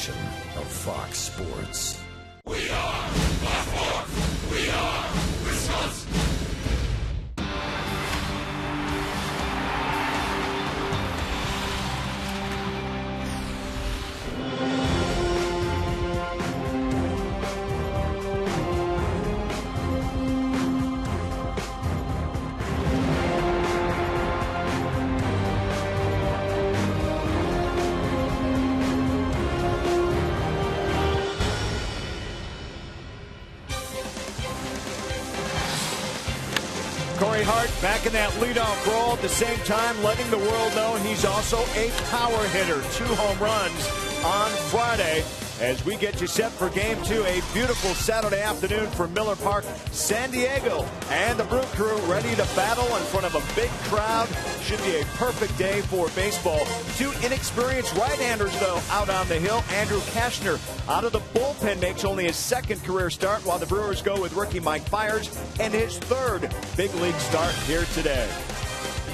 station of Fox Sports. We are Fox Sports. We are Wisconsin. Corey Hart back in that leadoff role, at the same time letting the world know he's also a power hitter. 2 home runs on Friday as we get you set for Game 2. A beautiful Saturday afternoon for Miller Park, San Diego, and the Brew Crew ready to battle in front of a big crowd. Should be a perfect day for baseball. 2 inexperienced right-handers, though, out on the hill. Andrew Kashner out of the bullpen makes only his 2nd career start, while the Brewers go with rookie Mike Fiers and his 3rd big league start here today.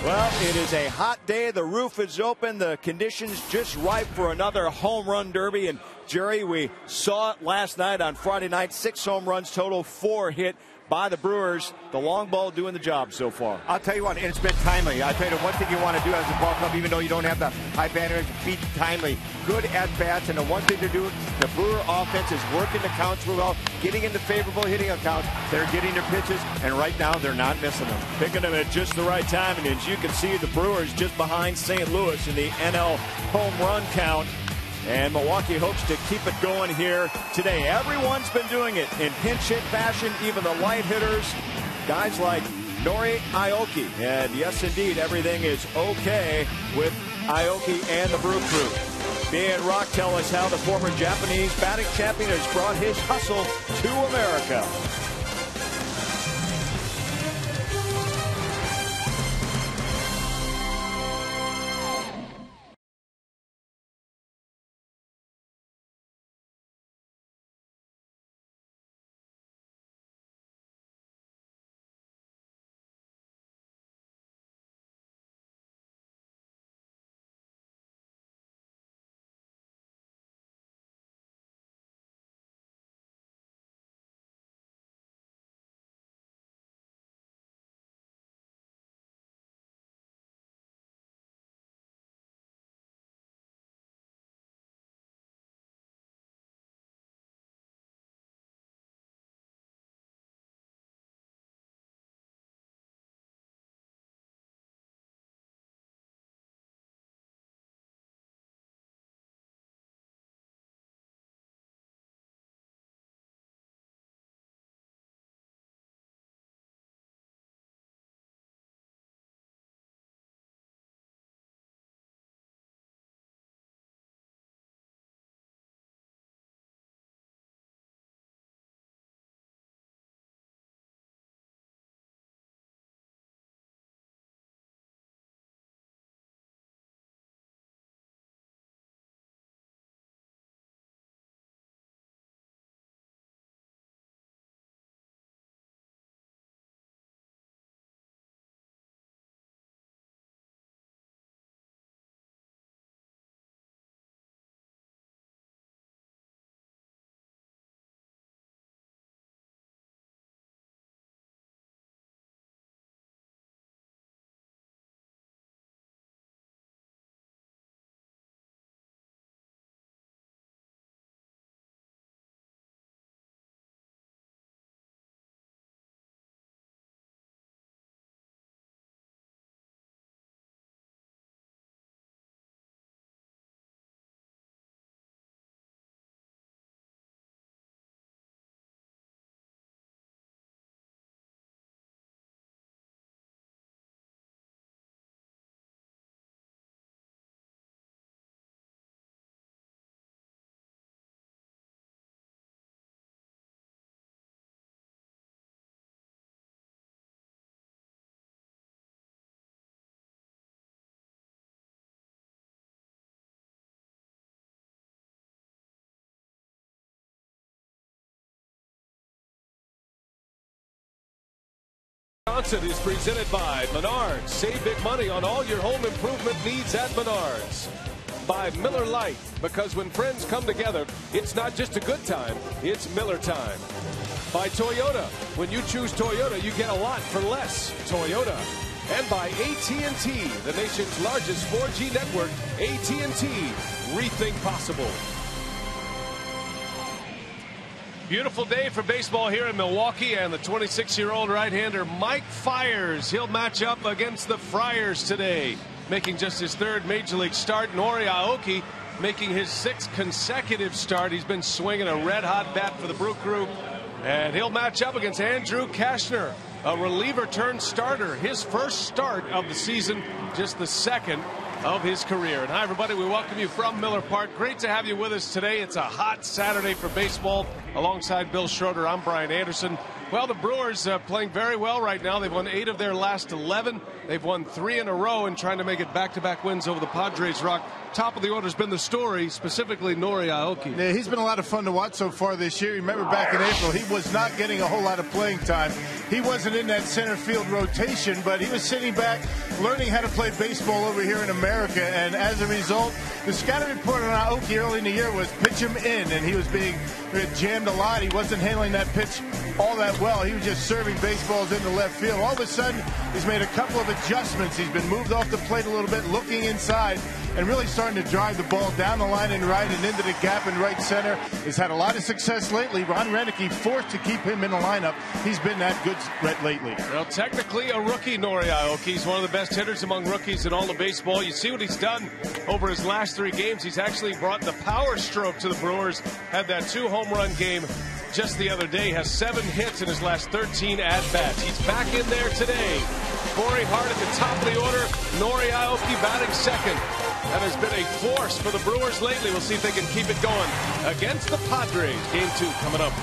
Well, it is a hot day. The roof is open. The conditions just ripe for another home run derby. And, Jerry, we saw it last night on Friday night. 6 home runs total, 4 hit by the Brewers. The long ball doing the job so far. I'll tell you what, and it's been timely. I'll tell you the one thing you want to do as a ball club, even though you don't have the high batting, be timely. Good at-bats, and the one thing to do, the Brewer offense is working the counts real well, getting into favorable hitting accounts. They're getting their pitches, and right now they're not missing them. Picking them at just the right time, and as you can see, the Brewers just behind St. Louis in the NL home run count. And Milwaukee hopes to keep it going here today. Everyone's been doing it in pinch hit fashion, even the light hitters, guys like Nori Aoki. And yes, indeed, everything is okay with Aoki and the Brew Crew. B and Rock tell us how the former Japanese batting champion has brought his hustle to America. Wisconsin is presented by Menards. Save big money on all your home improvement needs at Menards. by Miller Lite, because when friends come together, it's not just a good time, it's Miller time. By Toyota, when you choose Toyota, you get a lot for less. Toyota. And by AT&T, the nation's largest 4G network. AT&T, rethink possible. Beautiful day for baseball here in Milwaukee, and the 26-year-old right-hander Mike Fiers, he'll match up against the Friars today. Making just his third major league start, Nori Aoki making his sixth consecutive start. He's been swinging a red-hot bat for the Brew Crew, and he'll match up against Andrew Kashner, a reliever turned starter. His first start of the season, just the second of his career. And hi, everybody. We welcome you from Miller Park. Great to have you with us today. It's a hot Saturday for baseball. Alongside Bill Schroeder, I'm Brian Anderson. Well, the Brewers playing very well right now. They've won 8 of their last 11. They've won 3 in a row and trying to make it back-to-back wins over the Padres. Rock, top of the order has been the story, specifically Nori Aoki. Yeah, he's been a lot of fun to watch so far this year. Remember back in April, he was not getting a whole lot of playing time. He wasn't in that center field rotation, but he was sitting back, learning how to play baseball over here in America. And as a result, the scouting report on Aoki early in the year was pitch him in, and he was being jammed a lot. He wasn't handling that pitch all that well. He was just serving baseballs into left field. All of a sudden, he's made a couple of adjustments. He's been moved off the plate a little bit, looking inside, and really starting to drive the ball down the line and right and into the gap in right center. He's had a lot of success lately. Ron Renicky forced to keep him in the lineup. He's been that good lately. Well, technically a rookie, Nori Aoki. He's one of the best hitters among rookies in all of baseball. You see what he's done over his last 3 games. He's actually brought the power stroke to the Brewers. Had that 2-home run game just the other day. Has 7 hits in his last 13 at-bats. He's back in there today. Corey Hart at the top of the order. Nori Aoki batting second. That has been a force for the Brewers lately. We'll see if they can keep it going against the Padres. Game 2 coming up.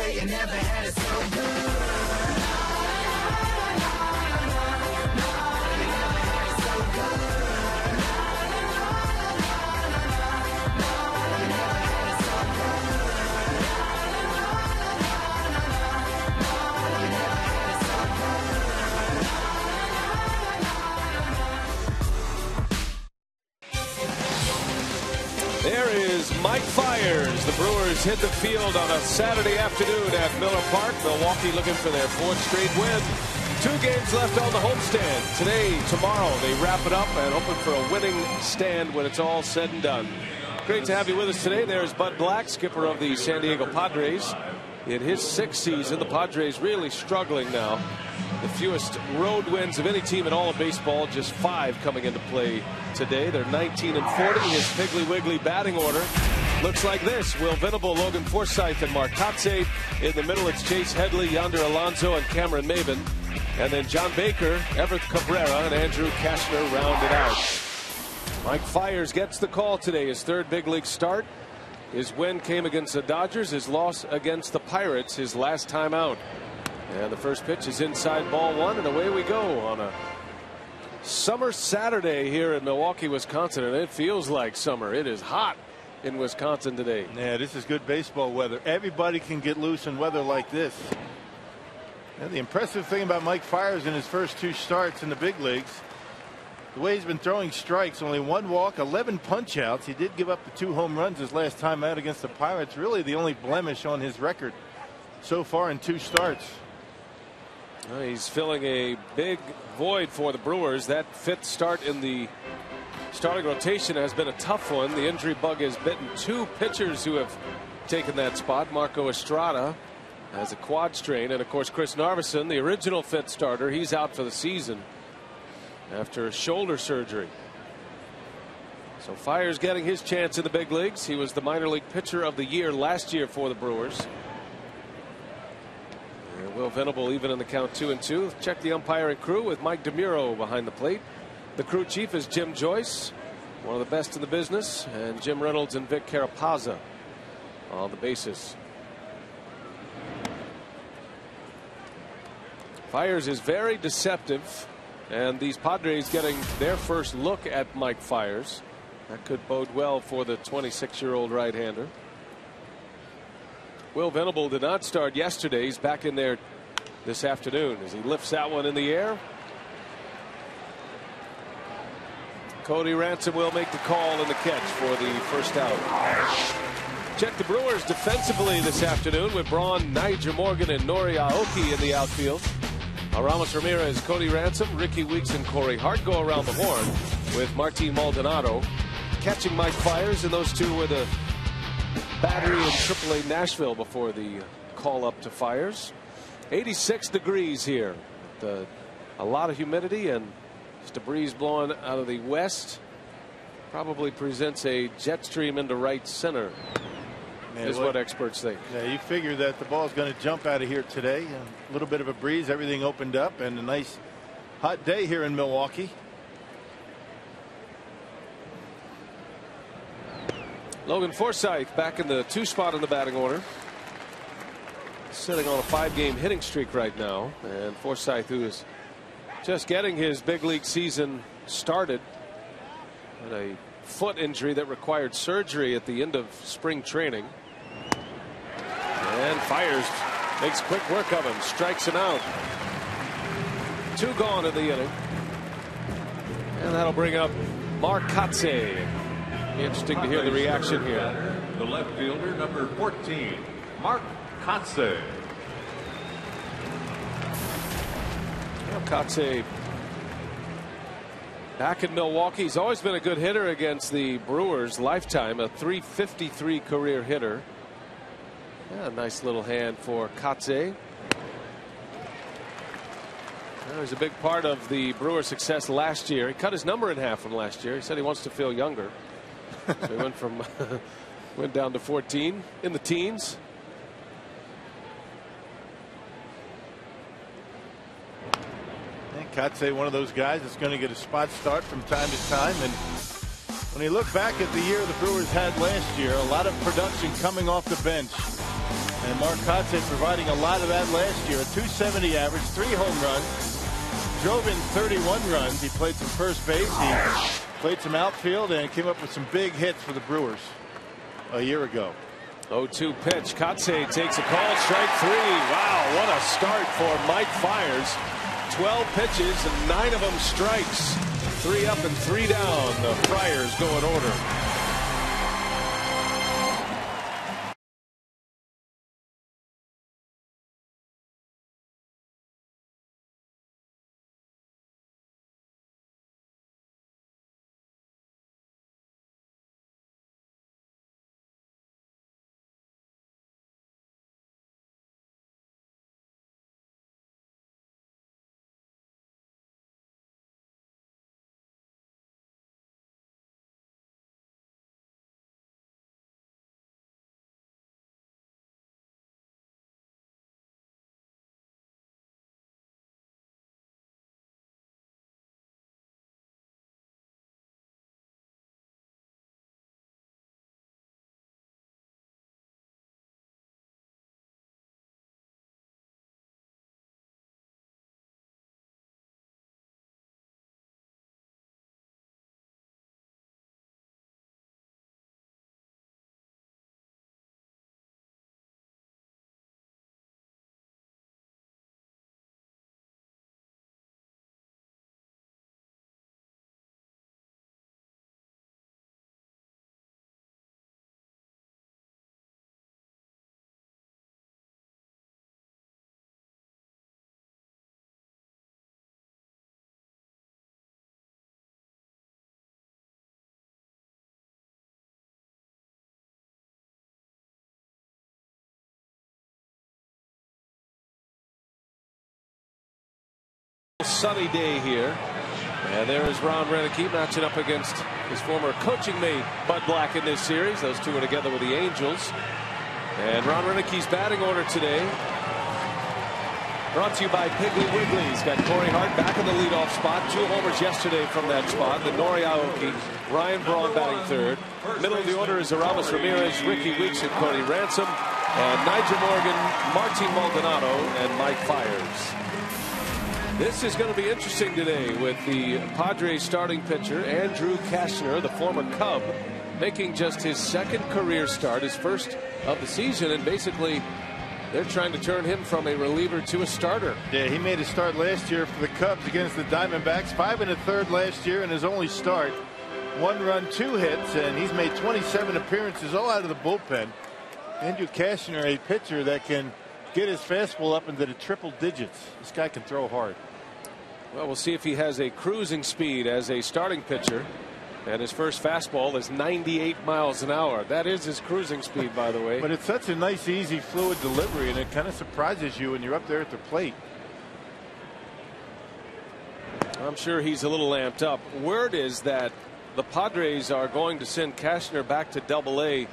You never had it so good. There is Mike Fiers. The Brewers hit the field on a Saturday afternoon at Miller Park. Milwaukee looking for their 4th straight win. 2 games left on the homestand. Today, tomorrow, they wrap it up and hoping for a winning stand when it's all said and done. Great to have you with us today. There's Bud Black, skipper of the San Diego Padres. In his 6th season, the Padres really struggling now. The fewest road wins of any team in all of baseball, just 5 coming into play today. They're 19 and 40. His Piggly Wiggly batting order looks like this: Will Venable, Logan Forsythe, and Mark Kotsay. In the middle, it's Chase Headley, Yonder Alonso, and Cameron Maben. And then John Baker, Everett Cabrera, and Andrew Kashner rounded out. Mike Fiers gets the call today. His 3rd big league start. His win came against the Dodgers. His loss against the Pirates, his last time out. And the first pitch is inside ball 1, and away we go on a summer Saturday here in Milwaukee, Wisconsin. And it feels like summer. It is hot in Wisconsin today. Yeah, this is good baseball weather. Everybody can get loose in weather like this. And the impressive thing about Mike Fiers in his first 2 starts in the big leagues, the way he's been throwing strikes, only 1 walk, 11 punch outs. He did give up the 2 home runs his last time out against the Pirates. Really the only blemish on his record so far in 2 starts. He's filling a big void for the Brewers. That 5th start in the starting rotation has been a tough one. The injury bug has bitten 2 pitchers who have taken that spot. Marco Estrada has a quad strain, and of course Chris Narveson, the original 5th starter, he's out for the season after a shoulder surgery. So Fiers getting his chance in the big leagues. He was the minor league pitcher of the year last year for the Brewers. And Will Venable even in the count 2-2. Check the umpiring crew with Mike DeMuro behind the plate. The crew chief is Jim Joyce, one of the best in the business, and Jim Reynolds and Vic Carapazza on the bases. Fiers is very deceptive, and these Padres getting their first look at Mike Fiers. That could bode well for the 26-year-old right-hander. Will Venable did not start yesterday. He's back in there this afternoon as he lifts that one in the air. Cody Ransom will make the call and the catch for the first out. Check the Brewers defensively this afternoon with Braun, Niger Morgan, and Nori Aoki in the outfield. Ramos Ramirez, Cody Ransom, Ricky Weeks, and Corey Hart go around the horn with Martin Maldonado catching Mike Fiers, and those 2 were the battery in AAA Nashville before the call up to Fiers. 86 degrees here. A lot of humidity and just a breeze blowing out of the west. Probably presents a jet stream into right center. Is what experts think. Yeah, you figure that the ball's going to jump out of here today. A little bit of a breeze, everything opened up, and a nice hot day here in Milwaukee. Logan Forsythe back in the 2 spot in the batting order. Sitting on a 5-game hitting streak right now. And Forsythe, who is just getting his big league season started, had a foot injury that required surgery at the end of spring training. And Fiers makes quick work of him, strikes him out. 2 gone in the inning. And that'll bring up Mark Kotsay. Interesting to hear the reaction here. The left fielder, number 14, Mark Kotsay. Kotsay back in Milwaukee. He's always been a good hitter against the Brewers. Lifetime, a .353 career hitter. Yeah, a nice little hand for Kotsay. He was a big part of the Brewers' success last year. He cut his number in half from last year. He said he wants to feel younger. So he went down to 14 in the teens. And Kotsay, one of those guys that's going to get a spot start from time to time. And when you look back at the year the Brewers had last year, a lot of production coming off the bench. And Mark Kotsay providing a lot of that last year. A .270 average, 3 home runs, drove in 31 runs. He played some first base. He played some outfield and came up with some big hits for the Brewers a year ago. 0-2 pitch. Kotsay takes a call. Strike 3. Wow, what a start for Mike Fiers. 12 pitches and 9 of them strikes. 3 up and 3 down. The Friars go in order. Sunny day here. And there is Ron Renicky matching up against his former coaching mate, Bud Black, in this series. Those two are together with the Angels. And Ron Renicky's batting order today, brought to you by Piggly Wiggly. He's got Corey Hart back in the leadoff spot. 2 homers yesterday from that spot. Then Nori Aoki, Ryan Braun batting third. Middle of the order is Aramis Ramirez, Ricky Weeks, and Cody Ransom. And Nigel Morgan, Martin Maldonado, and Mike Fiers. This is going to be interesting today with the Padres starting pitcher, Andrew Cashner, the former Cub, making just his 2nd career start, his first of the season, and basically they're trying to turn him from a reliever to a starter. Yeah, he made a start last year for the Cubs against the Diamondbacks. 5 1/3 last year in his only start. 1 run, 2 hits, and he's made 27 appearances, all out of the bullpen. Andrew Cashner, a pitcher that can get his fastball up into the triple digits. This guy can throw hard. Well, we'll see if he has a cruising speed as a starting pitcher. And his first fastball is 98 miles an hour. That is his cruising speed, by the way. But it's such a nice, easy, fluid delivery, and it kind of surprises you when you're up there at the plate. I'm sure he's a little amped up. Word is that the Padres are going to send Cashner back to Double-A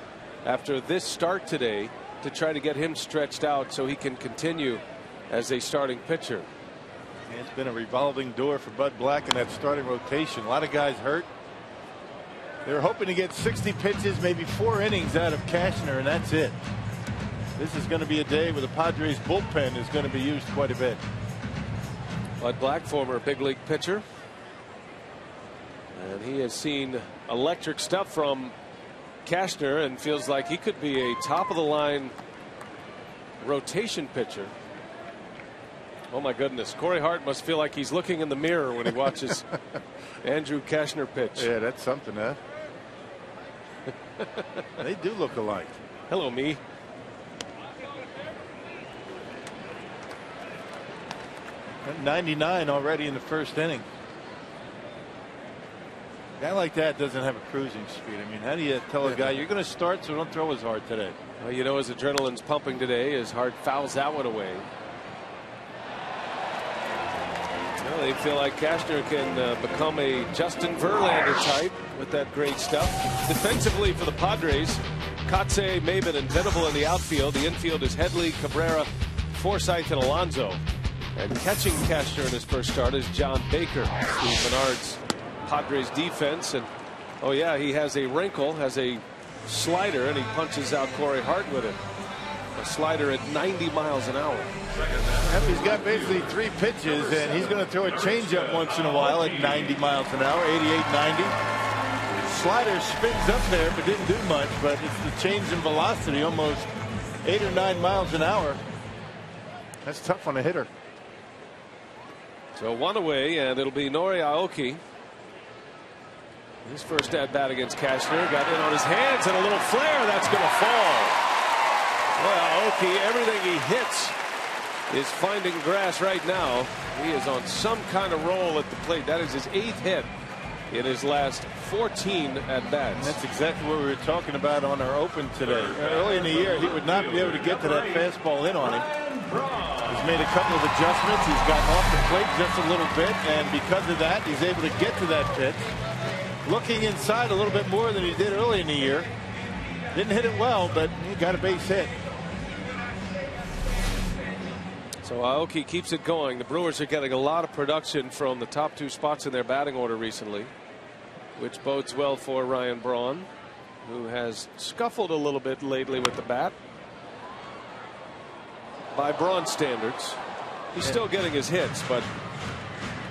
after this start today to try to get him stretched out so he can continue as a starting pitcher. It's been a revolving door for Bud Black in that starting rotation. A lot of guys hurt. They're hoping to get 60 pitches, maybe 4 innings out of Cashner, and that's it. This is going to be a day where the Padres bullpen is going to be used quite a bit. Bud Black, former big league pitcher, and he has seen electric stuff from Cashner and feels like he could be a top of the line rotation pitcher. Oh my goodness, Corey Hart must feel like he's looking in the mirror when he watches Andrew Cashner pitch. Yeah, that's something, huh? They do look alike. Hello, me. At 99 already in the first inning. A guy like that doesn't have a cruising speed. I mean, how do you tell a guy you're going to start, so don't throw as hard today? Well, you know, his adrenaline's pumping today as Hart fouls that one away. Well, they feel like Cashner can become a Justin Verlander type with that great stuff. Defensively for the Padres, Kotze, Maven, and Venable in the outfield. The infield is Headley, Cabrera, Forsythe, and Alonso. And catching Cashner in his first start is John Baker. Steve Menard's Padres defense. And oh yeah, he has a wrinkle, has a slider, and he punches out Corey Hart with it. A slider at 90 miles an hour. He's got basically 3 pitches, and he's going to throw a changeup once in a while at 90 miles an hour, 88, 90. Slider spins up there, but didn't do much. But it's the change in velocity, almost 8 or 9 miles an hour. That's tough on a hitter. So 1 away, and it'll be Nori Aoki. His first at bat against Cashner, got in on his hands, and a little flare that's going to fall. Well, Aoki, everything he hits is finding grass right now. He is on some kind of roll at the plate. That is his 8th hit in his last 14 at bats. That's exactly what we were talking about on our open today. Early in the year, he would not be able to get to that fastball in on him. He's made a couple of adjustments. He's gotten off the plate just a little bit, and because of that, he's able to get to that pitch. Looking inside a little bit more than he did early in the year. Didn't hit it well, but he got a base hit. So Aoki keeps it going. The Brewers are getting a lot of production from the top 2 spots in their batting order recently, which bodes well for Ryan Braun, who has scuffled a little bit lately with the bat. By Braun standards, he's still getting his hits, but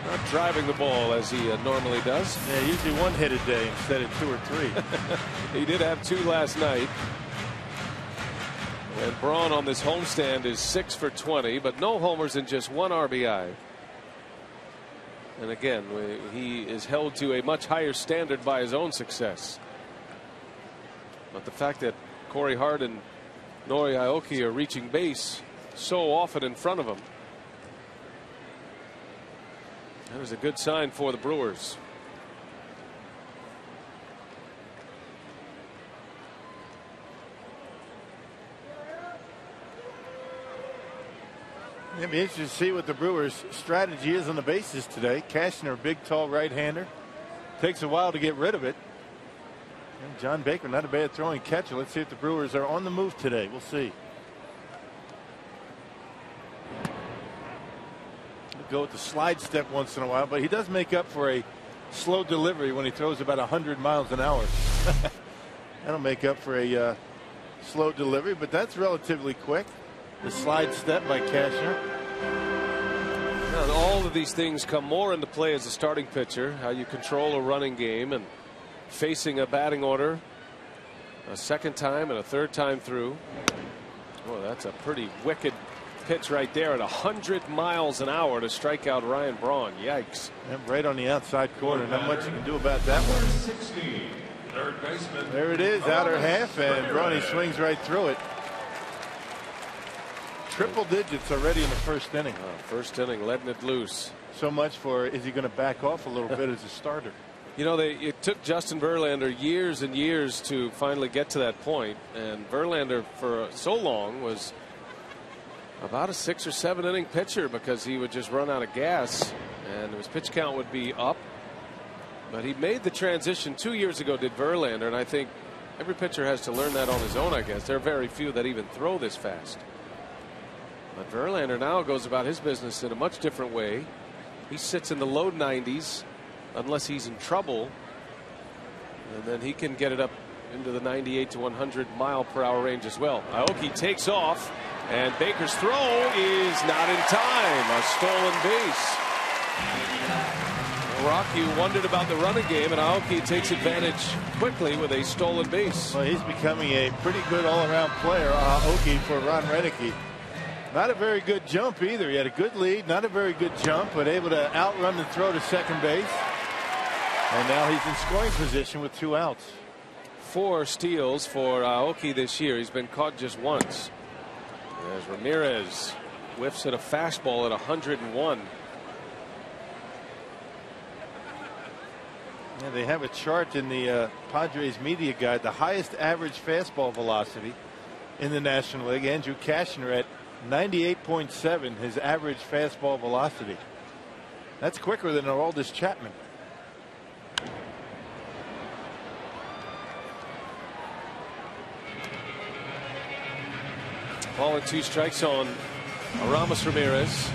not driving the ball as he normally does. Yeah, usually 1 hit a day instead of 2 or 3. He did have 2 last night. And Braun on this homestand is 6 for 20, but no homers and just 1 RBI. And again, he is held to a much higher standard by his own success. But the fact that Corey Hart and Nori Aoki are reaching base so often in front of him, that is a good sign for the Brewers. It'll be interesting to see what the Brewers' strategy is on the bases today. Cashner, big, tall right-hander. Takes a while to get rid of it. And John Baker, not a bad throwing catcher. Let's see if the Brewers are on the move today. We'll see. He'll go with the slide step once in a while, but he does make up for a slow delivery when he throws about 100 miles an hour. That'll make up for a slow delivery, but that's relatively quick. The slide step by Cashner. And all of these things come more into play as a starting pitcher, how you control a running game and facing a batting order a second time and a third time through. Oh, that's a pretty wicked pitch right there at 100 miles an hour to strike out Ryan Braun. Yikes. Yep, right on the outside corner. Not much you can do about that one. 16, third baseman. There it is, outer half, and Bronny swings right through it. Triple digits already in the first inning. First inning, letting it loose. So much for, is he going to back off a little bit as a starter? You know, it took Justin Verlander years and years to finally get to that point, and Verlander for so long was about a 6 or 7 inning pitcher because he would just run out of gas and his pitch count would be up. But he made the transition 2 years ago, did Verlander, and I think every pitcher has to learn that on his own, I guess. There are very few that even throw this fast. But Verlander now goes about his business in a much different way. He sits in the low 90s unless he's in trouble, and then he can get it up into the 98 to 100 mile per hour range as well. Aoki takes off, and Baker's throw is not in time. A stolen base. Rocky wondered about the running game, and Aoki takes advantage quickly with a stolen base. Well, he's becoming a pretty good all-around player, Aoki, for Ron Renicky. Not a very good jump either. He had a good lead, not a very good jump, but able to outrun the throw to second base. And now he's in scoring position with 2 outs. 4 steals for Aoki this year. He's been caught just once. As Ramirez whiffs at a fastball at 101. Yeah, they have a chart in the Padres media guide. The highest average fastball velocity in the National League. Andrew Cashner at 98.7, his average fastball velocity. That's quicker than Aroldis Chapman. Ball and 2 strikes on Aramis Ramirez.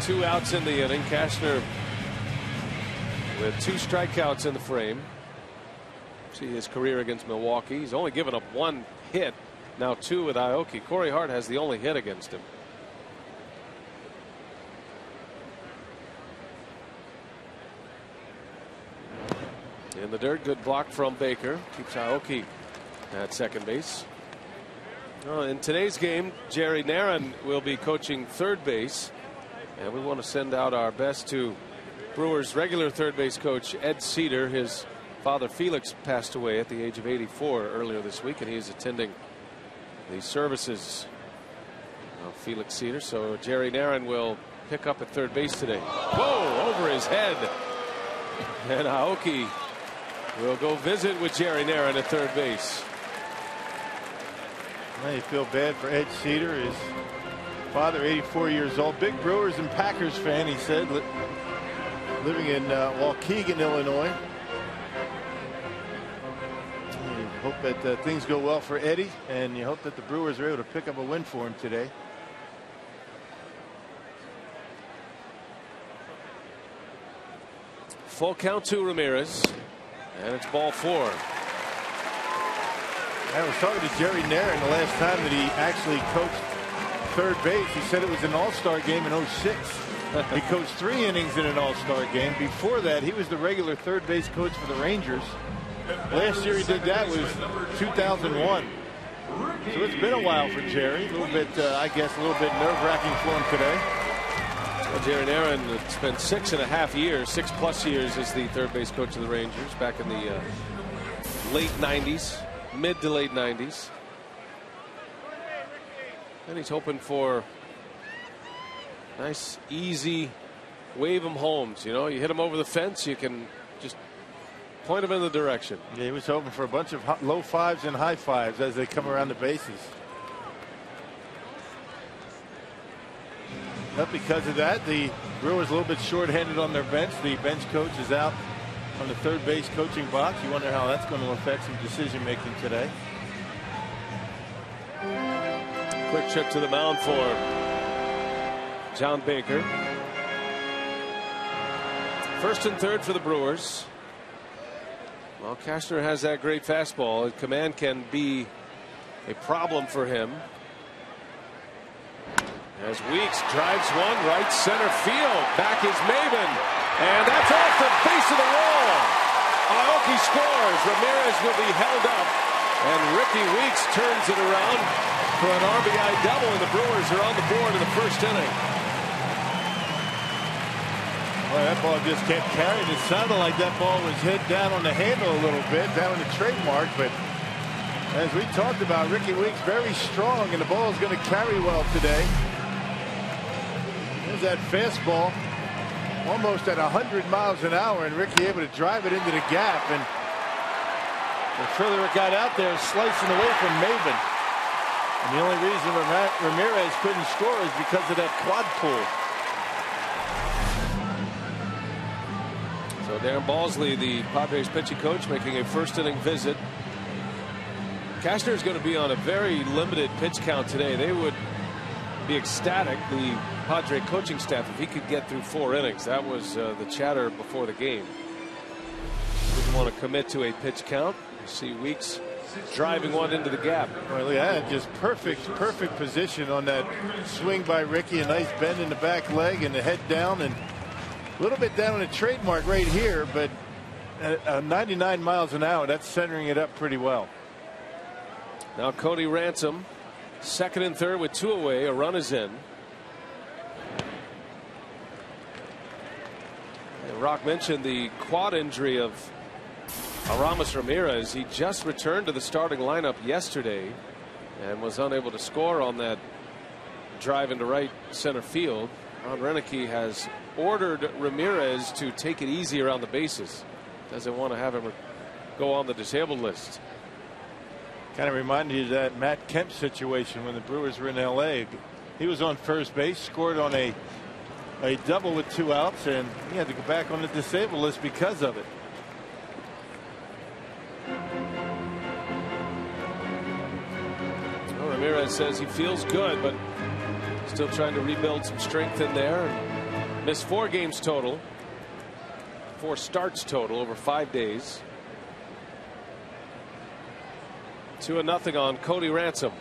2 outs in the inning. Cashner with 2 strikeouts in the frame. See his career against Milwaukee. He's only given up 1 hit. Now 2 with Aoki. Corey Hart has the only hit against him. In the dirt, good block from Baker. Keeps Aoki at second base. In today's game, Jerry Narron will be coaching third base. And we want to send out our best to Brewers regular third base coach Ed Cedar. His father Felix passed away at the age of 84 earlier this week, and he is attending the services of Felix Cedar. So Jerry Narron will pick up at third base today. Whoa, over his head. And Aoki will go visit with Jerry Narron at third base. Well, you feel bad for Ed Cedar. His father, 84 years old. Big Brewers and Packers fan, he said, living in Waukegan, Illinois. Hope that things go well for Eddie, and you hope that the Brewers are able to pick up a win for him today. Full count to Ramirez, and it's ball 4. I was talking to Jerry Narron the last time that he actually coached third base. He said it was an all-star game in 06. He coached 3 innings in an all-star game. Before that, he was the regular third base coach for the Rangers. Last year he did that was 2001. So it's been a while for Jerry. A little bit, I guess, a little bit nerve-wracking for him today. Well, Jerry Narron spent 6.5 years, 6+ years as the third base coach of the Rangers back in the late 90s, mid to late 90s. And he's hoping for nice, easy, wave 'em homes. You know, you hit him over the fence, you can just point him in the direction. Yeah, he was hoping for a bunch of low 5s and high 5s as they come around the bases. But because of that, the Brewers a little bit short-handed on their bench. The bench coach is out on the third base coaching box. You wonder how that's going to affect some decision making today. Quick trip to the mound for John Baker. First and third for the Brewers. Well, Cashner has that great fastball. Command can be a problem for him. As Weeks drives one right center field. Back is Maven. And that's off the base of the wall. Aoki scores. Ramirez will be held up. And Ricky Weeks turns it around for an RBI double. And the Brewers are on the board in the first inning. Well, that ball just kept carrying. It sounded like that ball was hit down on the handle a little bit, down on the trademark. But as we talked about, Ricky Weeks very strong, and the ball is going to carry well today. There's that fastball almost at 100 miles an hour, and Ricky able to drive it into the gap. And the further it got out there, slicing away from Maven. And the only reason Ramirez couldn't score is because of that quad pull. So Darren Balsley, the Padres pitching coach, making a first inning visit. Cashner is going to be on a very limited pitch count today. They would be ecstatic, the Padre coaching staff, if he could get through 4 innings. That was the chatter before the game. Didn't want to commit to a pitch count. You see Weeks driving one into the gap. Well, look at that. Just perfect position on that swing by Ricky. A nice bend in the back leg and the head down, and a little bit down on the trademark right here, but at 99 miles an hour, that's centering it up pretty well. Now Cody Ransom, second and third with 2 away. A run is in. And Rock mentioned the quad injury of Aramis Ramirez. He just returned to the starting lineup yesterday and was unable to score on that drive into right center field. Ron Renicky has ordered Ramirez to take it easy around the bases. Doesn't want to have him go on the disabled list. Kind of reminded you of that Matt Kemp situation when the Brewers were in L.A. He was on first base, scored on a double with 2 outs, and he had to go back on the disabled list because of it. Well, Ramirez says he feels good, but still trying to rebuild some strength in there. Missed 4 games total. 4 starts total over 5 days. 2-0 on Cody Ransom.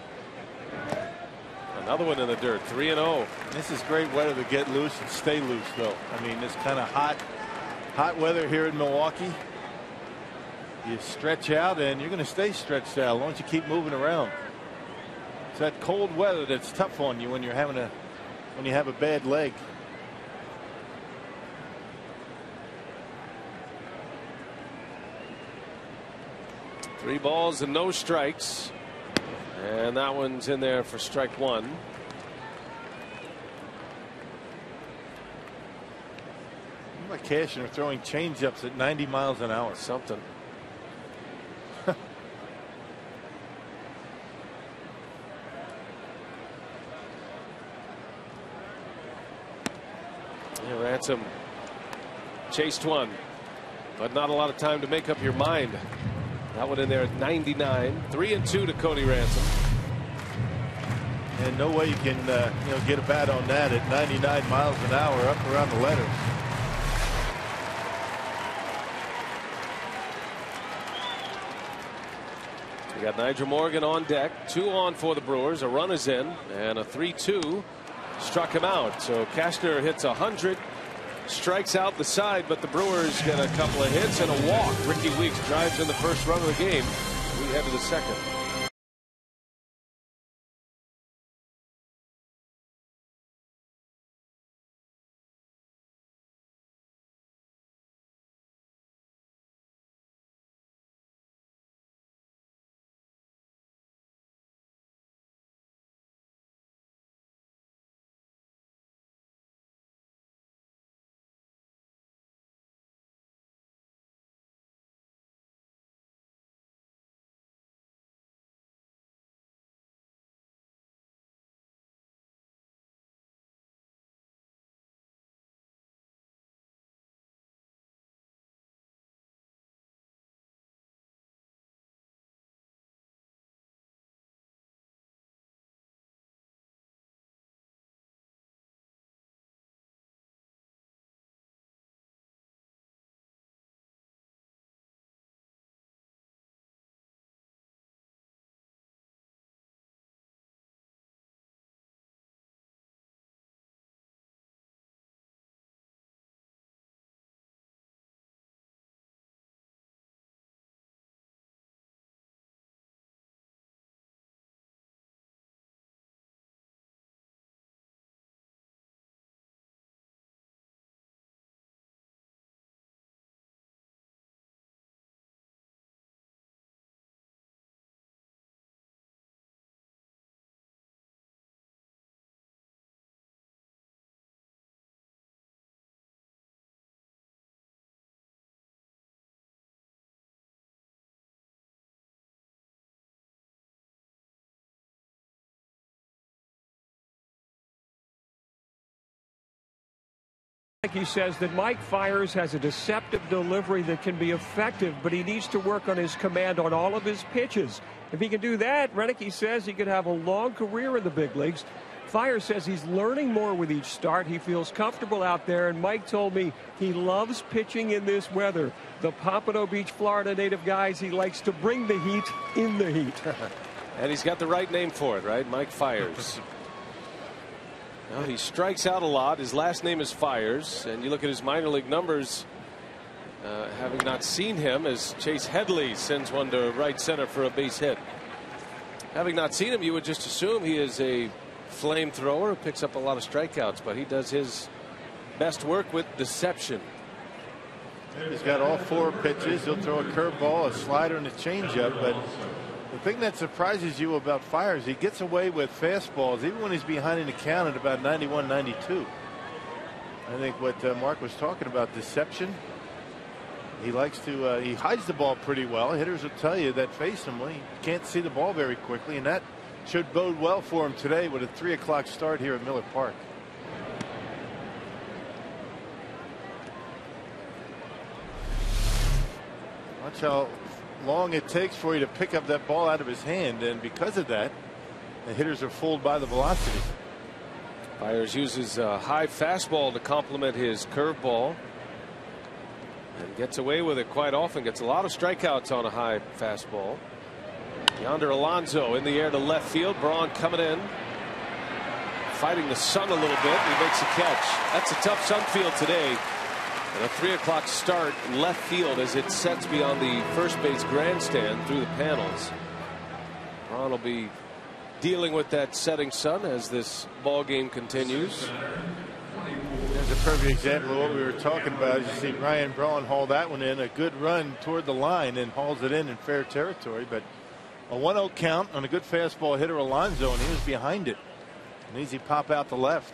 Another one in the dirt. 3-0. This is great weather to get loose and stay loose, though. I mean, this kind of hot weather here in Milwaukee. You stretch out and you're going to stay stretched out as long as you keep moving around. It's that cold weather that's tough on you when you have a bad leg. Three balls and no strikes, and that one's in there for strike 1. Like Cashner throwing changeups at 90 miles an hour. Something. Yeah, Ransom chased one, but not a lot of time to make up your mind. That one in there at 99. 3-2 to Cody Ransom. And no way you can get a bat on that at 99 miles an hour up around the letters. We got Nigel Morgan on deck. 2 on for the Brewers. A run is in, and a 3-2 struck him out. So Cashner hits 100. Strikes out the side, but the Brewers get a couple of hits and a walk. Ricky Weeks drives in the first run of the game. We head to the second. He says that Mike Fiers has a deceptive delivery that can be effective, but he needs to work on his command on all of his pitches. If he can do that, Renicky says he could have a long career in the big leagues. Fiers says he's learning more with each start. He feels comfortable out there, and Mike told me he loves pitching in this weather. The Pompano Beach, Florida native guys, he likes to bring the heat in the heat. And he's got the right name for it, right? Mike Fiers. Well, he strikes out a lot. His last name is Fiers, and you look at his minor league numbers. Having not seen him, as Chase Headley sends one to right center for a base hit. Having not seen him, you would just assume he is a flamethrower who picks up a lot of strikeouts, but he does his best work with deception. He's got all 4 pitches. He'll throw a curveball, a slider, and a changeup. But the thing that surprises you about Fiers, he gets away with fastballs even when he's behind in the count at about 91, 92. I think what Mark was talking about, deception. He likes to he hides the ball pretty well. Hitters will tell you that face him, well, he can't see the ball very quickly, and that should bode well for him today with a 3 o'clock start here at Miller Park. Watch how long it takes for you to pick up that ball out of his hand, and because of that, the hitters are fooled by the velocity. Fiers uses a high fastball to complement his curveball, and gets away with it quite often. Gets a lot of strikeouts on a high fastball. Yonder Alonso in the air to left field. Braun coming in, fighting the sun a little bit. He makes a catch. That's a tough sun field today. And a 3 o'clock start left field as it sets beyond the first base grandstand through the panels. Braun will be dealing with that setting sun as this ball game continues. There's a perfect example of what we were talking about. You see Ryan Braun haul that one in, a good run toward the line, and hauls it in fair territory. But a 1-0 count on a good fastball hitter Alonso, and he was behind it. An easy pop out the left.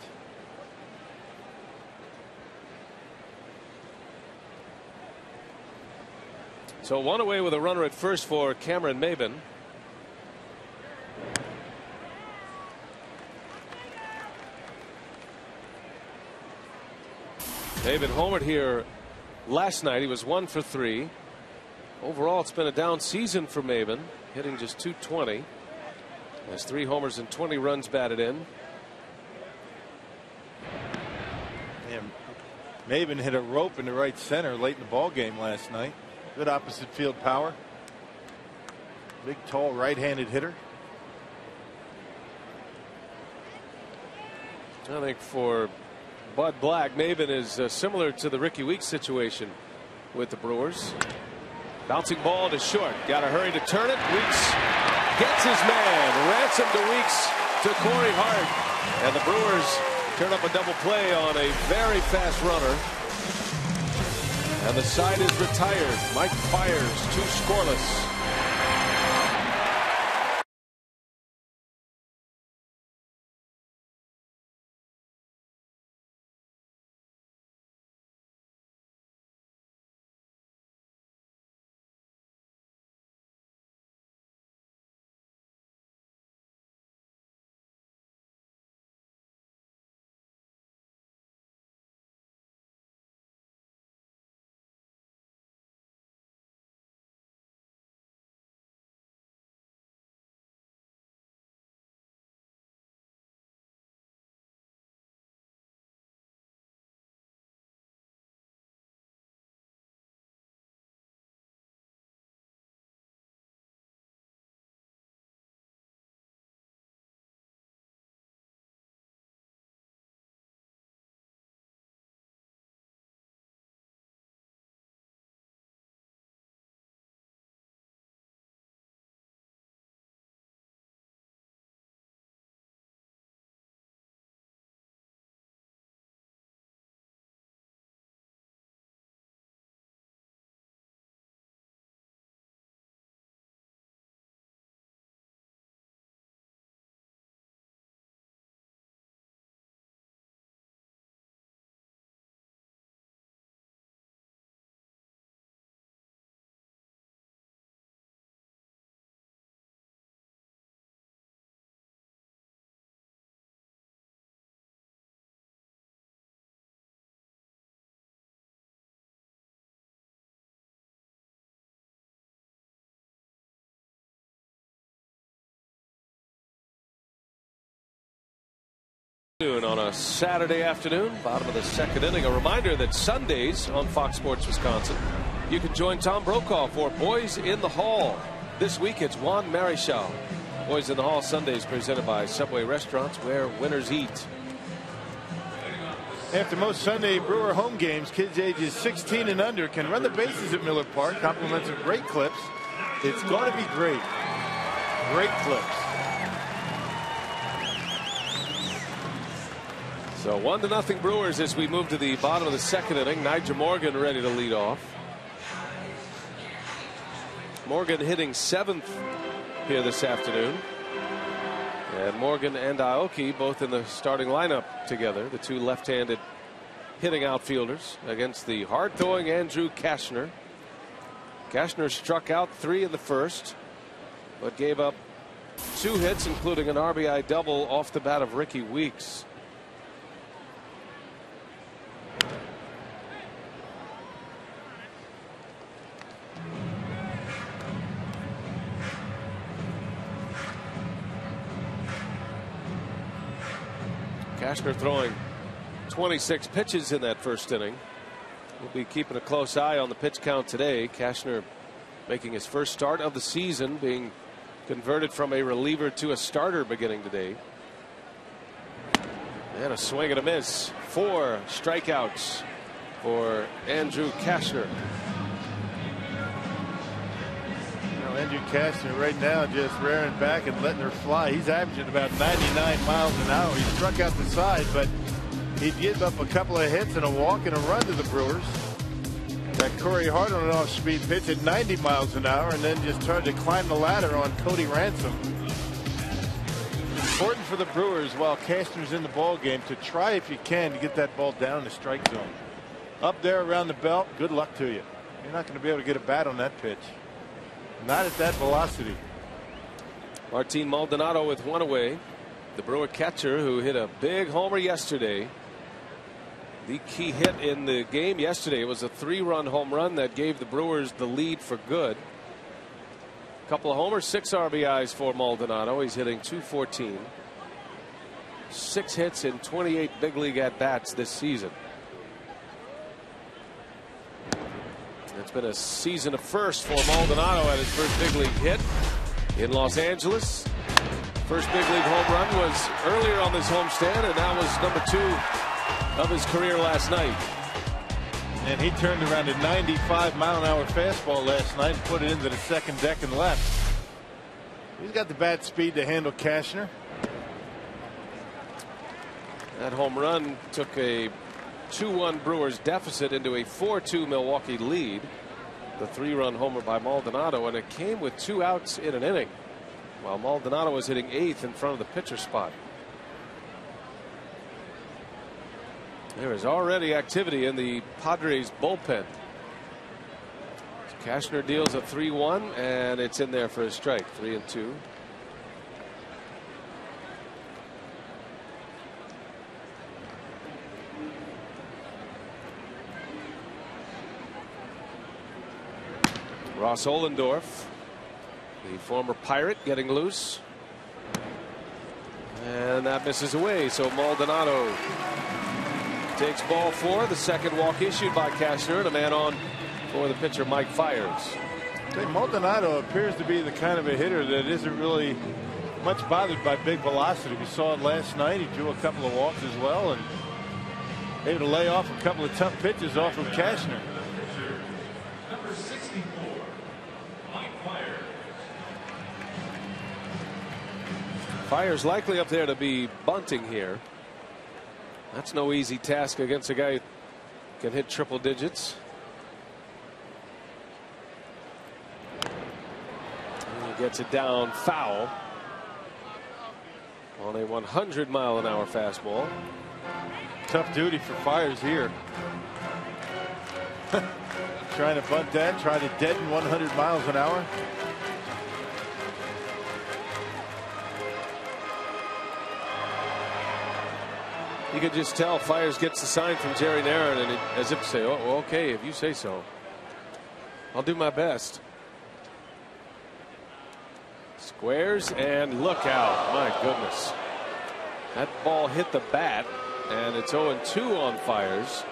So 1 away with a runner at first for Cameron Maybin. Maybin homered here last night. He was 1 for 3. Overall, it's been a down season for Maybin, hitting just .220. Has 3 homers and 20 runs batted in. And Maybin hit a rope in the right center late in the ball game last night. Good opposite field power. Big, tall, right-handed hitter. I think for Bud Black, Maybin is similar to the Ricky Weeks situation with the Brewers. Bouncing ball to short. Got to hurry to turn it. Weeks gets his man. Ransom to Weeks to Corey Hart. And the Brewers turn up a double play on a very fast runner. And the side is retired. Mike Fiers, 2 scoreless. On a Saturday afternoon, bottom of the second inning. A reminder that Sundays on Fox Sports Wisconsin, you can join Tom Brokaw for Boys in the Hall. This week it's Juan Marichal. Boys in the Hall Sundays presented by Subway Restaurants, where winners eat. After most Sunday Brewer home games, kids ages 16 and under can run the bases at Miller Park. Compliments of great clips. It's going to be great. Great clips. So 1-0 Brewers as we move to the bottom of the second inning. Nigel Morgan ready to lead off. Morgan hitting 7th here this afternoon. And Morgan and Aoki both in the starting lineup together. The two left-handed hitting outfielders against the hard-throwing Andrew Cashner. Cashner struck out 3 in the first, but gave up 2 hits, including an RBI double off the bat of Ricky Weeks. Cashner throwing 26 pitches in that first inning. We'll be keeping a close eye on the pitch count today. Cashner making his first start of the season, being converted from a reliever to a starter beginning today. And a swing and a miss. 4 strikeouts for Andrew Cashner. Andrew Cashner right now just rearing back and letting her fly. He's averaging about 99 miles an hour. He struck out the side, but he'd give up a couple of hits and a walk and a run to the Brewers. That Corey Hart on an off-speed pitch at 90 miles an hour, and then just tried to climb the ladder on Cody Ransom. Important for the Brewers while Cashner's in the ball game to try, if you can, to get that ball down in the strike zone. Up there around the belt, good luck to you. You're not going to be able to get a bat on that pitch. Not at that velocity. Martin Maldonado with 1 away. The Brewer catcher who hit a big homer yesterday. The key hit in the game yesterday was a 3-run home run that gave the Brewers the lead for good. A couple of homers, 6 RBIs for Maldonado. He's hitting .214. 6 hits in 28 big league at bats this season. It's been a season of first for Maldonado at his first big league hit in Los Angeles. First big league home run was earlier on this homestand, and that was number 2 of his career last night. And he turned around a 95-mile-an-hour fastball last night and put it into the second deck and left. He's got the bat speed to handle Cashner. That home run took a 2-1 Brewers deficit into a 4-2 Milwaukee lead. The 3-run homer by Maldonado, and it came with 2 outs in an inning, while Maldonado was hitting 8th in front of the pitcher spot. There is already activity in the Padres bullpen. Cashner deals a 3-1, and it's in there for a strike. 3-2. Ross Ollendorf, the former Pirate, getting loose. And that misses away. So Maldonado takes ball 4. The second walk issued by Cashner, and a man on for the pitcher Mike Fiers. Maldonado appears to be the kind of a hitter that isn't really much bothered by big velocity. We saw it last night. He drew a couple of walks as well, and able to lay off a couple of tough pitches off of Cashner. Fiers likely up there to be bunting here. That's no easy task against a guy who can hit triple digits. And he gets it down foul on a 100-mile-an-hour fastball. Tough duty for Fiers here. Trying to bunt that, try to deaden 100 miles an hour. You could just tell Fiers gets the sign from Jerry Narron, and as if to say, oh, okay, if you say so. I'll do my best. Squares and look out. My goodness. That ball hit the bat, and it's 0-2 on Fires.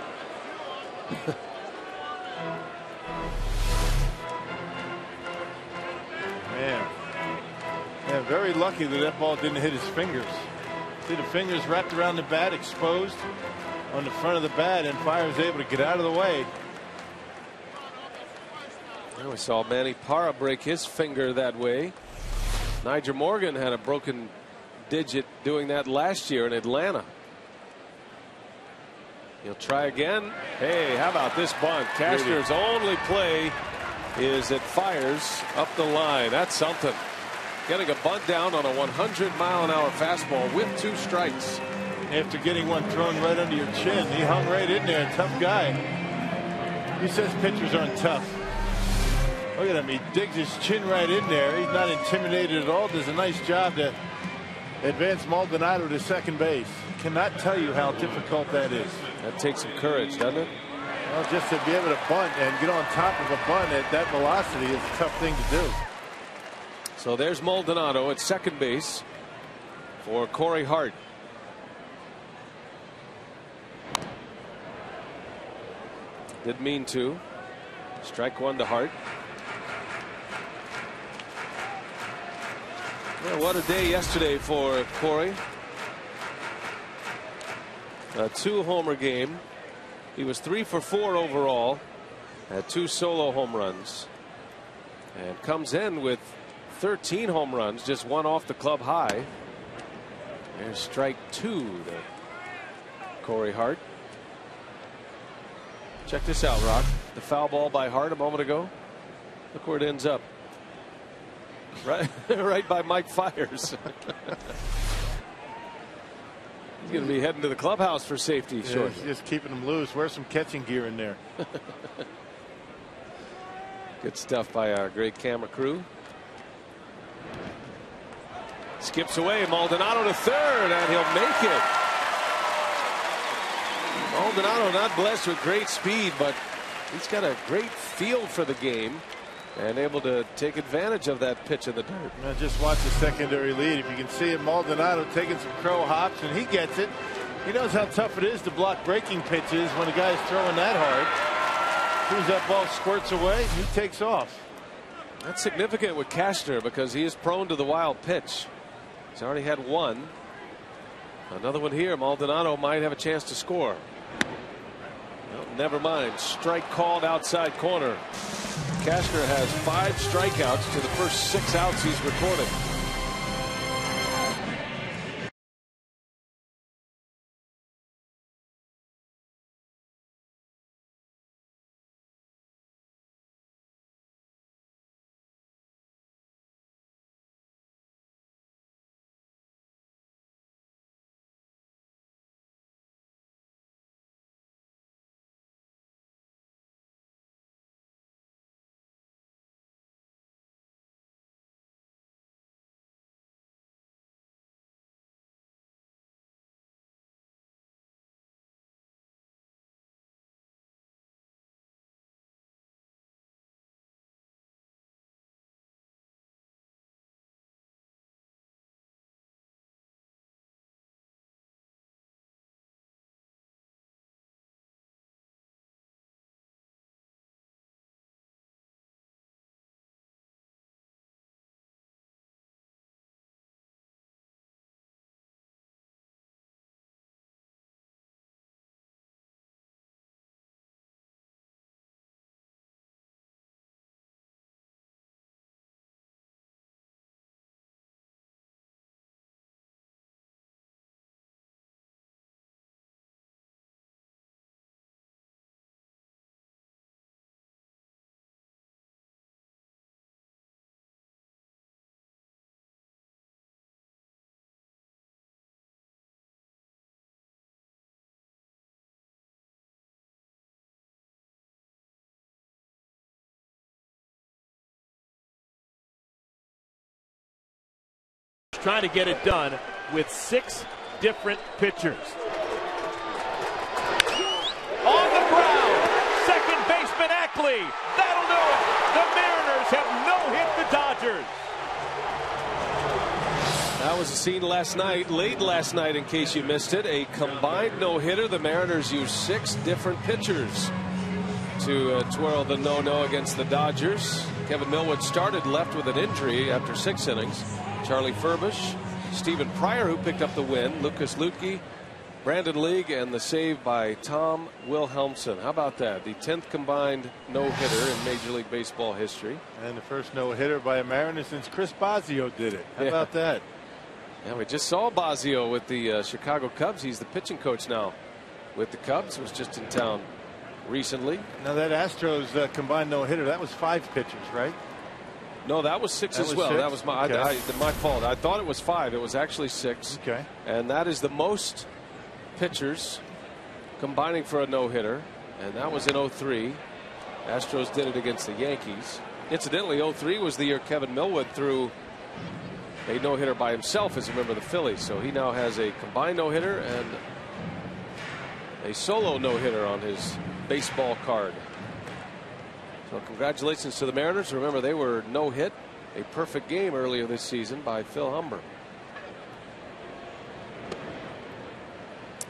Man, very lucky that that ball didn't hit his fingers. See the fingers wrapped around the bat, exposed on the front of the bat, and Fires able to get out of the way. Well, we saw Manny Parra break his finger that way. Nigel Morgan had a broken digit doing that last year in Atlanta. He'll try again. Hey, how about this bunt? Cashner's only play is it Fires up the line. That's something. Getting a bunt down on a 100-mile-an-hour fastball with 2 strikes. After getting one thrown right under your chin, he hung right in there. Tough guy. He says pitchers aren't tough. Look at him. He digs his chin right in there. He's not intimidated at all. Does a nice job to advance Maldonado to second base. Cannot tell you how difficult that is. That takes some courage, doesn't it? Well, just to be able to bunt and get on top of a bunt at that velocity is a tough thing to do. So there's Maldonado at second base for Corey Hart. Didn't mean to. Strike 1 to Hart. Well, what a day yesterday for Corey. A 2-homer game. He was 3 for 4 overall. Had 2 solo home runs. And comes in with 13 home runs, just 1 off the club high. There's strike 2 to Corey Hart. Check this out, Rock. The foul ball by Hart a moment ago. Look where it ends up. Right by Mike Fires. He's going to be heading to the clubhouse for safety shortly. Just keeping him loose. Wear some catching gear in there. Good stuff by our great camera crew. Skips away. Maldonado to third, and he'll make it. Maldonado not blessed with great speed, but he's got a great feel for the game and able to take advantage of that pitch in the dirt. Now just watch the secondary lead. If you can see it, Maldonado taking some crow hops, and he gets it. He knows how tough it is to block breaking pitches when a guy's throwing that hard. As soon as that ball squirts away, he takes off. That's significant with Cashner because he is prone to the wild pitch. He's already had 1. Another one here. Maldonado might have a chance to score. Well, never mind. Strike called outside corner. Cashner has 5 strikeouts to the first 6 outs he's recorded. Trying to get it done with 6 different pitchers. On the ground, second baseman Ackley. That'll do it. The Mariners have no-hit the Dodgers. That That was a scene last night, late last night, in case you missed it. A combined no-hitter. The Mariners used 6 different pitchers to twirl the no-no against the Dodgers. Kevin Millwood started left with an injury after 6 innings. Charlie Furbish, Stephen Pryor, who picked up the win, Lucas Luetke, Brandon League, and the save by Tom Wilhelmsen. How about that? The 10th combined no-hitter in Major League Baseball history. And the first no-hitter by a Mariner since Chris Bosio did it. How about that? Yeah, we just saw Bosio with the Chicago Cubs. He's the pitching coach now with the Cubs. Was just in town recently. Now that Astros combined no-hitter, that was 5 pitchers, right? No, that was 6 as well. 6? That was my my fault. I thought it was 5. It was actually 6. Okay. And that is the most pitchers combining for a no-hitter, and that was in 03. Astros did it against the Yankees. Incidentally, 03 was the year Kevin Millwood threw a no-hitter by himself as a member of the Phillies. So he now has a combined no-hitter and a solo no-hitter on his baseball card. So congratulations to the Mariners. Remember, they were no-hit, a perfect game earlier this season by Phil Humber.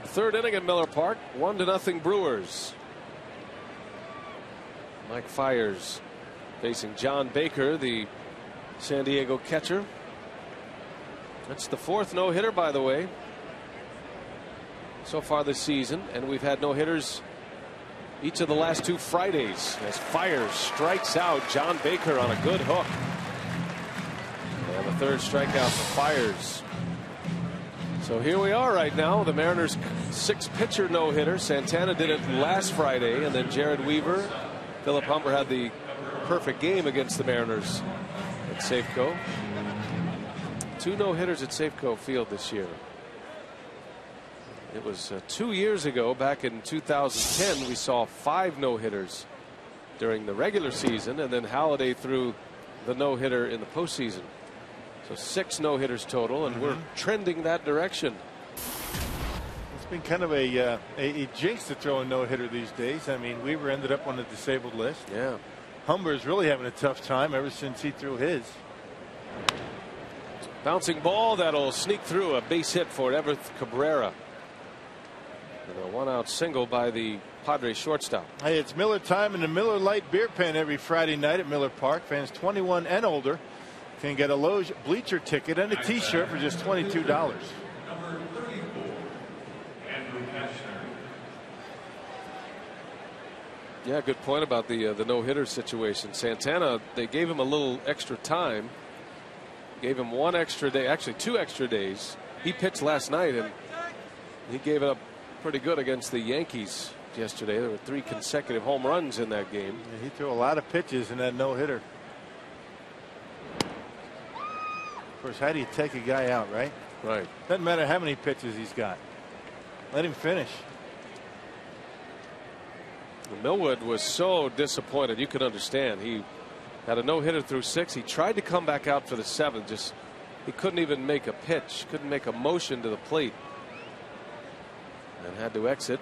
Third inning at Miller Park, 1-0 Brewers. Mike Fiers facing John Baker, the San Diego catcher. That's the 4th no-hitter, by the way, so far this season, and we've had no-hitters each of the last 2 Fridays as Fiers strikes out John Baker on a good hook. And the 3rd strikeout for Fiers. So here we are right now. The Mariners' 6-pitcher no-hitter. Santana did it last Friday, and then Jared Weaver. Philip Humber had the perfect game against the Mariners at Safeco. 2 no-hitters at Safeco Field this year. It was 2 years ago, back in 2010, we saw 5 no-hitters during the regular season, and then Halladay threw the no-hitter in the postseason. So 6 no-hitters total, and we're trending that direction. It's been kind of a jinx to throw a no-hitter these days. I mean, Weaver ended up on the disabled list. Yeah. Humber's really having a tough time ever since he threw his. Bouncing ball that'll sneak through, a base hit for Everett Cabrera. And a 1-out single by the Padres shortstop. Hey, it's Miller time in the Miller Lite Beer Pen every Friday night at Miller Park. Fans 21 and older can get a Loge bleacher ticket and a T-shirt for just $22. Yeah, good point about the no-hitter situation. Santana, they gave him a little extra time. Gave him 1 extra day, actually 2 extra days. He pitched last night, and he gave it up pretty good against the Yankees yesterday. There were 3 consecutive home runs in that game. Yeah, he threw a lot of pitches in that no-hitter. Of course, how do you take a guy out, right? Right. Doesn't matter how many pitches he's got. Let him finish. Millwood was so disappointed. You could understand. He had a no-hitter through 6. He tried to come back out for the 7th. Just he couldn't even make a pitch. Couldn't make a motion to the plate. And had to exit.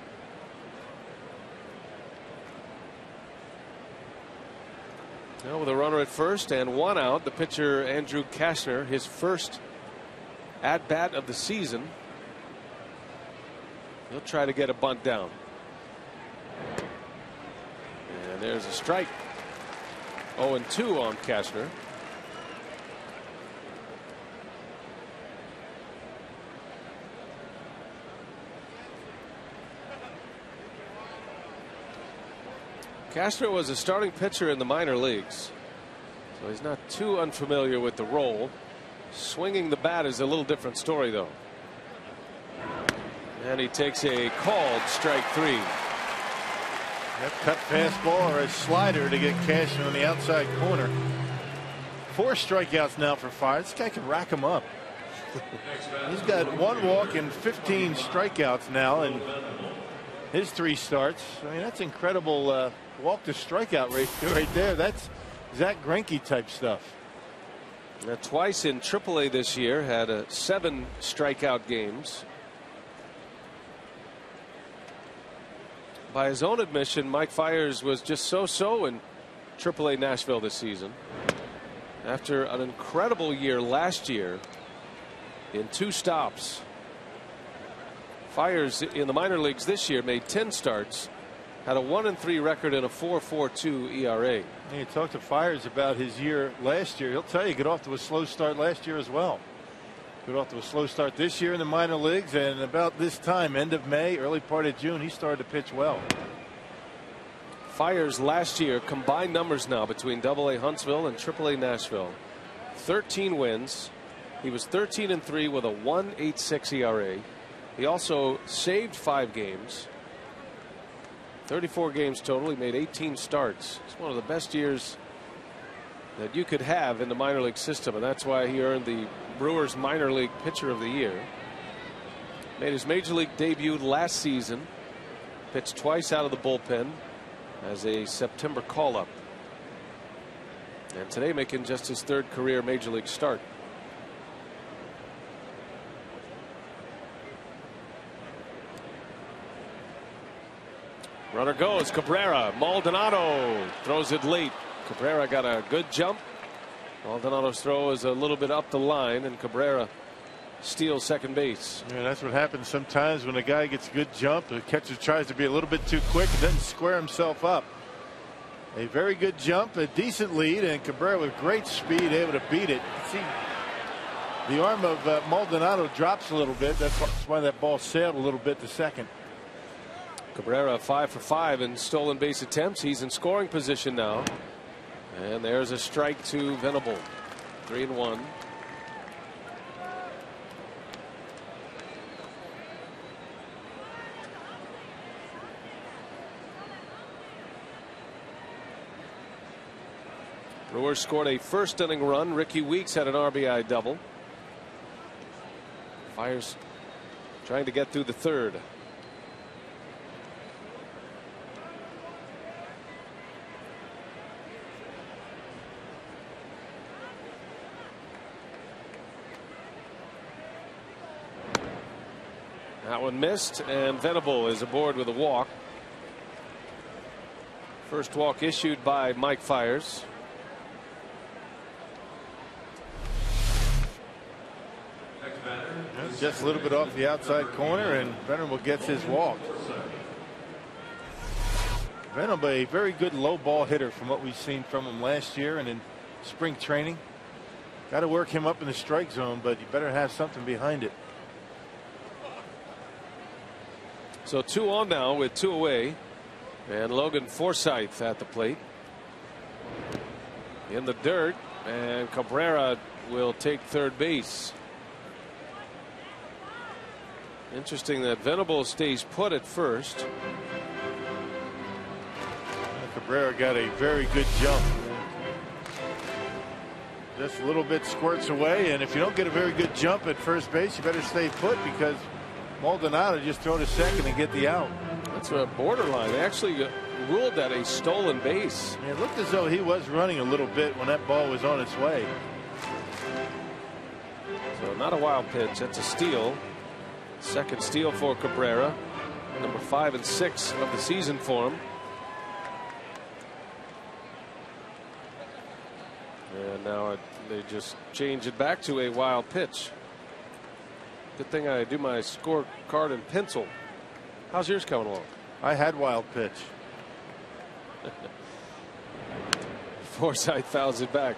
Now with a runner at first and 1 out, the pitcher Andrew Kastner, his first at bat of the season. He'll try to get a bunt down. And there's a strike. 0-2 on Kastner. Kastner was a starting pitcher in the minor leagues, so he's not too unfamiliar with the role. Swinging the bat is a little different story, though. And he takes a called strike 3. That cut fastball or a slider to get Kastner on the outside corner. 4 strikeouts now for Fiers. This guy can rack them up. He's got 1 walk and 15 strikeouts now in his 3 starts. I mean, that's incredible walk to strikeout ratio right there. That's Zach Greinke type stuff. Now, twice in AAA this year, had 7 strikeout games. By his own admission, Mike Fiers was just so-so in AAA Nashville this season. After an incredible year last year, in 2 stops. Fires in the minor leagues this year made 10 starts, had a 1-3 record and a 4.42 ERA. And you talk to Fires about his year last year. He'll tell you, get off to a slow start last year as well. Got off to a slow start this year in the minor leagues, and about this time, end of May, early part of June, he started to pitch well. Fires last year, combined numbers now between AA Huntsville and AAA Nashville, 13 wins. He was 13-3 with a 1.86 ERA. He also saved 5 games. 34 games total. He made 18 starts. It's one of the best years that you could have in the minor league system, and that's why he earned the Brewers minor league pitcher of the year. Made his major league debut last season. Pitched twice out of the bullpen as a September call-up, and today making just his 3rd career major league start. Runner goes. Cabrera. Maldonado throws it late. Cabrera got a good jump. Maldonado's throw is a little bit up the line, and Cabrera steals second base. Yeah, that's what happens sometimes when a guy gets a good jump. The catcher tries to be a little bit too quick and doesn't square himself up. A very good jump, a decent lead, and Cabrera with great speed able to beat it. See, the arm of Maldonado drops a little bit. That's why that ball sailed a little bit to second. Cabrera 5 for 5 in stolen base attempts. He's in scoring position now. And there's a strike to Venable. 3-1. Brewers scored a 1st inning run. Ricky Weeks had an RBI double. Fires trying to get through the 3rd. That one missed, and Venable is aboard with a walk. First walk issued by Mike Fiers. Just a little bit off the outside corner, and Venable gets his walk. Venable, a very good low ball hitter from what we've seen from him last year and in spring training. Got to work him up in the strike zone, but you better have something behind it. So 2 on now with 2 away, and Logan Forsythe at the plate. In the dirt, and Cabrera will take 3rd base. Interesting that Venable stays put at first. Cabrera got a very good jump. Just a little bit squirts away, and if you don't get a very good jump at first base, you better stay put, because Maldonado just throw to second and get the out. That's a borderline. They actually ruled that a stolen base. It looked as though he was running a little bit when that ball was on its way. So not a wild pitch. That's a steal. Second steal for Cabrera. Number 5 and 6 of the season for him. And now they just change it back to a wild pitch. Good thing I do my scorecard in pencil. How's yours coming along? I had wild pitch. Forsythe fouls it back.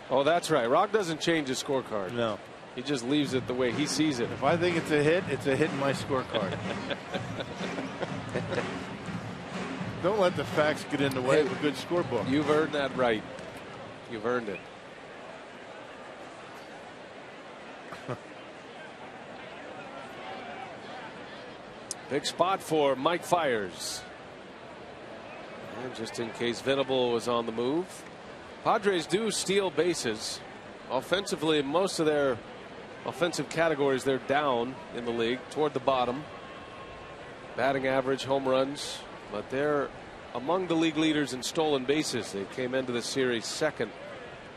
Oh, that's right. Rock doesn't change his scorecard. No. He just leaves it the way he sees it. If I think it's a hit in my scorecard. Don't let the facts get in the way of a good scorebook. You've earned that right. You've earned it. Big spot for Mike Fiers. And just in case Venable was on the move. Padres do steal bases. Offensively, most of their offensive categories, they're down in the league toward the bottom. Batting average, home runs, but they're among the league leaders in stolen bases. They came into the series 2nd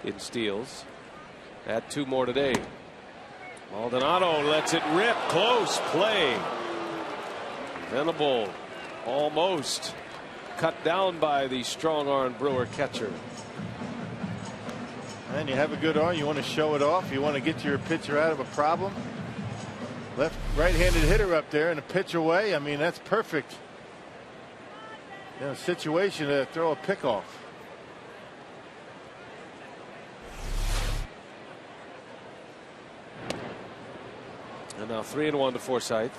in steals. Add 2 more today. Maldonado lets it rip. Close play. Venable almost cut down by the strong-armed Brewer catcher. And you have a good arm. You want to show it off. You want to get your pitcher out of a problem. Right-handed hitter up there and a pitch away. I mean, that's perfect. Situation to throw a pick off. And now 3-1 to Forsythe.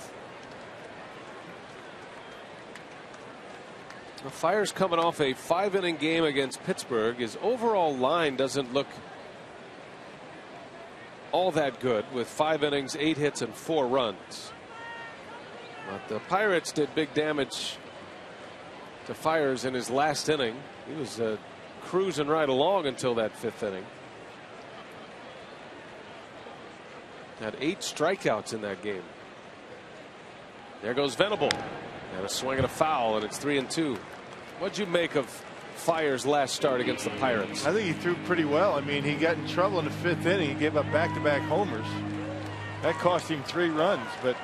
The Fire's coming off a 5-inning game against Pittsburgh. His overall line doesn't look all that good with 5 innings, 8 hits, and 4 runs. But the Pirates did big damage to Fires in his last inning. He was cruising right along until that 5th inning. Had 8 strikeouts in that game. There goes Venable. And a swing and a foul, and it's 3-2. What'd you make of Fire's last start against the Pirates? I think he threw pretty well. I mean, he got in trouble in the 5th inning. He gave up back-to-back homers. That cost him 3 runs. But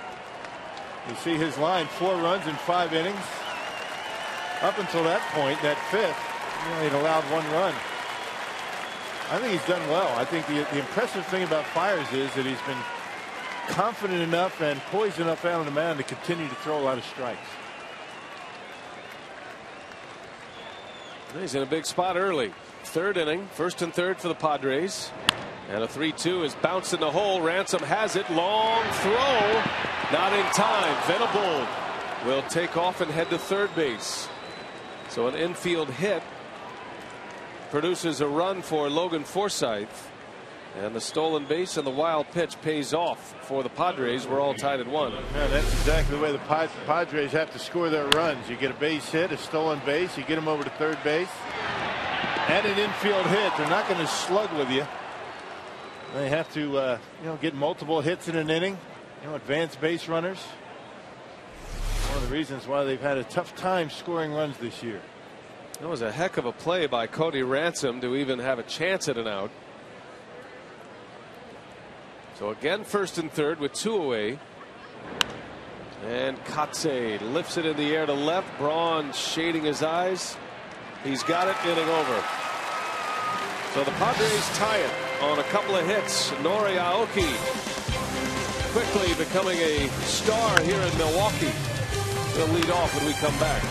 you see his line, 4 runs in 5 innings. Up until that point, that 5th, he'd allowed 1 run. I think he's done well. I think the impressive thing about Fires is that he's been confident enough and poised enough out on the mound to continue to throw a lot of strikes. He's in a big spot early. 3rd inning, 1st and 3rd for the Padres. And a 3-2 is bounced in the hole. Ransom has it. Long throw. Not in time. Venable will take off and head to 3rd base. So an infield hit produces a run for Logan Forsythe. And the stolen base and the wild pitch pays off for the Padres. We're all tied at 1. Yeah, that's exactly the way the Padres have to score their runs. You get a base hit, a stolen base, you get them over to 3rd base, and an infield hit. They're not going to slug with you. They have to, get multiple hits in an inning. Advanced base runners. One of the reasons why they've had a tough time scoring runs this year. That was a heck of a play by Cody Ransom to even have a chance at an out. So again, 1st and 3rd with 2 away. And Kotze lifts it in the air to left. Braun shading his eyes. He's got it. Inning over. So the Padres tie it on a couple of hits. Nori Aoki quickly becoming a star here in Milwaukee. He'll lead off when we come back.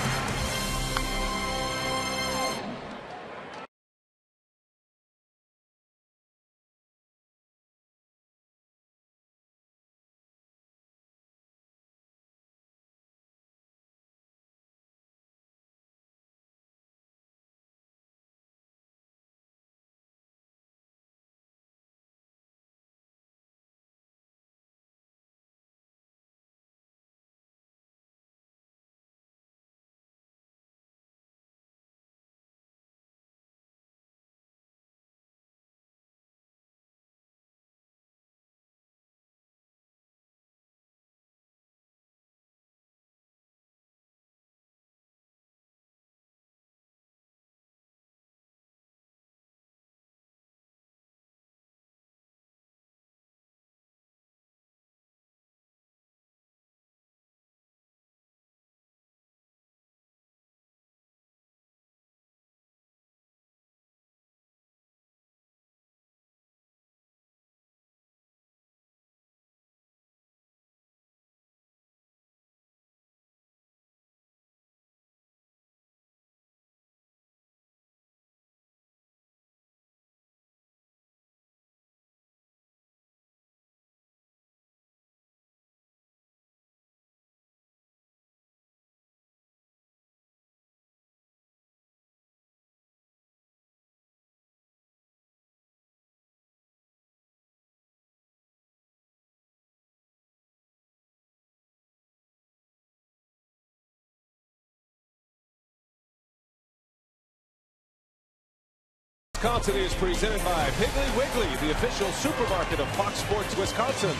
Wisconsin is presented by Piggly Wiggly, the official supermarket of Fox Sports Wisconsin.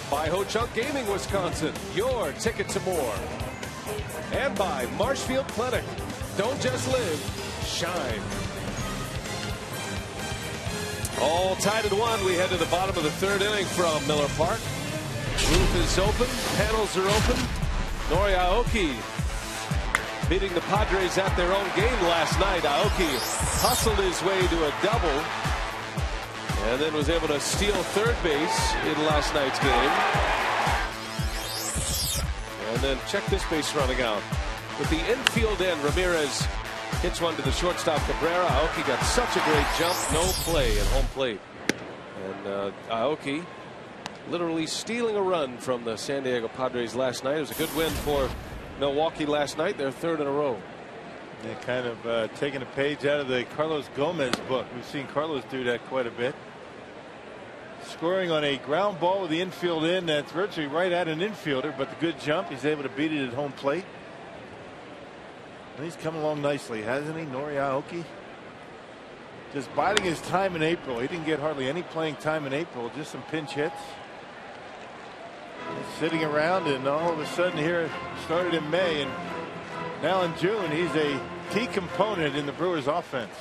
By Ho-Chunk Gaming Wisconsin, your ticket to more. And by Marshfield Clinic. Don't just live, shine. All tied at 1. We head to the bottom of the 3rd inning from Miller Park. Roof is open. Panels are open. Nori Aoki beating the Padres at their own game last night. Aoki hustled his way to a double. and then was able to steal third base in last night's game. And then check this base running out. With the infield end, Ramirez hits one to the shortstop Cabrera. Aoki got such a great jump, no play at home plate. And Aoki literally stealing a run from the San Diego Padres last night. It was a good win for Milwaukee last night, their third in a row. Yeah, kind of taking a page out of the Carlos Gomez book. We've seen Carlos do that quite a bit. Scoring on a ground ball with the infield in that's virtually right at an infielder, but the good jump, he's able to beat it at home plate. And he's come along nicely, hasn't he, Nori Aoki? Just biding his time in April. He didn't get hardly any playing time in April, just some pinch hits. He's sitting around, and all of a sudden here, started in May, and now in June, he's a key component in the Brewers offense.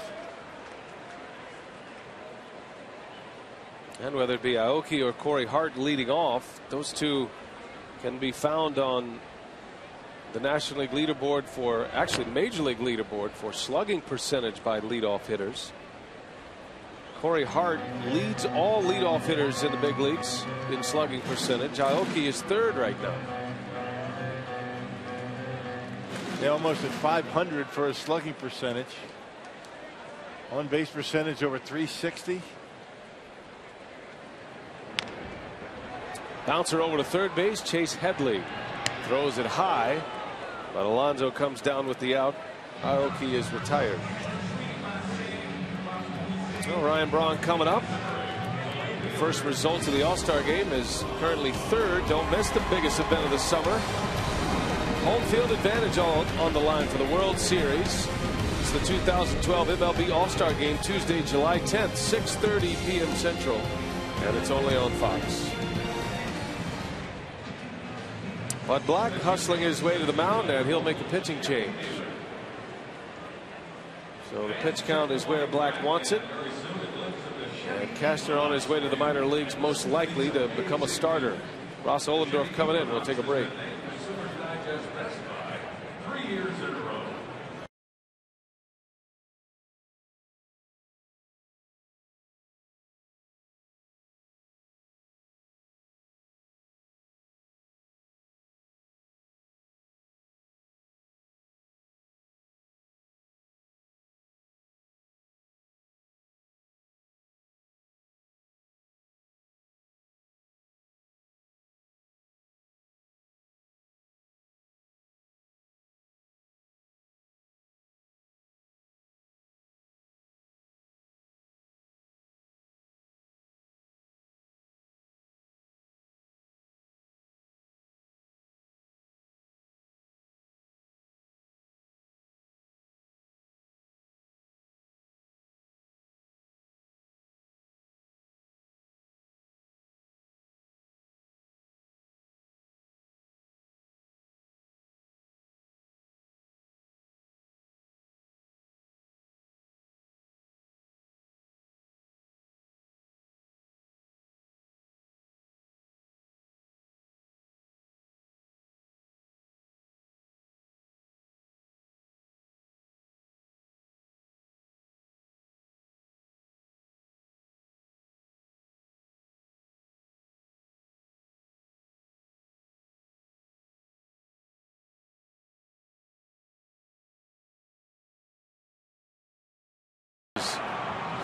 And whether it be Aoki or Corey Hart leading off, those two can be found on the National League leaderboard for, actually Major League leaderboard for slugging percentage by leadoff hitters. Corey Hart leads all leadoff hitters in the big leagues in slugging percentage. Aoki is third right now. They're almost at 500 for a slugging percentage. On base percentage over 360. Bouncer over to third base. Chase Headley throws it high, but Alonso comes down with the out. Aoki is retired. Well, Ryan Braun coming up. The first results of the All-Star game is currently third. Don't miss the biggest event of the summer. Home field advantage all on the line for the World Series. It's the 2012 MLB All-Star game, Tuesday, July 10th, 6:30 p.m. Central, and it's only on Fox. Bud Black hustling his way to the mound, and he'll make a pitching change. So the pitch count is where Black wants it. And Castor on his way to the minor leagues, most likely to become a starter. Ross Ohlendorf coming in. We'll take a break.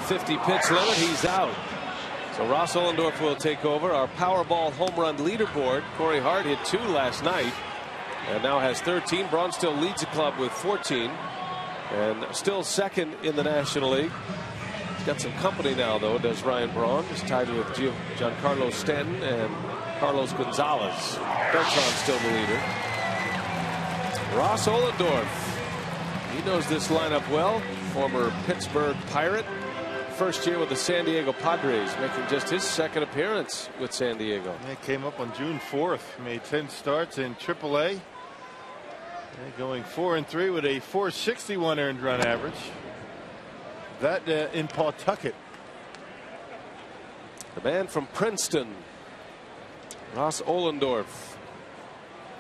.50 pitch limit. He's out. So Ross Ohlendorf will take over. Our Powerball home run leaderboard. Corey Hart hit 2 last night and now has 13. Braun still leads the club with 14 and still second in the National League. He's got some company now, though, does Ryan Braun. He's tied with Giancarlo Stanton and Carlos Gonzalez. Beltran's still the leader. Ross Ohlendorf. He knows this lineup well. Former Pittsburgh Pirate. First year with the San Diego Padres, making just his second appearance with San Diego. He came up on June 4th, made 10 starts in AAA. Going 4-3 with a .461 earned run average. That in Pawtucket. The man from Princeton, Ross Ohlendorf,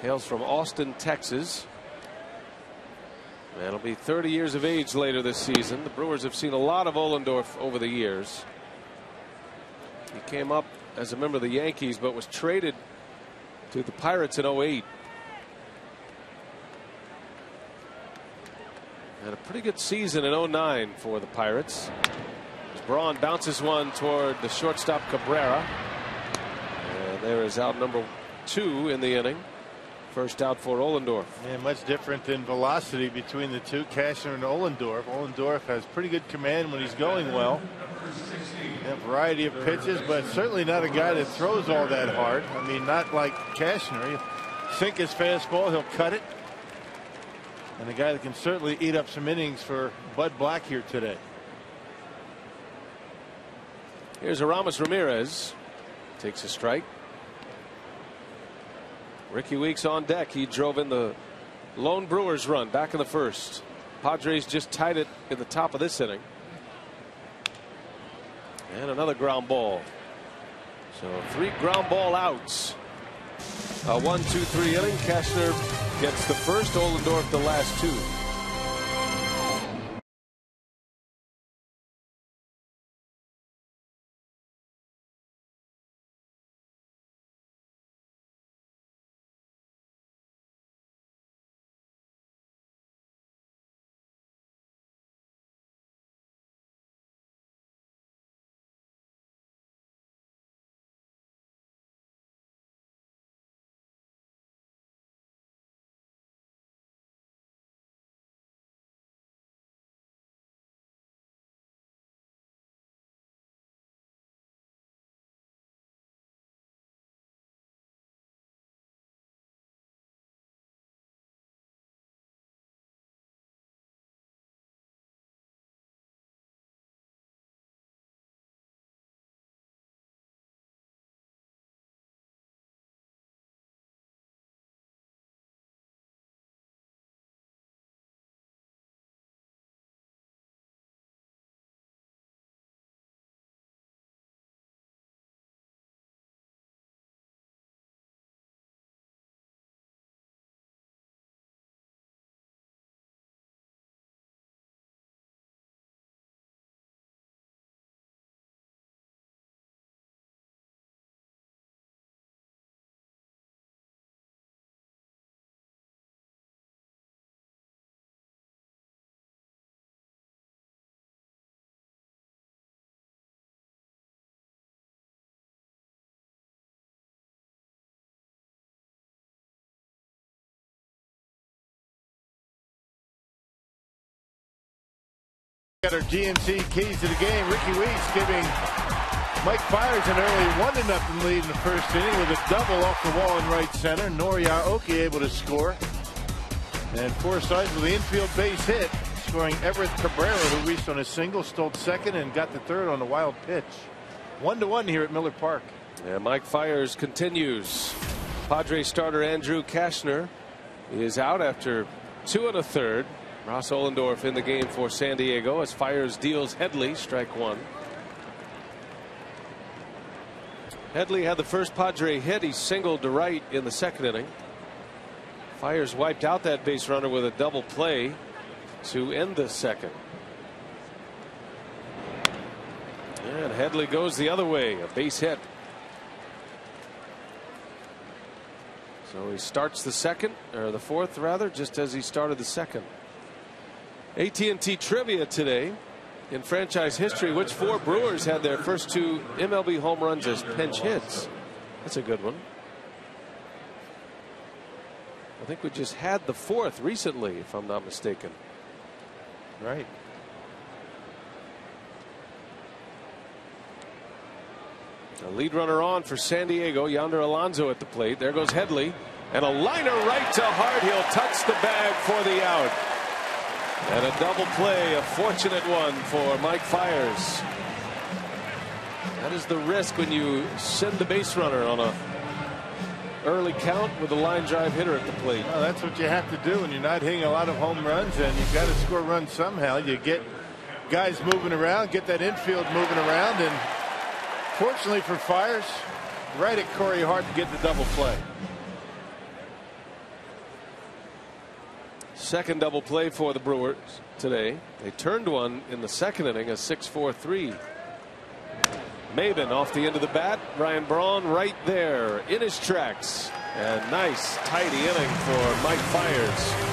hails from Austin, Texas. And he'll be 30 years of age later this season. The Brewers have seen a lot of Ohlendorf over the years. He came up as a member of the Yankees, but was traded to the Pirates in 08. Had a pretty good season in 09 for the Pirates. Braun bounces one toward the shortstop Cabrera. And there is out number 2 in the inning. First out for Ohlendorf. Yeah, much different than velocity between the two, Cashner and Ohlendorf. Ohlendorf has pretty good command when he's going well. A variety of pitches, but certainly not a guy that throws all that hard. I mean, not like Cashner. He'll sink his fastball, he'll cut it. And a guy that can certainly eat up some innings for Bud Black here today. Here's Aramis Ramirez. Takes a strike. Ricky Weeks on deck. He drove in the lone Brewers run back in the first. Padres just tied it in the top of this inning. And another ground ball. So 3 ground ball outs. A 1-2-3 inning. Cashner gets the first, Ohlendorf the last 2. Got our GNC keys to the game. Ricky Weeks giving Mike Fiers an early 1-0 lead in the first inning with a double off the wall in right center. Noriya Oki able to score. And Forsythe with the infield base hit, scoring Everett Cabrera, who reached on a single, stole second, and got the third on the wild pitch. 1-1 here at Miller Park. Yeah, Mike Fiers continues. Padres starter Andrew Cashner is out after 2 1/3. Ross Ohlendorf in the game for San Diego as Fiers deals Headley strike 1. Headley had the first Padre hit. He singled to right in the second inning. Fiers wiped out that base runner with a double play to end the second. And Headley goes the other way, a base hit. So he starts the second, or the fourth rather, just as he started the second. AT&T trivia today. In franchise history, which 4 Brewers had their first 2 MLB home runs as pinch hits? That's a good one. I think we just had the 4th recently, if I'm not mistaken. Right. A lead runner on for San Diego. Yonder Alonso at the plate. There goes Headley. And a liner right to Hart. He'll touch the bag for the out. And a double play, a fortunate one for Mike Fiers. That is the risk when you send the base runner on a early count with a line drive hitter at the plate. Well, that's what you have to do when you're not hitting a lot of home runs, and you've got to score runs somehow. You get guys moving around, get that infield moving around, and fortunately for Fiers, right at Corey Hart to get the double play. Second double play for the Brewers today. They turned one in the second inning, a 6-4-3 Maben off the end of the bat. Ryan Braun right there in his tracks. And nice tidy inning for Mike Fiers.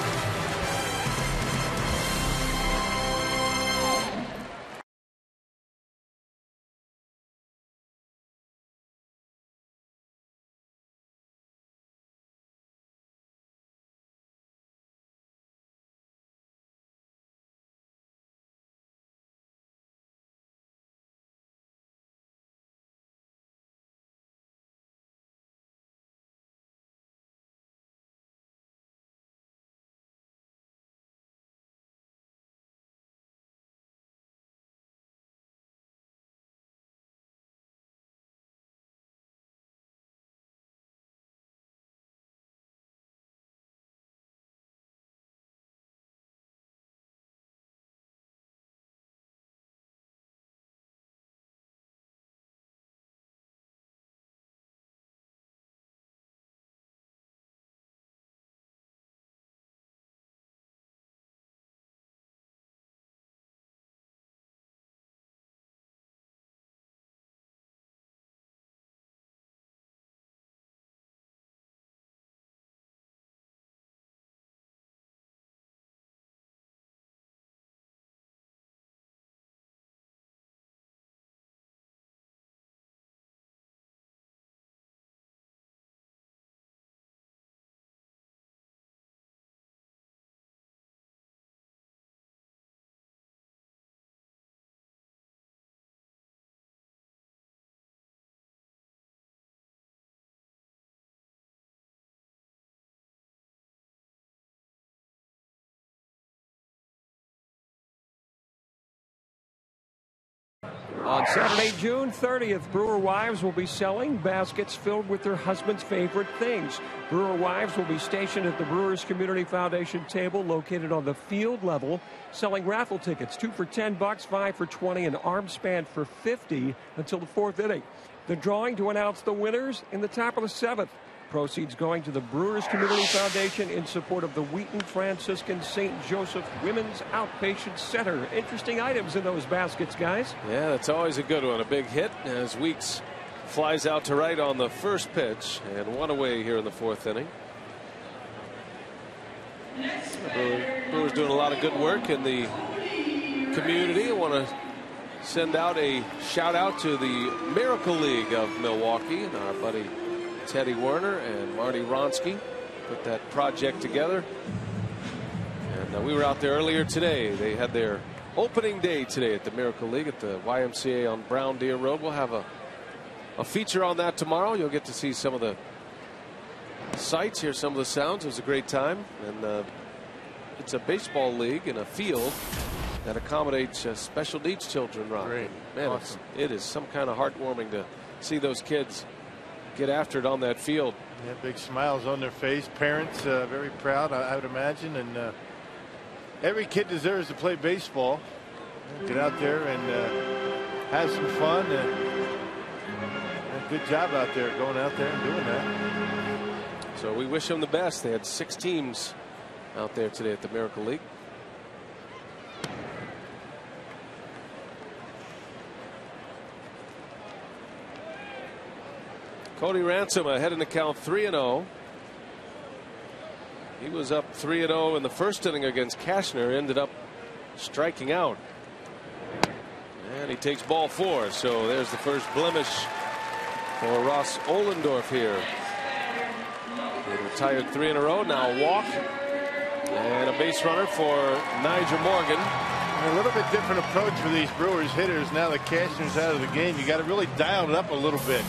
On Saturday, June 30th, Brewer wives will be selling baskets filled with their husband's favorite things. Brewer wives will be stationed at the Brewers Community Foundation table located on the field level, selling raffle tickets, 2 for $10, 5 for $20, and arm span for $50 until the 4th inning. The drawing to announce the winners in the top of the 7th. Proceeds going to the Brewers Community Foundation in support of the Wheaton Franciscan St. Joseph Women's Outpatient Center. Interesting items in those baskets, guys. Yeah, that's always a good one. A big hit as Weeks flies out to right on the first pitch and 1 away here in the 4th inning. Brewers doing a lot of good work in the community. I want to send out a shout out to the Miracle League of Milwaukee and our buddy Teddy Werner and Marty Ronsky put that project together. And we were out there earlier today. They had their opening day today at the Miracle League at the YMCA on Brown Deer Road. We'll have a feature on that tomorrow. You'll get to see some of the sights, hear some of the sounds. It was a great time. And it's a baseball league in a field that accommodates special needs children. Ron. Great. Man, awesome. It is some kind of heartwarming to see those kids get after it on that field. Yeah, big smiles on their face. Parents very proud, I would imagine. And every kid deserves to play baseball. Get out there and have some fun. And good job out there, going out there and doing that. So we wish them the best. They had 6 teams out there today at the Miracle League. Cody Ransom ahead in the count 3-0. He was up 3-0 in the first inning against Cashner, ended up striking out. And he takes ball 4. So there's the first blemish for Ross Ohlendorf here. He retired 3 in a row. Now a walk and a base runner for Nigel Morgan. A little bit different approach for these Brewers hitters now that Cashner's out of the game. You got to really dial it up a little bit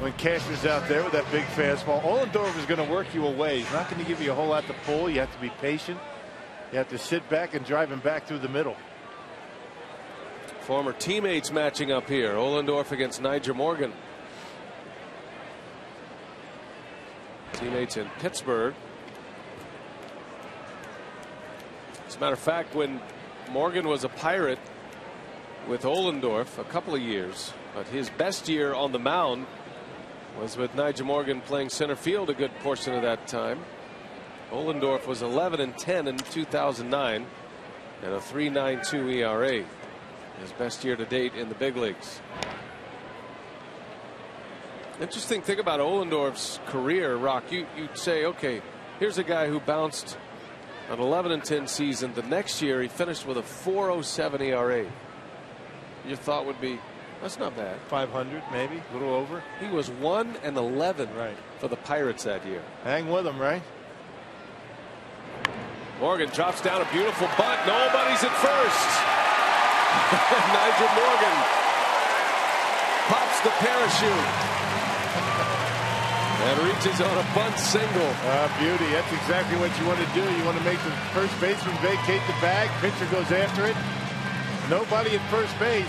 when Cashner's out there with that big fastball. Ohlendorf is going to work you away. He's not going to give you a whole lot to pull. You have to be patient. You have to sit back and drive him back through the middle. Former teammates matching up here. Ohlendorf against Nigel Morgan. Teammates in Pittsburgh. As a matter of fact, when Morgan was a Pirate with Ohlendorf a couple of years, but his best year on the mound was with Nigel Morgan playing center field a good portion of that time. Ohlendorf was 11-10 in 2009 and a 3.92 ERA. His best year to date in the big leagues. Interesting thing about Ohlendorf's career, Rock. You'd say, okay, here's a guy who bounced an 11-10 season. The next year, he finished with a 4.07 ERA. Your thought would be, that's not bad. 500, maybe, a little over. He was 1-11 for the Pirates that year. Hang with him, right? Morgan drops down a beautiful bunt. Nobody's at first. Nigel Morgan pops the parachute and reaches on a bunt single. Beauty. That's exactly what you want to do. You want to make the first baseman vacate the bag. Pitcher goes after it. Nobody at first base.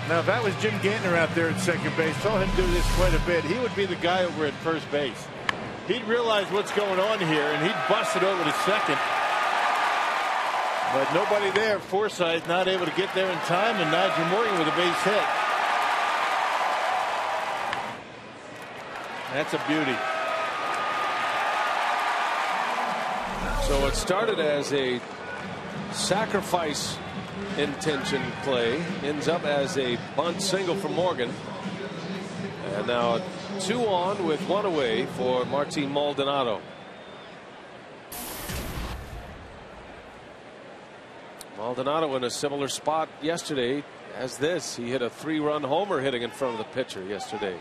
Now, if that was Jim Gantner out there at second base, saw him do this quite a bit, he would be the guy over at first base. He'd realize what's going on here, and he'd bust it over to second. But nobody there. Forsythe not able to get there in time, and Nigel Morgan with a base hit. That's a beauty. So it started as a sacrifice intention play, ends up as a bunt single for Morgan, and now 2 on with 1 away for Martin Maldonado. Maldonado in a similar spot yesterday as this. He hit a 3-run homer hitting in front of the pitcher yesterday.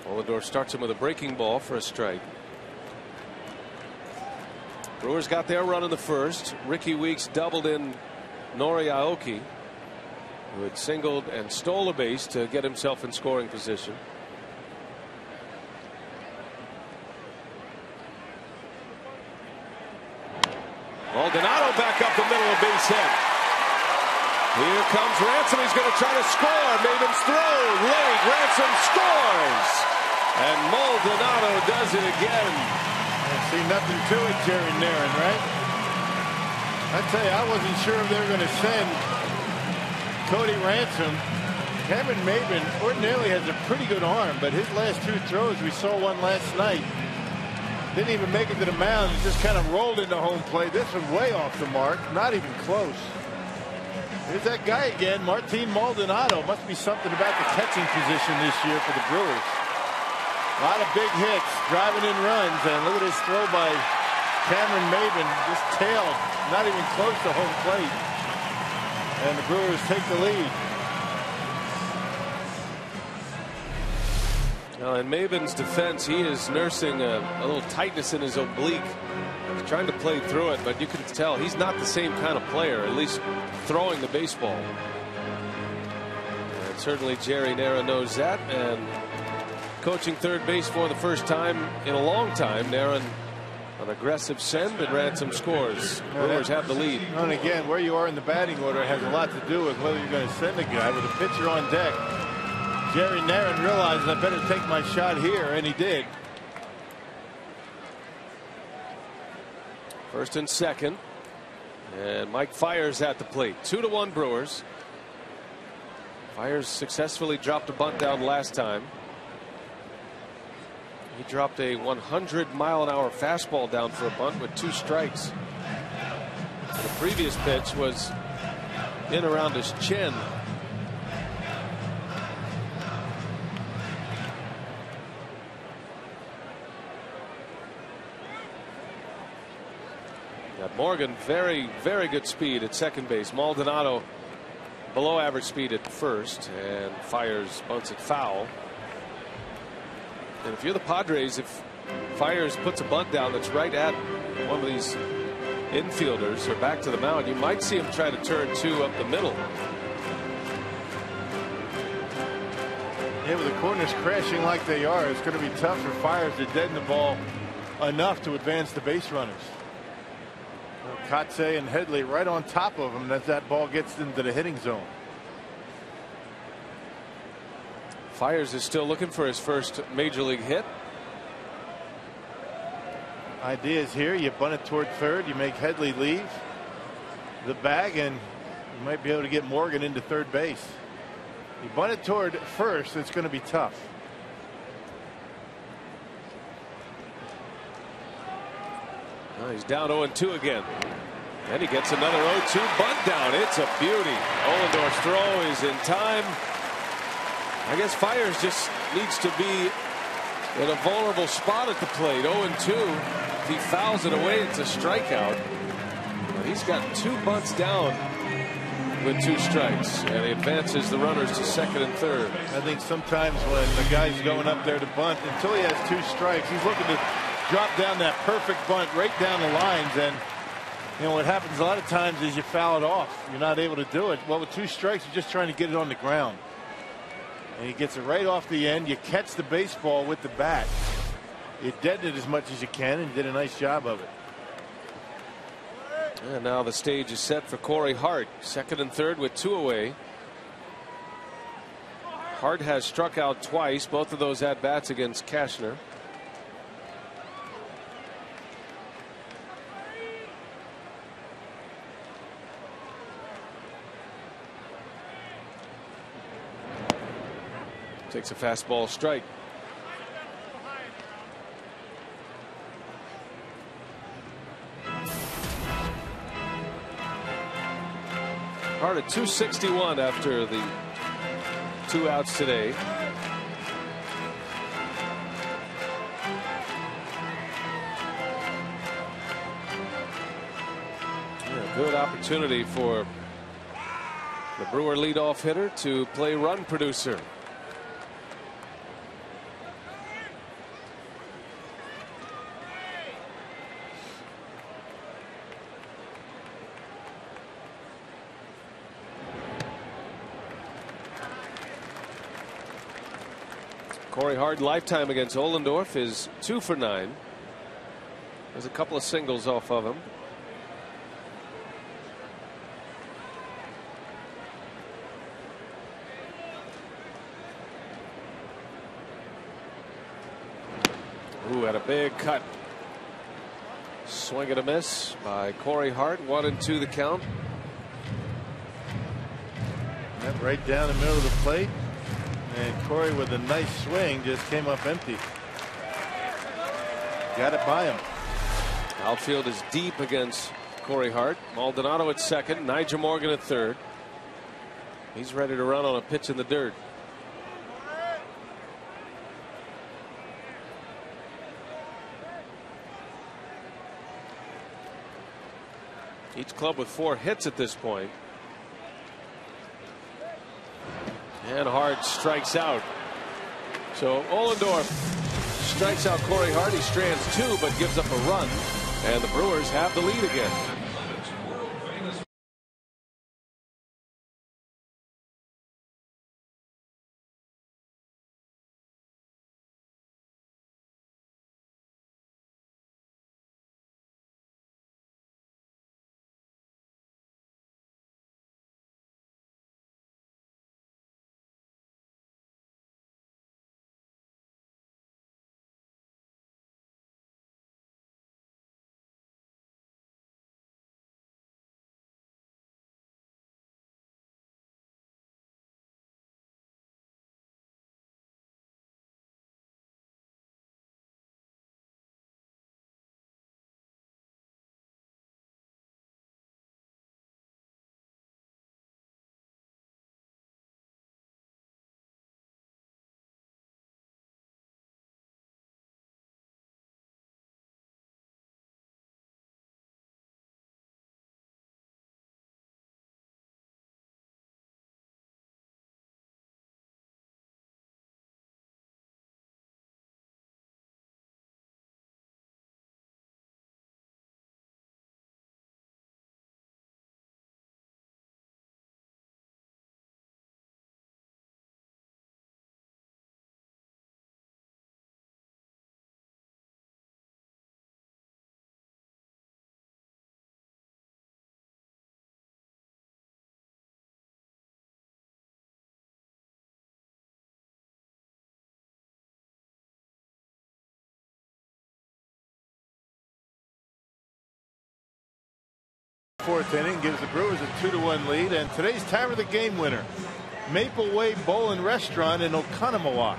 Ohlendorf starts him with a breaking ball for a strike. Brewers got their run in the first. Ricky Weeks doubled in Nori Aoki, who had singled and stole a base to get himself in scoring position. Maldonado back up the middle, of base hit. Here comes Ransom. He's going to try to score. Maven's throw late. Ransom scores. And Maldonado does it again. I see nothing to it, Jerry Narron, right? I tell you, I wasn't sure if they were going to send Cody Ransom. Cameron Maven ordinarily has a pretty good arm, but his last 2 throws, we saw one last night, didn't even make it to the mound. It just kind of rolled into home plate. This one way off the mark, not even close. Here's that guy again, Martin Maldonado. Must be something about the catching position this year for the Brewers. A lot of big hits, driving in runs, and look at this throw by Cameron Maven, just tailed, not even close to home plate. And the Brewers take the lead. Now, in Maven's defense, he is nursing a little tightness in his oblique. He's trying to play through it, but you can tell he's not the same kind of player, at least throwing the baseball. And certainly Jerry Narron knows that, and coaching third base for the first time in a long time. Narron, an aggressive send, and Ransom scores. Brewers have the lead. And again, where you are in the batting order has a lot to do with whether you're going to send a guy. With a pitcher on deck, Jerry Narron realized, I better take my shot here, and he did. First and second, and Mike Fiers at the plate. 2-1 Brewers. Fiers successfully dropped a bunt down last time. He dropped a 100-mile-an-hour fastball down for a bunt with 2 strikes. The previous pitch was in around his chin. Got Morgan, very, very good speed at second base. Maldonado below average speed at first, and Fiers bunts it foul. And if you're the Padres, if Fiers puts a bunt down that's right at one of these infielders or back to the mound, you might see him try to turn 2 up the middle. Yeah, with the corners crashing like they are, it's going to be tough for Fiers to deaden the ball enough to advance the base runners. Kotze and Headley right on top of him as that ball gets into the hitting zone. Fiers is still looking for his first major league hit. Idea is here, you bunt it toward third, you make Headley leave the bag, and you might be able to get Morgan into third base. You bunt it toward first, it's going to be tough. Well, he's down 0-2 again. And he gets another 0-2 bunt down. It's a beauty. Ohlendorf's throw is in time. I guess Fiers just needs to be in a vulnerable spot at the plate. 0-2. If he fouls it away, it's a strikeout. But he's got 2 bunts down with 2 strikes, and he advances the runners to second and third. I think sometimes when the guy's going up there to bunt, until he has 2 strikes, he's looking to drop down that perfect bunt right down the lines. And you know what happens a lot of times is you foul it off. You're not able to do it. Well, with 2 strikes, you're just trying to get it on the ground. And he gets it right off the end. You catch the baseball with the bat. You deaden it as much as you can, and you did a nice job of it. And now the stage is set for Corey Hart. Second and third with 2 away. Hart has struck out twice. Both of those at bats against Cashner. Takes a fastball strike. Hart at 261 after the 2 outs today. Yeah, good opportunity for the Brewer leadoff hitter to play run producer. Corey Hart lifetime against Ohlendorf is 2 for 9. There's a couple of singles off of him. Ooh, had a big cut. Swing and a miss by Corey Hart. 1-2 the count. And right down the middle of the plate. And Corey with a nice swing just came up empty. Got it by him. Outfield is deep against Corey Hart. Maldonado at second. Nigel Morgan at third. He's ready to run on a pitch in the dirt. Each club with 4 hits at this point. And Hart strikes out. So Ohlendorf strikes out Corey Hart. He strands 2 but gives up a run. And the Brewers have the lead again. Fourth inning gives the Brewers a 2-1 lead, and today's time of the game winner, Maple Way Bowl and Restaurant in Oconomowoc.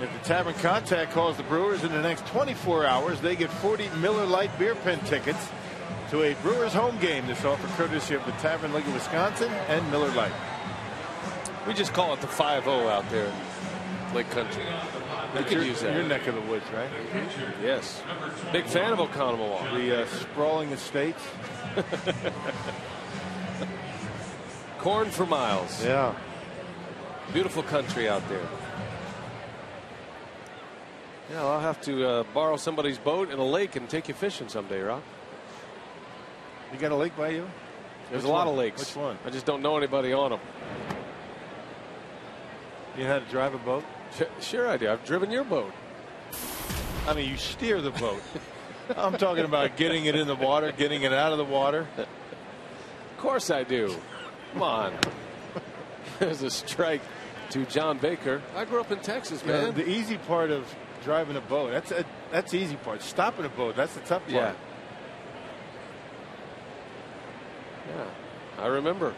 If the Tavern Contact calls the Brewers in the next 24 hours, they get 40 Miller Lite beer pen tickets to a Brewers home game. This offer courtesy of the Tavern League of Wisconsin and Miller Lite. We just call it the 5-0 out there in Lake Country. You can use that. Your neck of the woods, right? Mm-hmm. Yes. Big fan of Oconomowoc. The sprawling estates. Corn for miles. Yeah. Beautiful country out there. Yeah, I'll have to borrow somebody's boat in a lake and take you fishing someday, Rob. You got a lake by you? There's a lot of lakes. Which one? I just don't know anybody on them. You know how to drive a boat? Sure I do. I've driven your boat. I mean, you steer the boat. I'm talking about getting it in the water, getting it out of the water. Of course I do. Come on. There's a strike to John Baker. I grew up in Texas, man. Yeah, the easy part of driving a boat, that's the easy part. Stopping a boat, that's the tough part. Yeah. Yeah, I remember.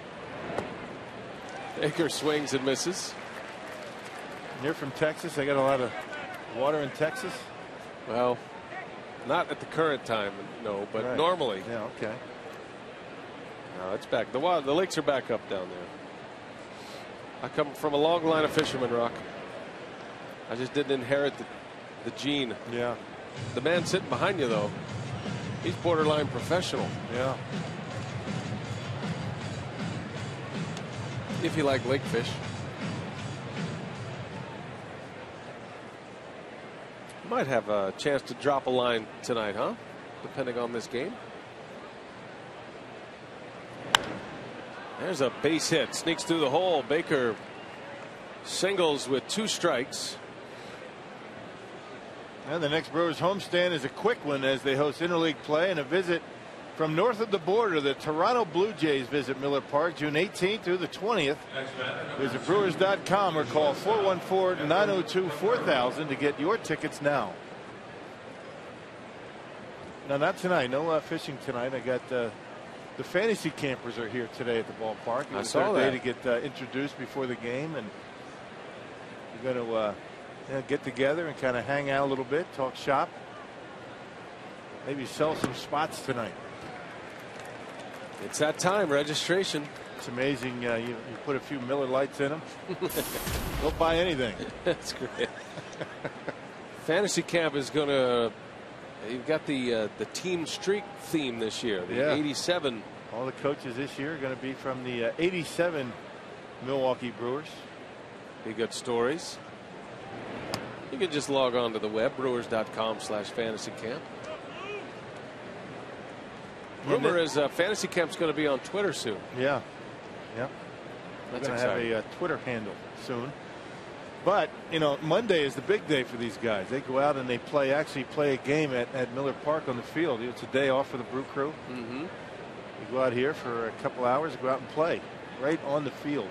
Baker swings and misses. You're from Texas. They got a lot of water in Texas. Well, not at the current time, no, but right. Normally. Yeah, okay. No, it's back. The lakes are back up down there. I come from a long line of fishermen, Rock. I just didn't inherit the gene. Yeah. The man sitting behind you, though, he's borderline professional. Yeah. If you like lake fish. Might have a chance to drop a line tonight, huh? Depending on this game. There's a base hit. Sneaks through the hole. Baker singles with 2 strikes. And the next Brewers homestand is a quick one as they host interleague play, and a visit from north of the border. The Toronto Blue Jays visit Miller Park June 18th through the 20th. Visit Brewers.com or call 414-902-4000 to get your tickets now. No, not tonight. No fishing tonight. I got the fantasy campers are here today at the ballpark. It was I saw their that. day to get introduced before the game, and we're going to get together and kind of hang out a little bit, talk shop, maybe sell some spots tonight. It's that time. Registration. It's amazing. You put a few Miller Lights in them. They'll buy anything. That's great. Fantasy camp is going to. You've got the team streak theme this year. The 87. All the coaches this year are going to be from the 87 Milwaukee Brewers. Be good stories. You can just log on to the web, brewers.com/fantasycamp. Rumor is Fantasy Camp's going to be on Twitter soon. Yeah. Yeah. That's going to have a Twitter handle soon. But, you know, Monday is the big day for these guys. They go out and they actually play a game at Miller Park on the field. It's a day off for the Brew Crew. Mm-hmm. They go out here for a couple hours, go out and play right on the field.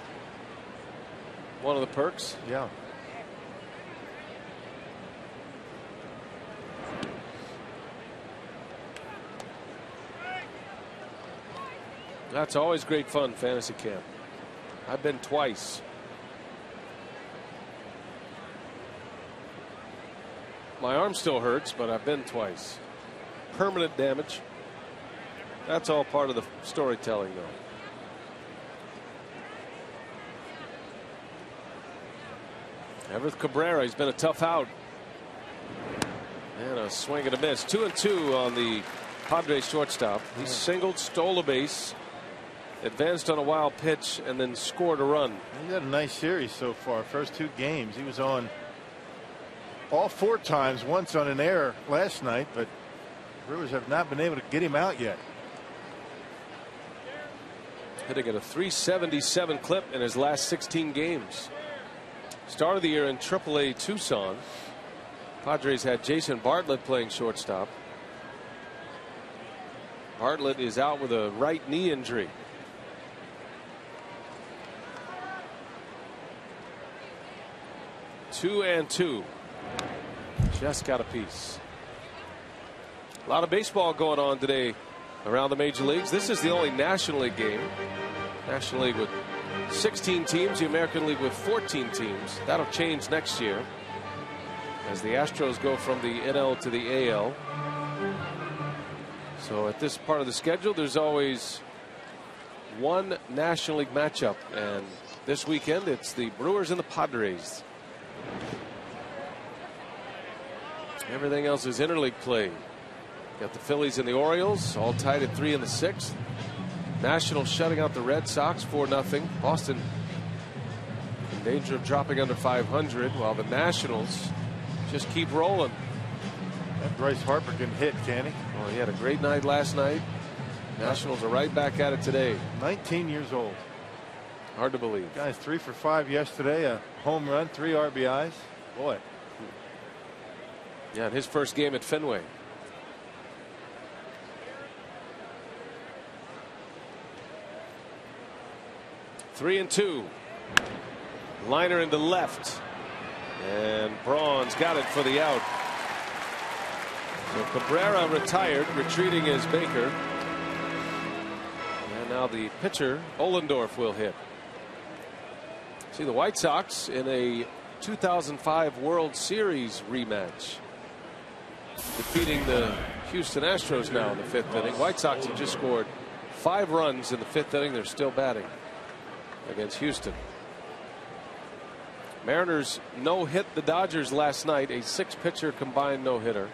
One of the perks. Yeah. That's always great fun, fantasy camp. I've been twice. My arm still hurts, but I've been twice. Permanent damage. That's all part of the storytelling, though. Everett Cabrera, he's been a tough out. And a swing and a miss. 2-2 on the Padres shortstop. He singled, stole a base, advanced on a wild pitch, and then scored a run. He's had a nice series so far. First 2 games. He was on all 4 times, once on an error last night, but Brewers have not been able to get him out yet. Hitting at a .377 clip in his last 16 games. Start of the year in AAA Tucson. Padres had Jason Bartlett playing shortstop. Bartlett is out with a right knee injury. Two and two. Just got a piece. A lot of baseball going on today around the major leagues. This is the only National League game. National League with 16 teams, the American League with 14 teams. That'll change next year. as the Astros go from the NL to the AL. So at this part of the schedule, there's always one National League matchup, and this weekend it's the Brewers and the Padres. Everything else is interleague play. Got the Phillies and the Orioles all tied at 3 in the 6th. Nationals shutting out the Red Sox 4-0. Boston in danger of dropping under 500, while the Nationals just keep rolling. That Bryce Harper can hit, can he? Oh, he had a great night last night. Nationals are right back at it today. 19 years old. Hard to believe. Guys, 3 for 5 yesterday. A home run, 3 RBIs. Boy. Yeah, in his first game at Fenway. Three and 2. Liner into left. And Braun's got it for the out. So Cabrera retired, retreating is Baker. And now the pitcher, Ohlendorf, will hit. See the White Sox in a 2005 World Series rematch, defeating the Houston Astros now in the 5th inning. White Sox have just scored 5 runs in the 5th inning. They're still batting against Houston. Mariners no-hit the Dodgers last night, a 6-pitcher combined no-hitter.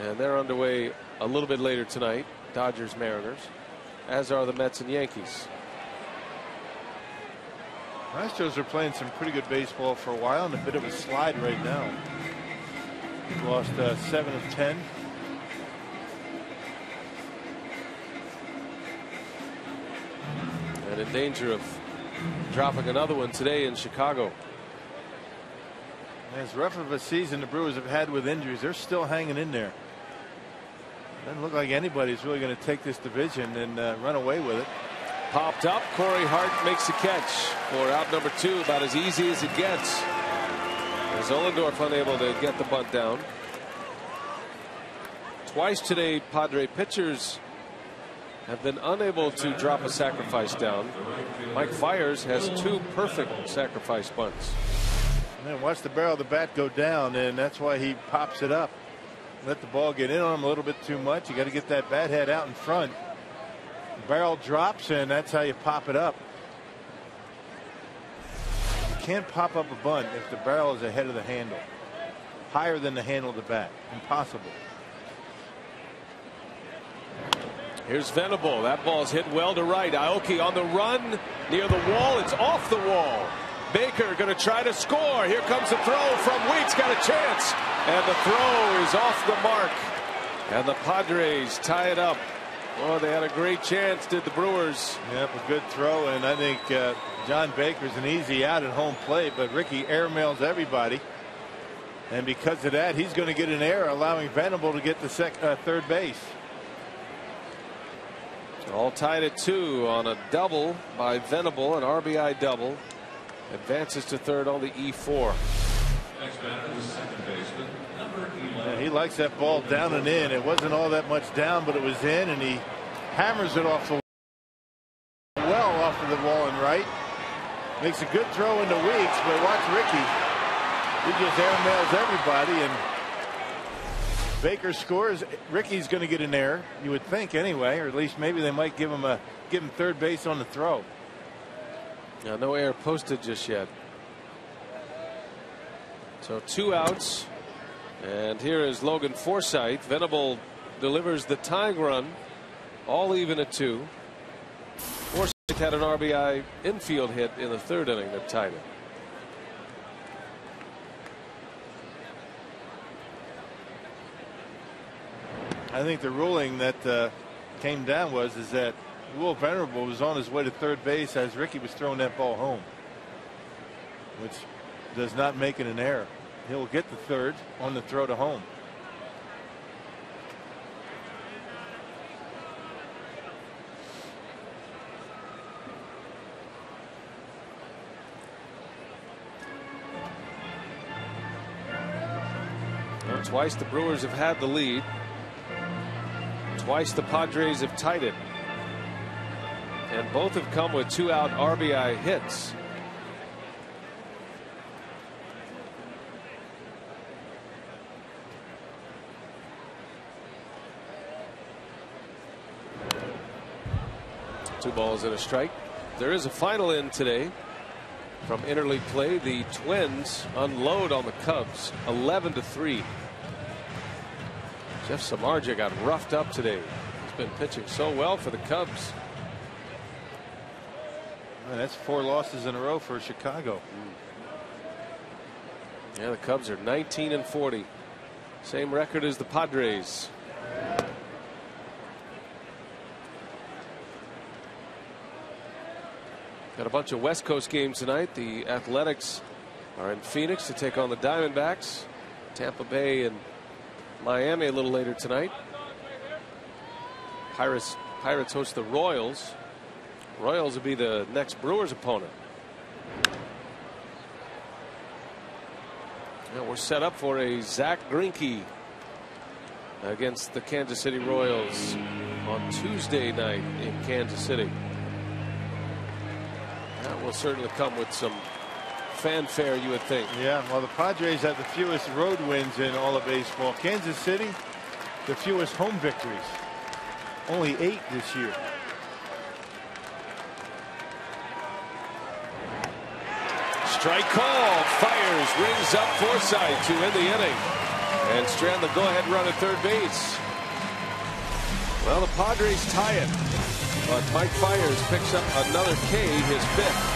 And they're underway a little bit later tonight, Dodgers Mariners, as are the Mets and Yankees. Astros are playing some pretty good baseball for a while, and a bit of a slide right now. They've lost 7 of 10. And in danger of dropping another one today in Chicago. As rough of a season the Brewers have had with injuries, they're still hanging in there. Doesn't look like anybody's really going to take this division and run away with it. Popped up. Corey Hart makes a catch for out number 2, about as easy as it gets. As Ohlendorf unable to get the bunt down. Twice today, Padre pitchers have been unable to drop a sacrifice down. Mike Fiers has 2 perfect sacrifice bunts. And then watch the barrel of the bat go down, and that's why he pops it up. Let the ball get in on him a little bit too much. You got to get that bat head out in front. The barrel drops, and that's how you pop it up. You can't pop up a bunt if the barrel is ahead of the handle, higher than the handle of the bat. Impossible. Here's Venable. That ball's hit well to right. Aoki on the run near the wall. It's off the wall. Baker going to try to score. Here comes the throw from Weeks. Got a chance. And the throw is off the mark. And the Padres tie it up. Oh, they had a great chance, did the Brewers. Yep, a good throw. And I think John Baker's an easy out at home plate. But Ricky airmails everybody. And because of that, he's going to get an error, allowing Venable to get the third base. All tied at 2 on a double by Venable, an RBI double. Advances to third on the E4. Next batter is second baseman, number 11. Yeah, he likes that ball down and in. It wasn't all that much down, but it was in, and he hammers it off the well off of the wall and right. Makes a good throw into Weeks, but watch Ricky. He just airmails everybody, and Baker scores. Ricky's going to get an error, you would think, anyway, or at least maybe they might give him third base on the throw. Now, no error posted just yet. So 2 outs, and here is Logan Forsythe. Venable delivers the tying run, all even at 2. Forsythe had an RBI infield hit in the 3rd inning that tied it. I think the ruling that came down is that Will Venable was on his way to third base as Ricky was throwing that ball home, which does not make it an error. He'll get the third on the throw to home. Well, twice the Brewers have had the lead. Twice the Padres have tied it. And both have come with 2-out RBI hits. 2 balls and a strike. There is a final in today from interleague play. The Twins unload on the Cubs 11-3. Jeff Samardzija got roughed up today. He's been pitching so well for the Cubs. Man, that's 4 losses in a row for Chicago. Yeah, the Cubs are 19-40. Same record as the Padres. Got a bunch of West Coast games tonight. The Athletics are in Phoenix to take on the Diamondbacks. Tampa Bay and Miami a little later tonight. Pirates host the Royals. Royals will be the next Brewers opponent. Now we're set up for a Zach Greinke against the Kansas City Royals on Tuesday night in Kansas City. That will certainly come with some fanfare, you would think. Yeah, well, the Padres have the fewest road wins in all of baseball. Kansas City, the fewest home victories. Only 8 this year. Strike called. Fires, rings up Forsythe to end the inning and strand the go-ahead run at third base. Well, the Padres tie it, but Mike Fiers picks up another K, his 5th.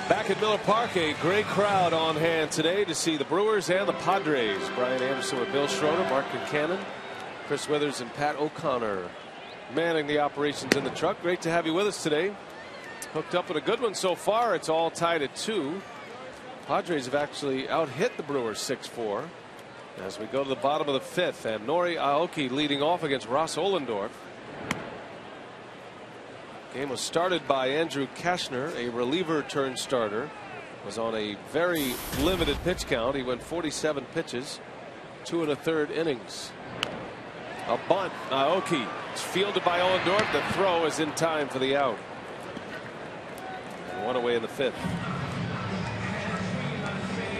Back at Miller Park, a great crowd on hand today to see the Brewers and the Padres. Brian Anderson with Bill Schroeder, Mark Buchanan, Chris Withers, and Pat O'Connor manning the operations in the truck. Great to have you with us today. Hooked up with a good one so far. It's all tied at 2. Padres have actually out-hit the Brewers 6-4 as we go to the bottom of the 5th, and Nori Aoki leading off against Ross Ohlendorf. Game was started by Andrew Kashner, a reliever turned starter. Was on a very limited pitch count. He went 47 pitches, 2 1/3 innings. A bunt. Aoki. It's fielded by Ohlendorf. The throw is in time for the out. And 1 away in the 5th.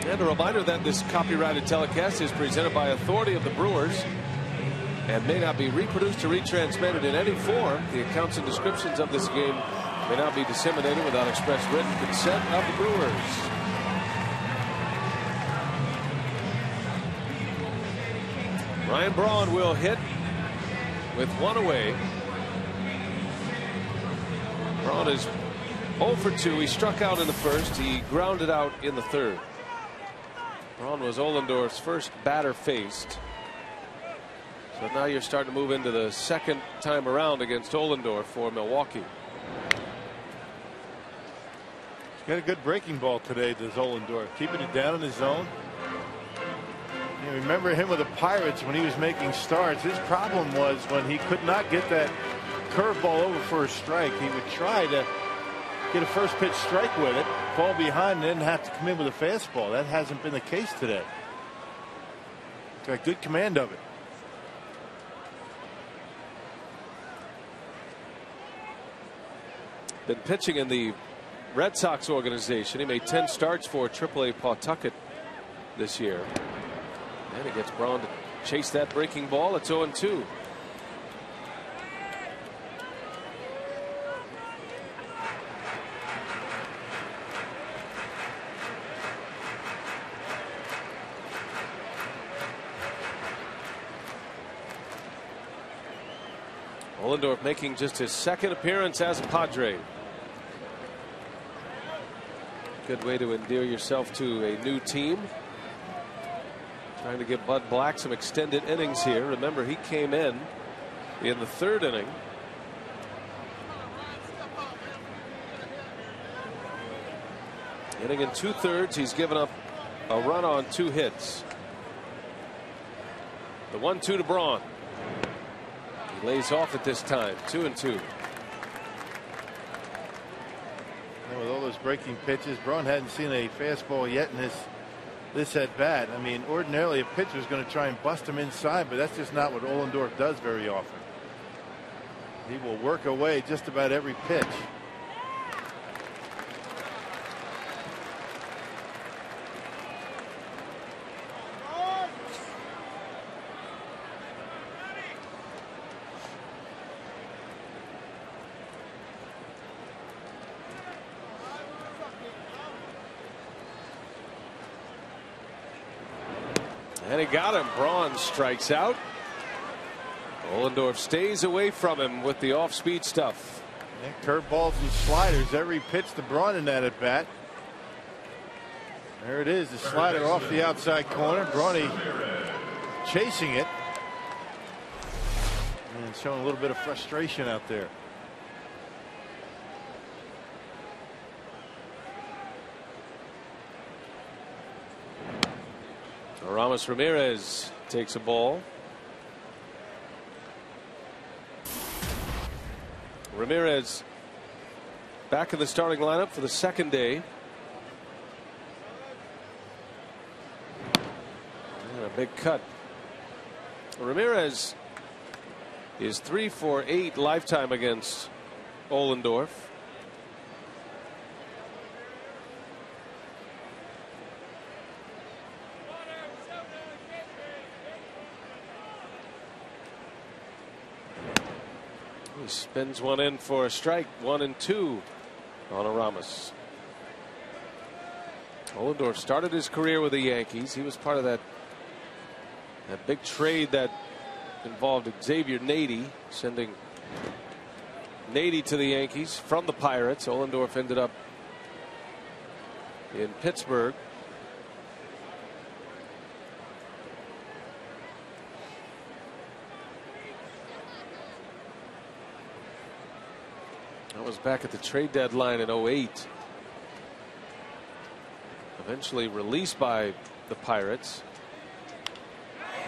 And a reminder that this copyrighted telecast is presented by authority of the Brewers and may not be reproduced or retransmitted in any form. The accounts and descriptions of this game may not be disseminated without express written consent of the Brewers. Ryan Braun will hit with 1 away. Braun is 0 for 2. He struck out in the first. He grounded out in the third. Braun was Ohlendorf's first batter faced. So now you're starting to move into the second time around against Ohlendorf for Milwaukee. He's got a good breaking ball today, does Ohlendorf, keeping it down in the zone. You remember him with the Pirates when he was making starts. His problem was when he could not get that curveball over for a strike. He would try to get a first pitch strike with it, fall behind, and then have to come in with a fastball. That hasn't been the case today. Got good command of it. Been pitching in the Red Sox organization. He made 10 starts for AAA Pawtucket this year. And he gets Braun to chase that breaking ball. It's 0-2. Ohlendorf making just his second appearance as a Padre. Good way to endear yourself to a new team. Trying to give Bud Black some extended innings here. Remember, he came in the third inning. Inning and 2/3. He's given up a run on 2 hits. The 1-2 to Braun. He lays off at this time. 2-2. And with all those breaking pitches, Braun hadn't seen a fastball yet in this at bat. I mean, ordinarily a pitcher is going to try and bust him inside, but that's just not what Ohlendorf does very often. He will work away just about every pitch. And he got him. Braun strikes out. Ohlendorf stays away from him with the off-speed stuff. Yeah, curveballs and sliders every pitch to Braun in that at bat. There it is, the slider off the outside corner. Braun chasing it and showing a little bit of frustration out there. Ramos Ramirez takes a ball. Ramirez back in the starting lineup for the second day. And a big cut. Ramirez is 3 for 8 lifetime against Ohlendorf. He spins one in for a strike. 1-2 on Ramos. Ohlendorf started his career with the Yankees. He was part of that big trade that involved Xavier Nady, sending Nady to the Yankees from the Pirates. Ohlendorf ended up in Pittsburgh. That was back at the trade deadline in 2008. Eventually released by the Pirates.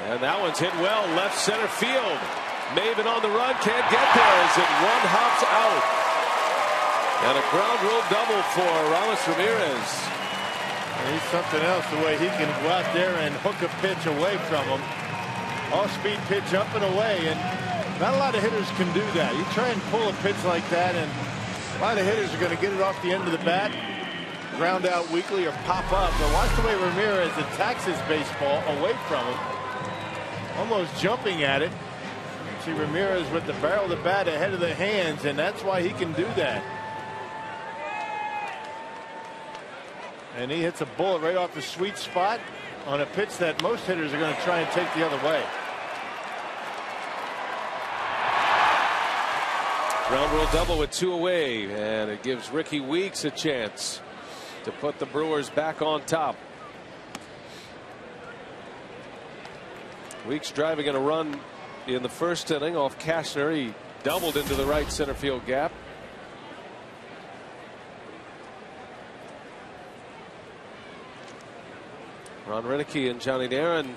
And that one's hit well left center field. Maven on the run, can't get there as it one hops out. And a ground rule double for Ramos Ramirez. And he's something else, the way he can go out there and hook a pitch away from him. Off-speed pitch up and away, and not a lot of hitters can do that. You try and pull a pitch like that, and a lot of hitters are going to get it off the end of the bat, ground out weakly, or pop up. But watch the way Ramirez attacks his baseball away from him, almost jumping at it. See Ramirez with the barrel of the bat ahead of the hands, and that's why he can do that. And he hits a bullet right off the sweet spot on a pitch that most hitters are going to try and take the other way. Ground rule double with 2 away, and it gives Ricky Weeks a chance to put the Brewers back on top. Weeks driving in a run in the first inning off Kashner. He doubled into the right center field gap. Ron Renicky and Johnny Darren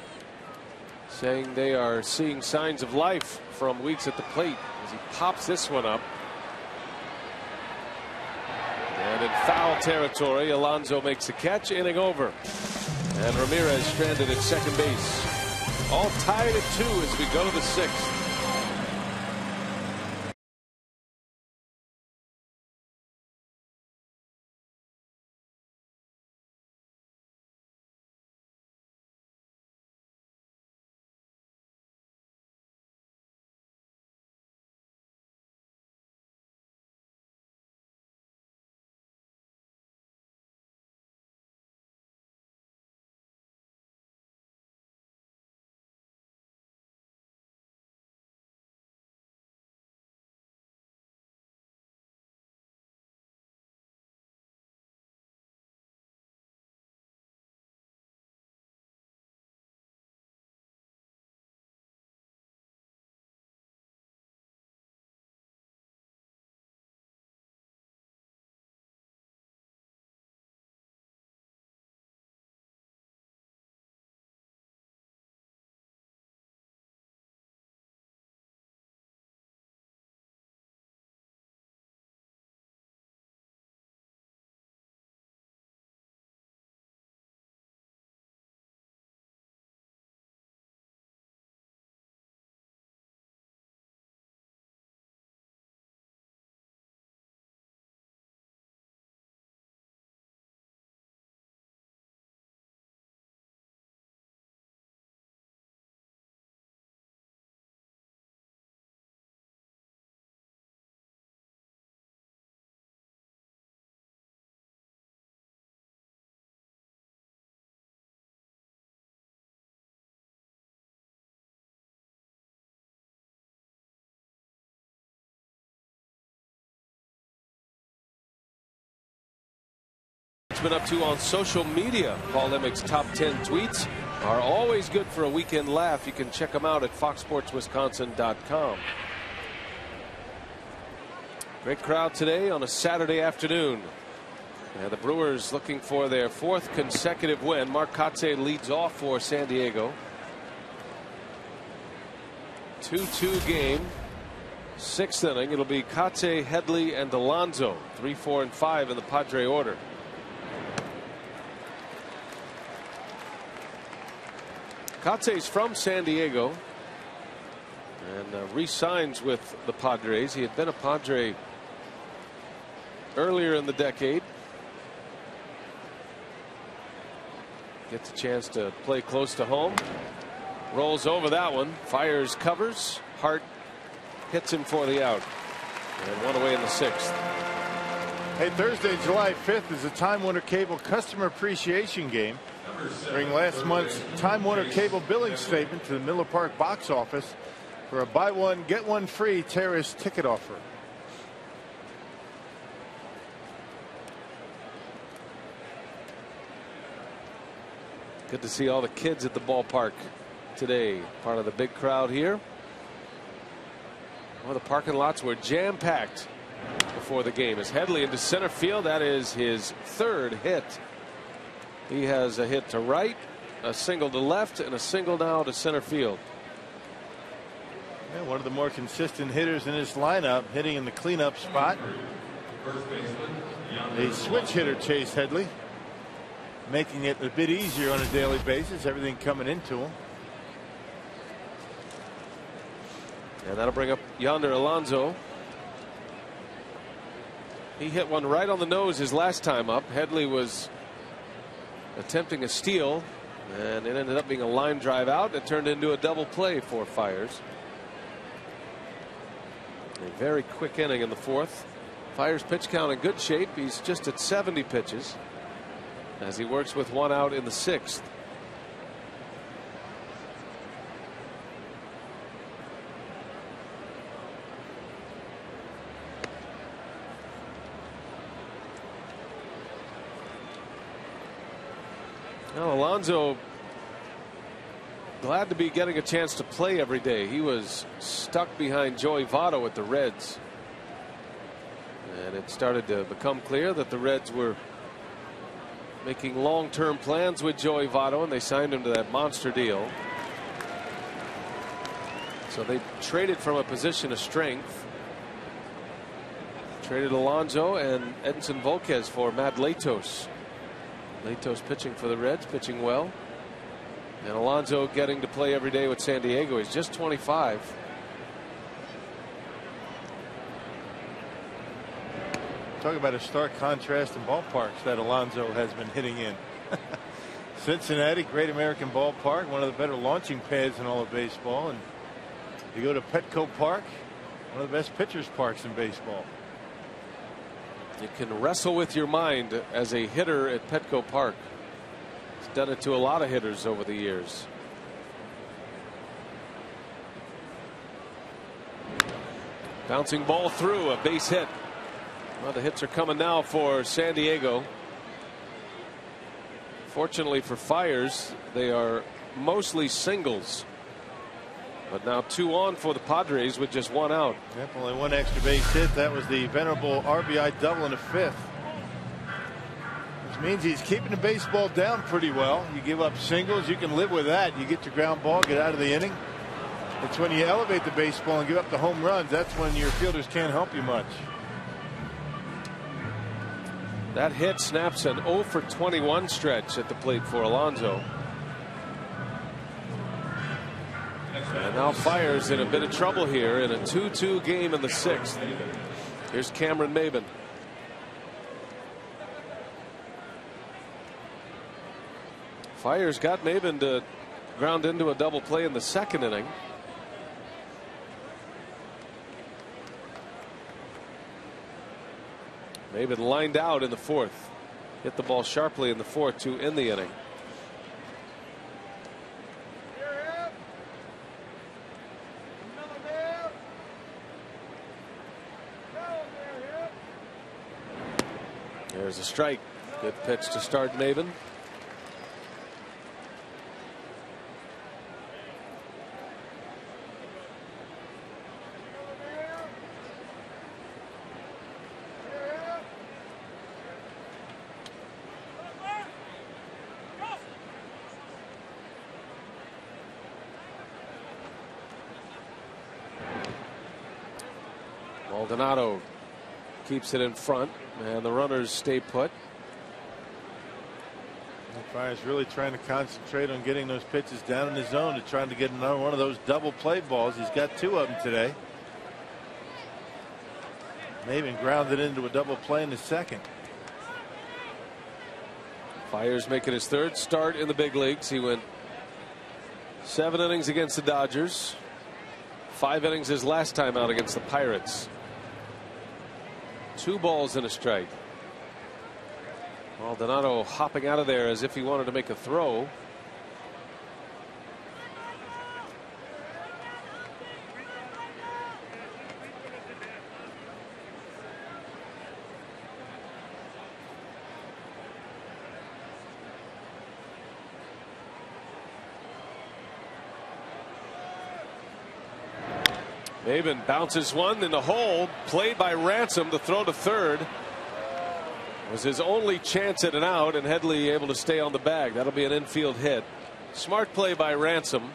saying they are seeing signs of life from Weeks at the plate as he pops this one up. And in foul territory, Alonso makes the catch. Inning over. And Ramirez stranded at second base. All tied at 2 as we go to the 6th. Been up to on social media. Paul Emmek's top 10 tweets are always good for a weekend laugh. You can check them out at foxsportswisconsin.com. Great crowd today on a Saturday afternoon. The Brewers looking for their 4th consecutive win. Mark Kotsay leads off for San Diego. 2-2 game. 6th inning. It'll be Kotsay, Headley, and Alonso. 3, 4, and 5 in the Padre order. Kotsay's from San Diego and re-signs with the Padres. He had been a Padre earlier in the decade. Gets a chance to play close to home. Rolls over that one. Fires covers. Hart hits him for the out. And one away in the 6th. Hey, Thursday, July 5th is the Time Warner Cable Customer Appreciation Game. Bring last month's Time Warner Cable billing statement to the Miller Park box office for a buy one, get one free terrace ticket offer. Good to see all the kids at the ballpark today. Part of the big crowd here. Well, the parking lots were jam-packed before the game. As Headley into center field, that is his 3rd hit. He has a hit to right, a single to left, and a single now to center field. Yeah, one of the more consistent hitters in this lineup, hitting in the cleanup spot. A switch hitter, Chase Headley, making it a bit easier on a daily basis. Everything coming into him. And that'll bring up yonder Alonso. He hit one right on the nose his last time up. Headley was attempting a steal, and it ended up being a line drive out. It turned into a double play for Fires. A very quick inning in the 4th. Fires pitch count in good shape. He's just at 70 pitches as he works with one out in the 6th. Now Alonso, the glad to be getting a chance to play every day. He was stuck behind Joey Votto at the Reds. And it started to become clear that the Reds were making long-term plans with Joey Votto, and they signed him to that monster deal. So they traded from a position of strength. Traded Alonso and Edinson Volquez for Matt Latos. Latos pitching for the Reds, pitching well. And Alonso getting to play every day with San Diego. He's just 25. Talk about a stark contrast in ballparks that Alonso has been hitting in. Cincinnati, great American ballpark, one of the better launching pads in all of baseball. And you go to Petco Park, one of the best pitchers parks in baseball. You can wrestle with your mind as a hitter at Petco Park. He's done it to a lot of hitters over the years. Bouncing ball through, a base hit. Well, the hits are coming now for San Diego. Fortunately for Fiers, they are mostly singles. But now 2 on for the Padres with just 1 out. Yep, only 1 extra base hit. That was the venerable RBI double in the 5th. Which means he's keeping the baseball down pretty well. You give up singles, you can live with that. You get your ground ball, get out of the inning. It's when you elevate the baseball and give up the home runs, that's when your fielders can't help you much. That hit snaps an 0 for 21 stretch at the plate for Alonso. And now Fiers in a bit of trouble here in a 2-2 game in the 6th. Here's Cameron Maybin. Fiers got Maybin to ground into a double play in the 2nd inning. Maybin lined out in the 4th. Hit the ball sharply in the 4th to end the inning. There's a strike. Good pitch to start Maybin. Maldonado keeps it in front, and the runners stay put. Fiers really trying to concentrate on getting those pitches down in the zone to trying to get another one of those double play balls. He's got 2 of them today. Maybin grounded into a double play in the 2nd. Fiers making his 3rd start in the big leagues. He went 7 innings against the Dodgers. 5 innings his last time out against the Pirates. 2 balls and a strike. Maldonado hopping out of there as if he wanted to make a throw. Maybin bounces one in the hole, played by Ransom to throw to 3rd. Was his only chance at an out, and Headley able to stay on the bag. That'll be an infield hit. Smart play by Ransom.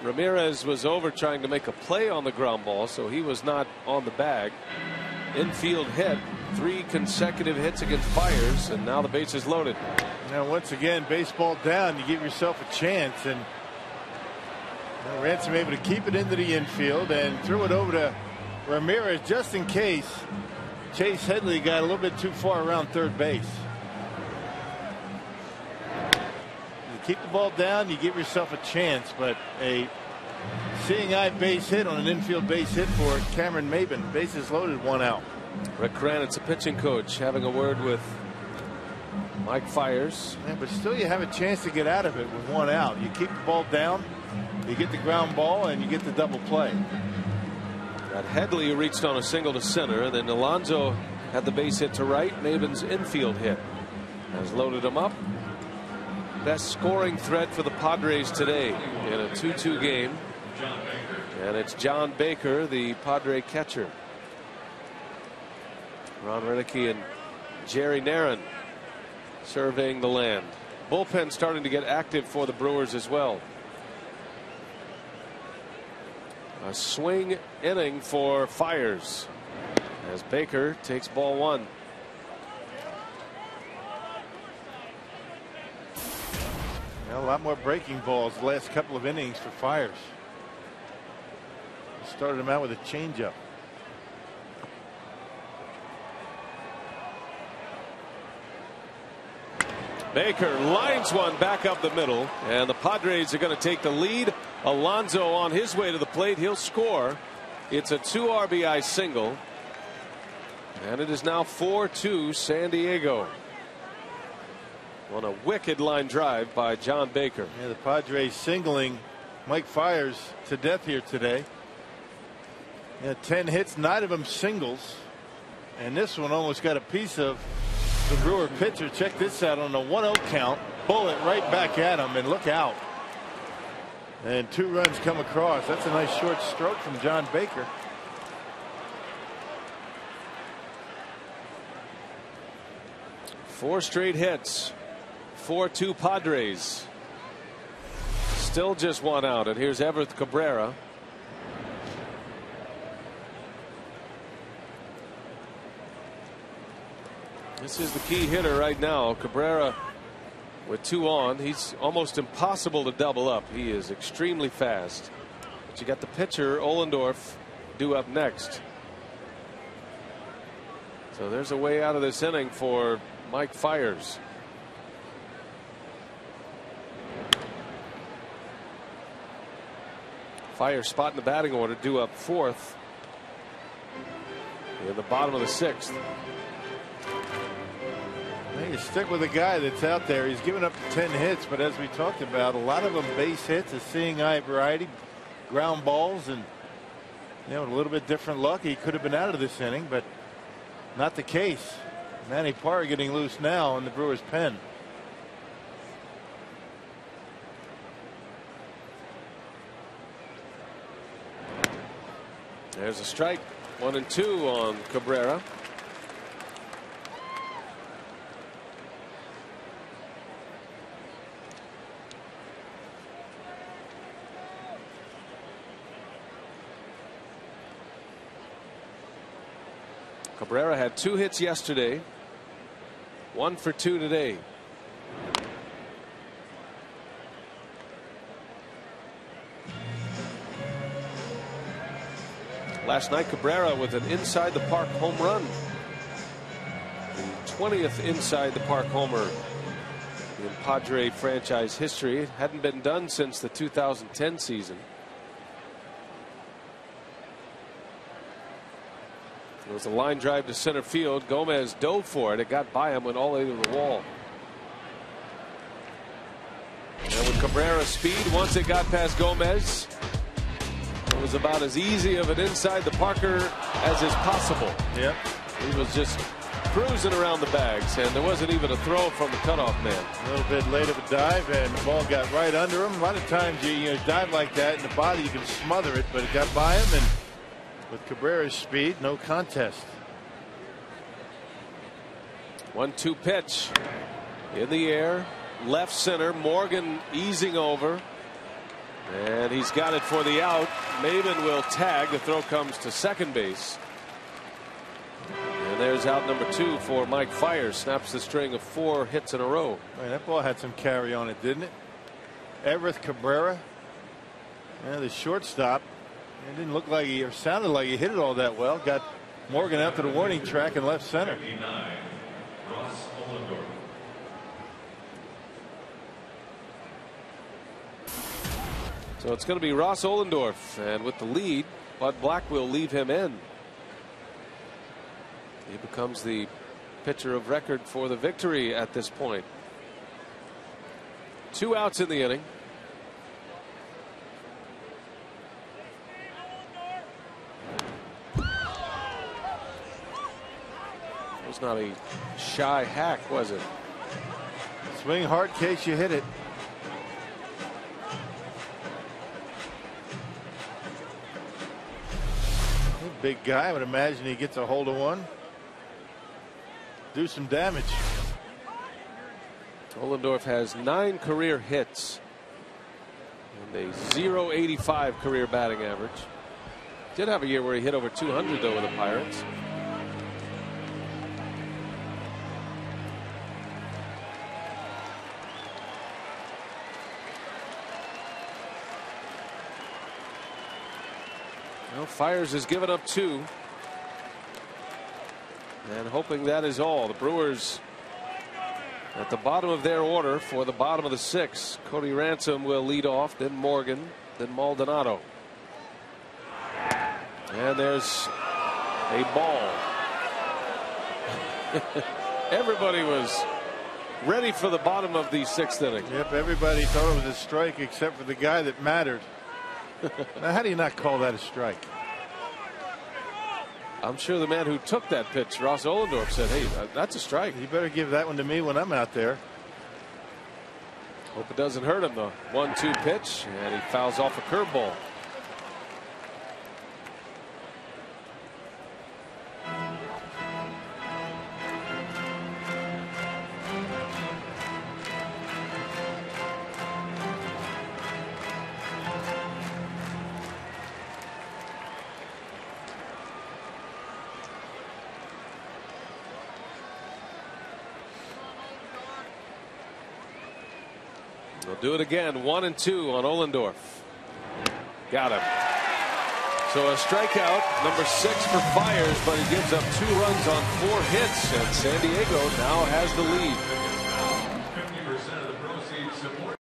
Ramirez was over trying to make a play on the ground ball, so he was not on the bag. Infield hit. 3 consecutive hits against Fiers, and now the base is loaded. Now once again, baseball down, you give yourself a chance, and Ransom able to keep it into the infield and threw it over to Ramirez just in case Chase Headley got a little bit too far around 3rd base. You keep the ball down, you give yourself a chance, but a seeing eye base hit on an infield base hit for Cameron Maybin. Bases loaded, 1 out. Rick Kranitz, a pitching coach, having a word with Mike Fiers. Yeah, but still you have a chance to get out of it with 1 out. You keep the ball down, you get the ground ball, and you get the double play. Got Headley, who reached on a single to center, and then Alonso had the base hit to right. Maybin's infield hit has loaded him up. best scoring threat for the Padres today in a 2-2 game. And it's John Baker, the Padre catcher. Ron Renicky and Jerry Narron surveying the land. Bullpen starting to get active for the Brewers as well. A swing inning for Fiers as Baker takes ball one. A lot more breaking balls the last couple of innings for Fiers. He started him out with a changeup. Baker lines one back up the middle, and the Padres are going to take the lead. Alonso on his way to the plate. He'll score. It's a 2 RBI single, and it is now 4-2 San Diego on a wicked line drive by John Baker. Yeah, the Padres singling Mike Fiers to death here today. Yeah, 10 hits, 9 of them singles, and this one almost got a piece of the Brewer pitcher. Check this out on a 1-0 count. Bullet right back at him, and look out. And 2 runs come across. That's a nice short stroke from John Baker. Four straight hits. 4-2 Padres. Still just one out, and here's Everth Cabrera. This is the key hitter right now. Cabrera with 2 on. He's almost impossible to double up. He is extremely fast. But you got the pitcher Ollendorf due up next. So there's a way out of this inning for Mike Fiers. Fiers spot in the batting order, due up 4th in the bottom of the 6th. You stick with a guy that's out there. He's given up 10 hits, but as we talked about, a lot of them base hits, a seeing eye variety, ground balls, and a little bit different luck. He could have been out of this inning, but not the case. Manny Parra getting loose now in the Brewers' pen. There's a strike. 1-2 on Cabrera. Cabrera had 2 hits yesterday. 1 for 2 today. Last night, Cabrera with an inside the park home run. The 20th inside the park homer in Padre franchise history. It hadn't been done since the 2010 season. It was a line drive to center field. Gomez dove for it. It got by him, went all the way to the wall. And with Cabrera's speed, once it got past Gomez, it was about as easy of an inside the Parker as is possible. Yep. He was just cruising around the bags, and there wasn't even a throw from the cutoff man. A little bit late of a dive, and the ball got right under him. A lot of times you dive like that in the body, you can smother it, but it got by him, and with Cabrera's speed, no contest. 1-2 pitch in the air, left center. Morgan easing over, and he's got it for the out. Maven will tag. The throw comes to second base, and there's out number 2 for Mike Fiers. Snaps the string of 4 hits in a row. Man, that ball had some carry on it, didn't it? Everth Cabrera, the shortstop. It didn't look like he, or sounded like he hit it all that well. Got Morgan out to the warning track in left center. So it's going to be Ross Ollendorf, and with the lead, Bud Black will leave him in. He becomes the pitcher of record for the victory at this point. 2 outs in the inning. It was not a shy hack, was it? Swing hard in case you hit it. Big guy. I would imagine he gets a hold of one. Do some damage. Ohlendorf has 9 career hits and a .085 career batting average. Did have a year where he hit over 200 though with the Pirates. Well, Fires has given up 2. And hoping that is all. The Brewers at the bottom of their order for the bottom of the 6th. Cody Ransom will lead off, then Morgan, then Maldonado. And there's a ball. Everybody was ready for the bottom of the 6th inning. Yep, everybody thought it was a strike except for the guy that mattered. Now, how do you not call that a strike? I'm sure the man who took that pitch, Ross Ohlendorf, said, hey, that's a strike. You better give that one to me when I'm out there. Hope it doesn't hurt him, though. 1-2 pitch, and he fouls off a curveball. They'll do it again. 1-2 on Ohlendorf. Got him. So a strikeout, number 6 for Fires, but he gives up 2 runs on 4 hits, and San Diego now has the lead. 50% of the proceeds support.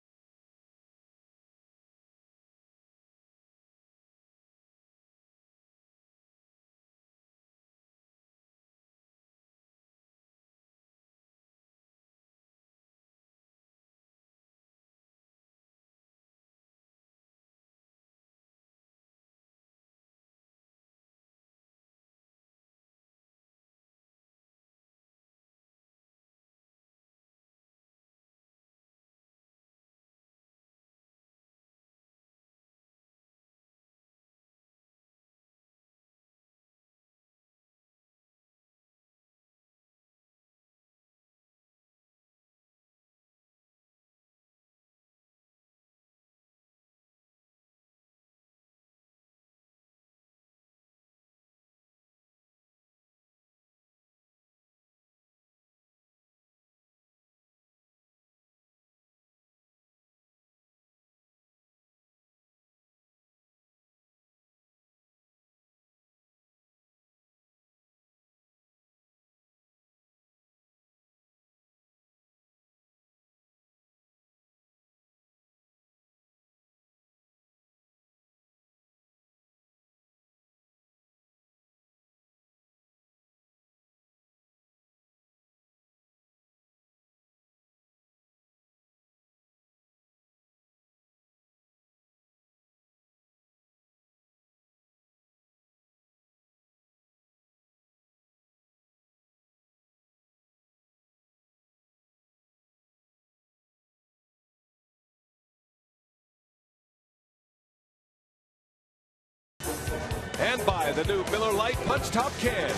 And by the new Miller Lite Punch Top can.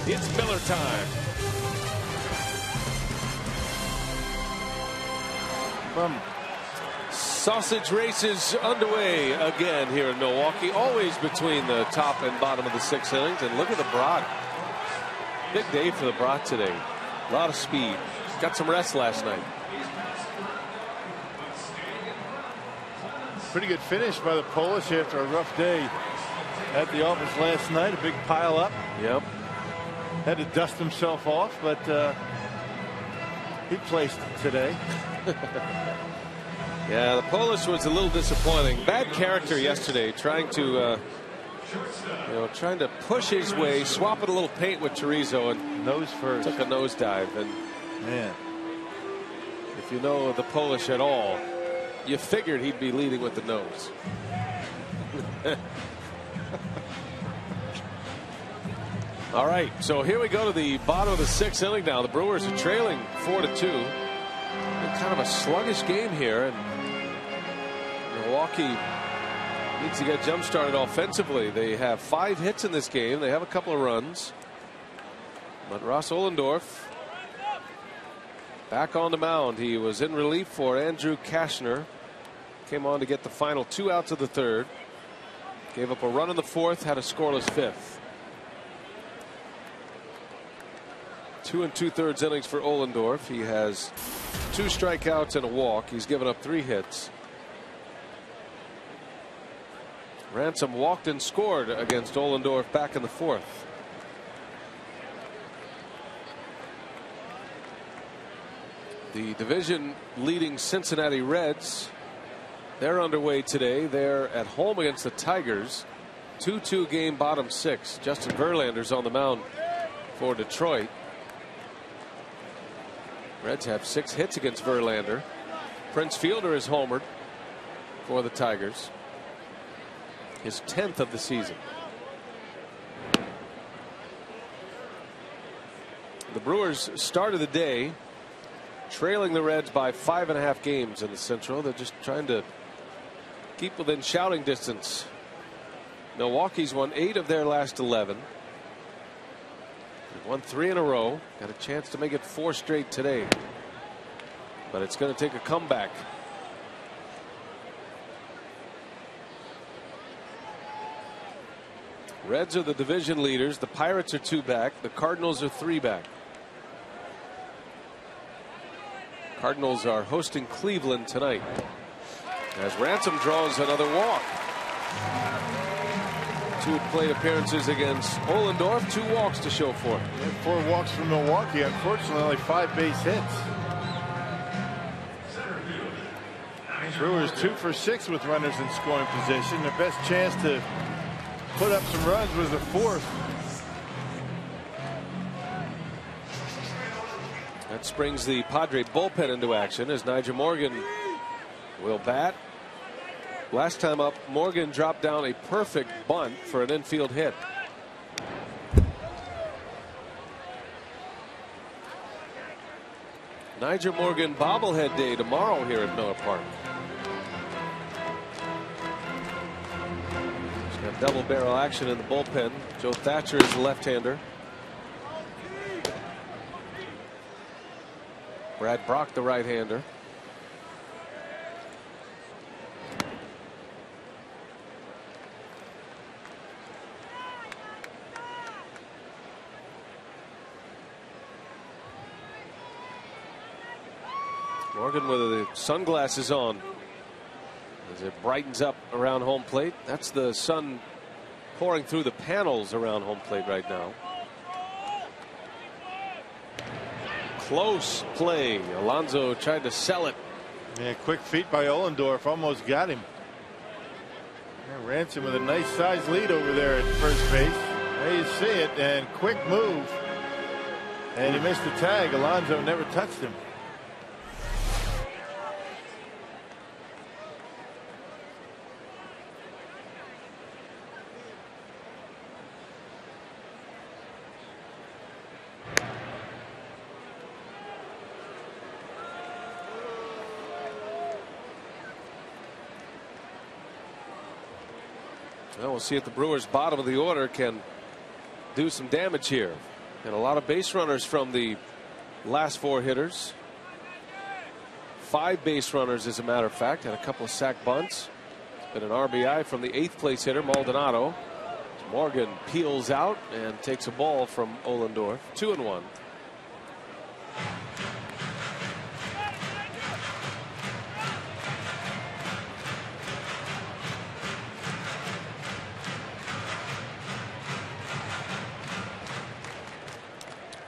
It's Miller time. Sausage races underway again here in Milwaukee. Always between the top and bottom of the 6th innings. And look at the Brock. Big day for the Brock today. A lot of speed. Got some rest last night. Pretty good finish by the Polish after a rough day at the office last night. A big pile up. Yep. Had to dust himself off, but he placed today. Yeah, the Polish was a little disappointing. Bad character yesterday, trying to trying to push his way, swapping a little paint with Chorizo, and nose first. Took a nosedive. And man, if you know the Polish at all, you figured he'd be leading with the nose. All right, so here we go to the bottom of the 6th inning now. The Brewers are trailing 4-2. And kind of a sluggish game here, and Milwaukee needs to get jump started offensively. They have 5 hits in this game. They have a couple of runs, but Ross Ohlendorf back on the mound. He was in relief for Andrew Kashner. Came on to get the final 2 outs of the 3rd. Gave up a run in the 4th. Had a scoreless 5th. 2 2/3 innings for Ohlendorf. He has 2 strikeouts and a walk. He's given up 3 hits. Ransom walked and scored against Ohlendorf back in the 4th. The division leading Cincinnati Reds, they're underway today. They're at home against the Tigers. 2-2 game, bottom 6. Justin Verlander's on the mound for Detroit. Reds have 6 hits against Verlander. Prince Fielder is homered for the Tigers. His 10th of the season. The Brewers started the day trailing the Reds by 5.5 games in the Central. They're just trying to keep within shouting distance. Milwaukee's won 8 of their last 11. They've won 3 in a row. Got a chance to make it 4 straight today, but it's going to take a comeback. Reds are the division leaders. The Pirates are 2 back. The Cardinals are 3 back. Cardinals are hosting Cleveland tonight as Ransom draws another walk. 2 plate appearances against Ohlendorf, 2 walks to show for it. 4 walks from Milwaukee. Unfortunately, only 5 base hits. Brewers 2 for 6 with runners in scoring position. Their best chance to put up some runs was the 4th. That springs the Padre bullpen into action as Nigel Morgan will bat. Last time up, Morgan dropped down a perfect bunt for an infield hit. Nigel Morgan bobblehead day tomorrow here at Miller Park. He's got double barrel action in the bullpen. Joe Thatcher is the left-hander. Brad Brock the right-hander. Morgan with the sunglasses on as it brightens up around home plate. That's the sun pouring through the panels around home plate right now. Close play. Alonso tried to sell it. Yeah, quick feet by Ohlendorf almost got him. Yeah, Ransom with a nice size lead over there at first base. There you see it, and quick move. And he missed the tag. Alonso never touched him. Well, we'll see if the Brewers' bottom of the order can do some damage here. And a lot of base runners from the last 4 hitters. 5 base runners, as a matter of fact, and a couple of sack bunts. Been an RBI from the 8th place hitter, Maldonado. Morgan peels out and takes a ball from Ohlendorf. 2-1.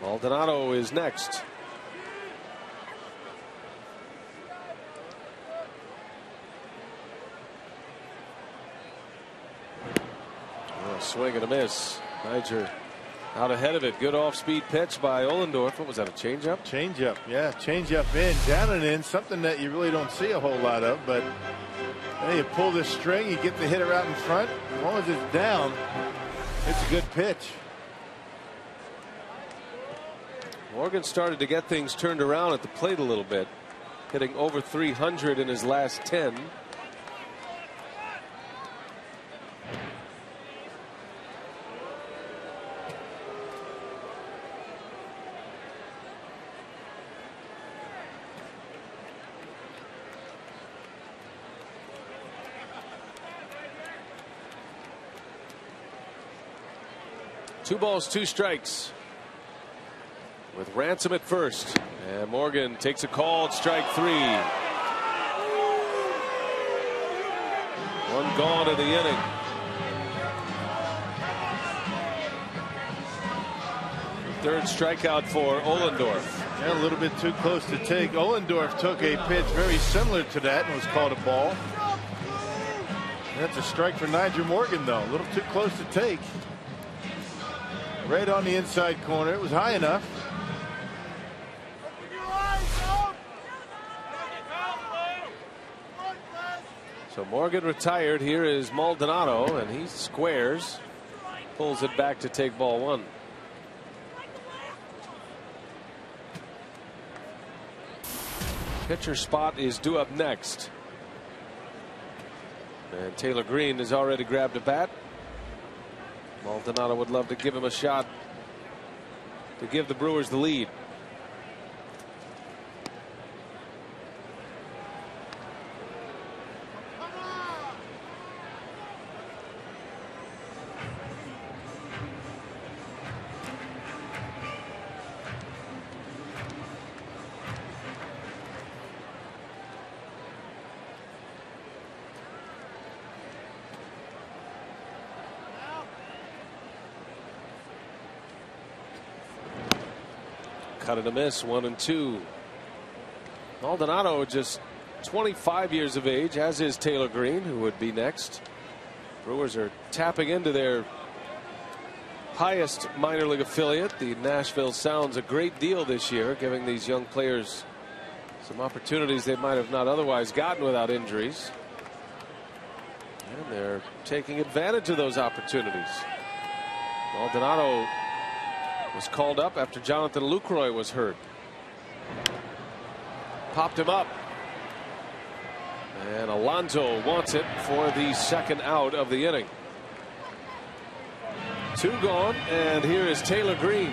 Maldonado is next. Oh, swing and a miss. Niger out ahead of it. Good off-speed pitch by Ohlendorf. What was that, a changeup? Changeup, yeah, changeup in, down and in. Something that you really don't see a whole lot of, but you pull this string, you get the hitter out in front. As long as it's down, it's a good pitch. Morgan started to get things turned around at the plate a little bit. hitting over 300 in his last 10. Two balls, two strikes with Ransom at first, and Morgan takes a called strike 3. One gone in the inning. Third strikeout for Ohlendorf. Yeah, a little bit too close to take. Ohlendorf took a pitch very similar to that and was called a ball. That's a strike for Nigel Morgan, though. A little too close to take. Right on the inside corner. It was high enough. So Morgan retired. Here is Maldonado, and he squares, pulls it back to take ball 1. Pitcher spot is due up next, and Taylor Green has already grabbed a bat. Maldonado would love to give him a shot to give the Brewers the lead. Cut and a miss, 1-2. Maldonado just 25 years of age, as is Taylor Green, who would be next. Brewers are tapping into their highest minor league affiliate, the Nashville Sounds, a great deal this year, giving these young players some opportunities they might have not otherwise gotten without injuries. And they're taking advantage of those opportunities. Maldonado was called up after Jonathan Lucroy was hurt. Popped him up. And Alonso wants it for the second out of the inning. 2 gone, and here is Taylor Green.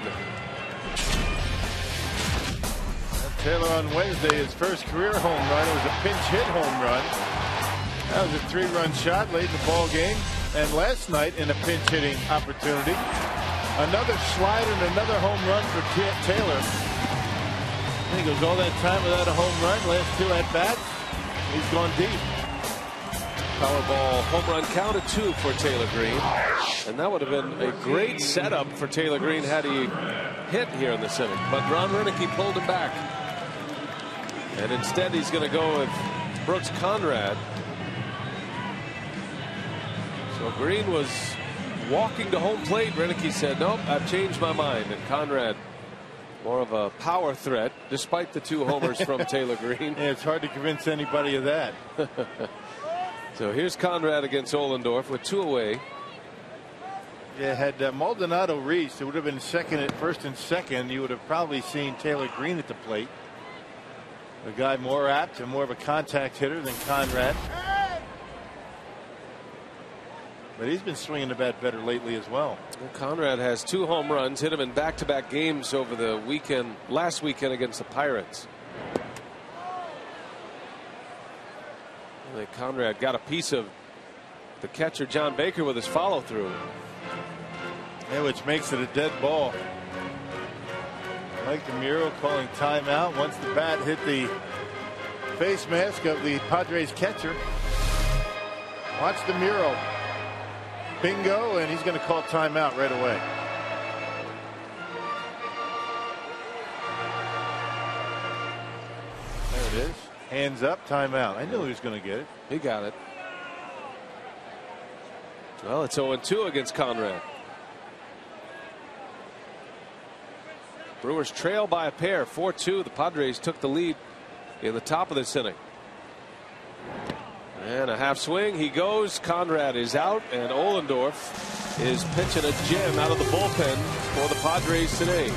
Taylor on Wednesday, his first career home run. It was a pinch hit home run. That was a 3-run shot late in the ball game. And last night in a pinch hitting opportunity, another slide and another home run for Taylor. And he goes all that time without a home run. Last 2 at bats, he's gone deep. Powerball home run count at 2 for Taylor Green, and that would have been a great setup for Taylor Green had he hit here in this inning. But Ron Renicky pulled him back, and instead he's going to go with Brooks Conrad. So Green was walking to home plate. Renicky said, "Nope, I've changed my mind." And Conrad, more of a power threat, despite the 2 homers from Taylor Green. Yeah, it's hard to convince anybody of that. So here's Conrad against Ohlendorf with 2 away. Yeah, had Maldonado reached, it would have been first and second. You would have probably seen Taylor Green at the plate. A guy more apt and more of a contact hitter than Conrad. But he's been swinging the bat better lately as well. Conrad has 2 home runs, hit him in back-to-back games over the weekend, last weekend against the Pirates. I think Conrad got a piece of the catcher John Baker with his follow-through. Yeah, which makes it a dead ball. Mike DeMuro calling timeout once the bat hit the face mask of the Padres catcher. Watch DeMuro. Bingo, and he's going to call timeout right away. There it is. Hands up, timeout. I knew he was going to get it. He got it. Well, it's 0-2 against Conrad. Brewers trail by a pair, 4-2. The Padres took the lead in the top of this inning. And a half swing. He goes. Conrad is out, and Ohlendorf is pitching a gem out of the bullpen for the Padres today.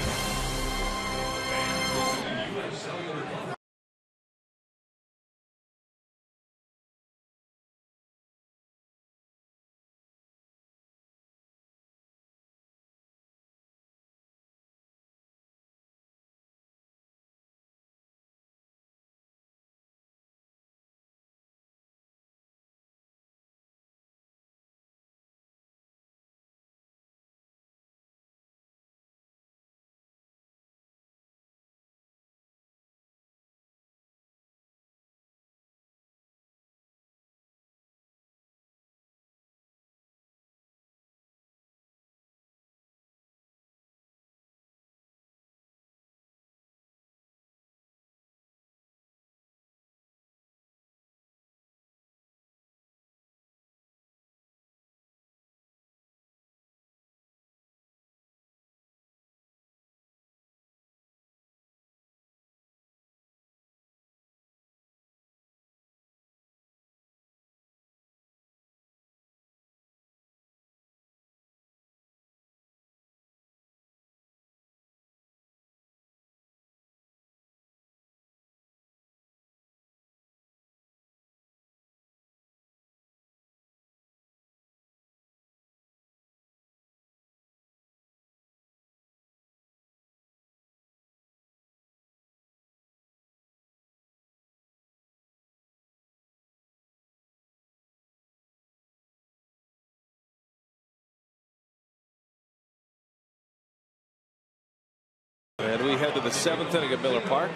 And we head to the 7th inning at Miller Park.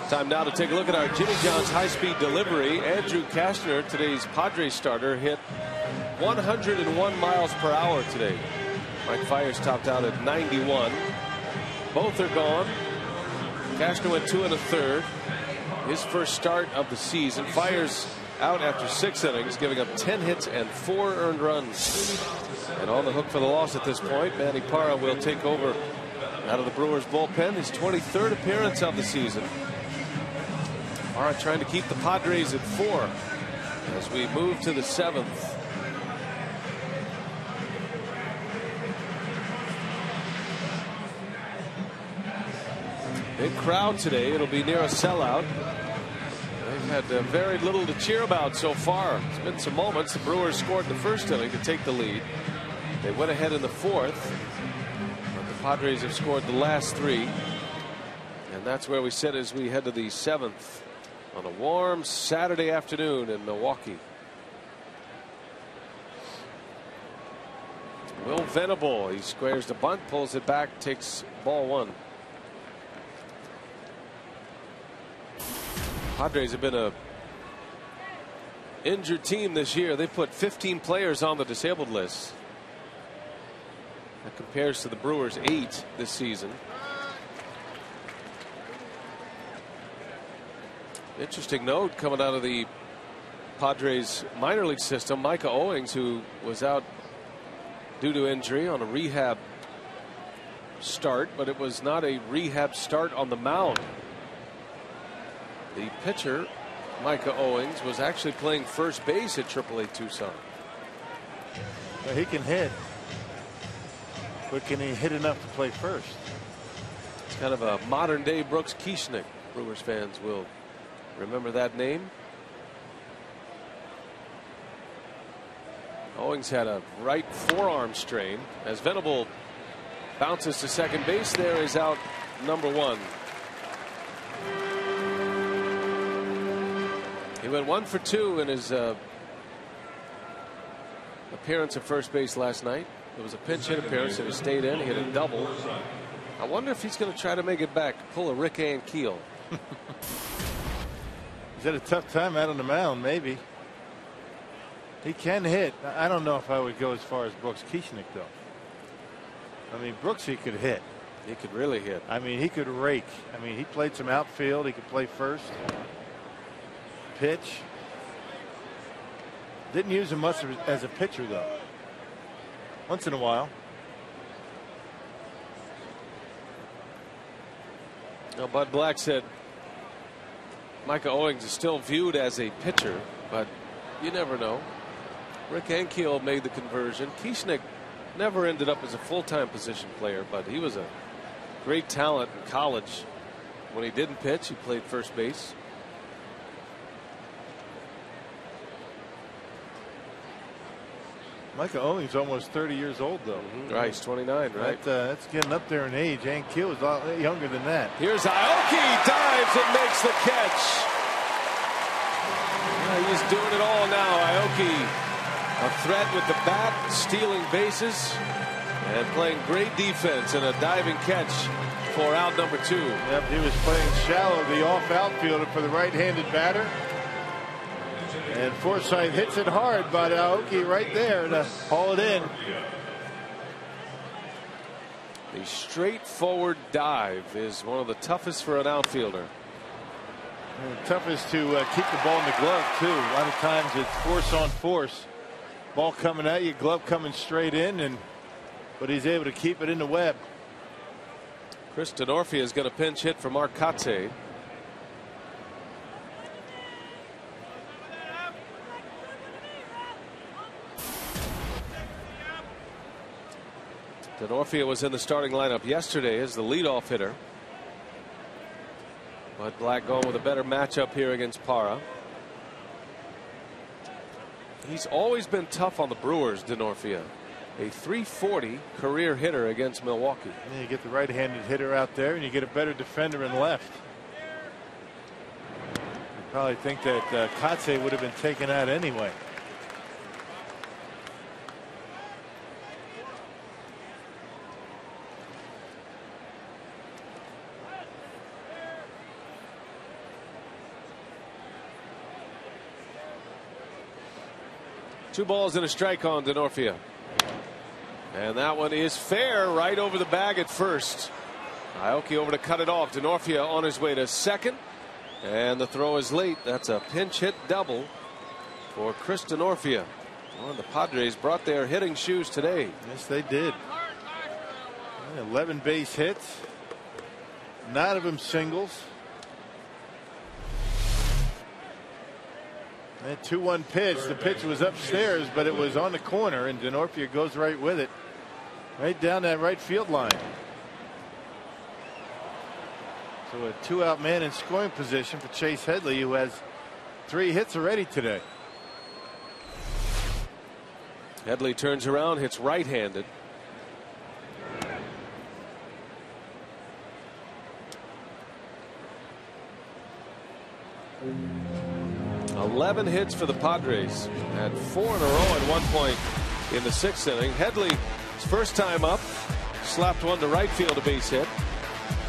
Time now to take a look at our Jimmy John's high-speed delivery. Andrew Kastner, today's Padres starter, hit 101 miles per hour today. Mike Fiers topped out at 91. Both are gone. Kastner went 2 1/3. His first start of the season. Fiers out after 6 innings, giving up 10 hits and 4 earned runs. And on the hook for the loss at this point, Manny Parra will take over out of the Brewers bullpen, his 23rd appearance of the season. Parra trying to keep the Padres at 4 as we move to the 7th. Big crowd today. It'll be near a sellout. They've had very little to cheer about so far. It's been some moments. The Brewers scored the first inning to take the lead. They went ahead in the 4th. But the Padres have scored the last 3. And that's where we sit as we head to the 7th on a warm Saturday afternoon in Milwaukee. Will Venable, he squares the bunt, pulls it back, takes ball 1. Padres have been a injured team this year. They put 15 players on the disabled list. That compares to the Brewers' 8 this season. Interesting note coming out of the Padres minor league system. Micah Owings, who was out due to injury on a rehab start, but it was not a rehab start on the mound. The pitcher, Micah Owings, was actually playing first base at AAA Tucson. Well, he can hit, but can he hit enough to play first? It's kind of a modern day Brooks Kieschnick. Brewers fans will remember that name. Owings had a right forearm strain. As Venable bounces to second base, there is out number 1. He went 1 for 2 in his appearance at first base last night. It was a pinch hit appearance and he stayed in. He hit a double. I wonder if he's going to try to make it back, pull a Rick Ankiel. He's had a tough time out on the mound, maybe. He can hit. I don't know if I would go as far as Brooks Kieschnick, though. I mean, Brooks, he could hit. He could really hit. I mean, he could rake. I mean, he played some outfield. He could play first. Pitch. Didn't use him much as a pitcher, though. Once in a while. Now, Bud Black said Micah Owings is still viewed as a pitcher, but you never know. Rick Ankiel made the conversion. Kieschnick never ended up as a full-time position player, but he was a great talent in college. When he didn't pitch, he played first base. Micah Owings almost 30 years old, though. Right, he's 29, right? That's getting up there in age. Ankiel is a lot younger than that. Here's Aoki, dives and makes the catch. Yeah, he's doing it all now. Aoki, a threat with the bat, stealing bases, and playing great defense and a diving catch for out number 2. Yep, he was playing shallow, the off outfielder for the right-handed batter. And Forsythe hits it hard, but Aoki right there to haul it in. The straightforward dive is one of the toughest for an outfielder. And the toughest to keep the ball in the glove, too. A lot of times it's force on force. Ball coming at you, glove coming straight in, but he's able to keep it in the web. Chris Denorfia is going to pinch hit for Mark Kotsay. Denorfia was in the starting lineup yesterday as the leadoff hitter. But Black going with a better matchup here against Parra. He's always been tough on the Brewers, Denorfia. A .340 career hitter against Milwaukee. And you get the right-handed hitter out there, and you get a better defender in left. You probably think that Kotsay would have been taken out anyway. 2 balls and a strike on Denorfia. And that one is fair, right over the bag at first. Aoki over to cut it off. Denorfia on his way to second. And the throw is late. That's a pinch hit double for Chris Denorfia. Well, the Padres brought their hitting shoes today. Yes, they did. 11 base hits. 9 of them singles. That 2-1 pitch. The pitch was upstairs, but it was on the corner, and Denorfia goes right with it. Right down that right field line. So a 2-out man in scoring position for Chase Headley, who has 3 hits already today. Headley turns around, hits right-handed. $11 hits for the Padres. Had 4 in a row at one point in the 6th inning. Headley, his first time up, slapped one to right field, a base hit.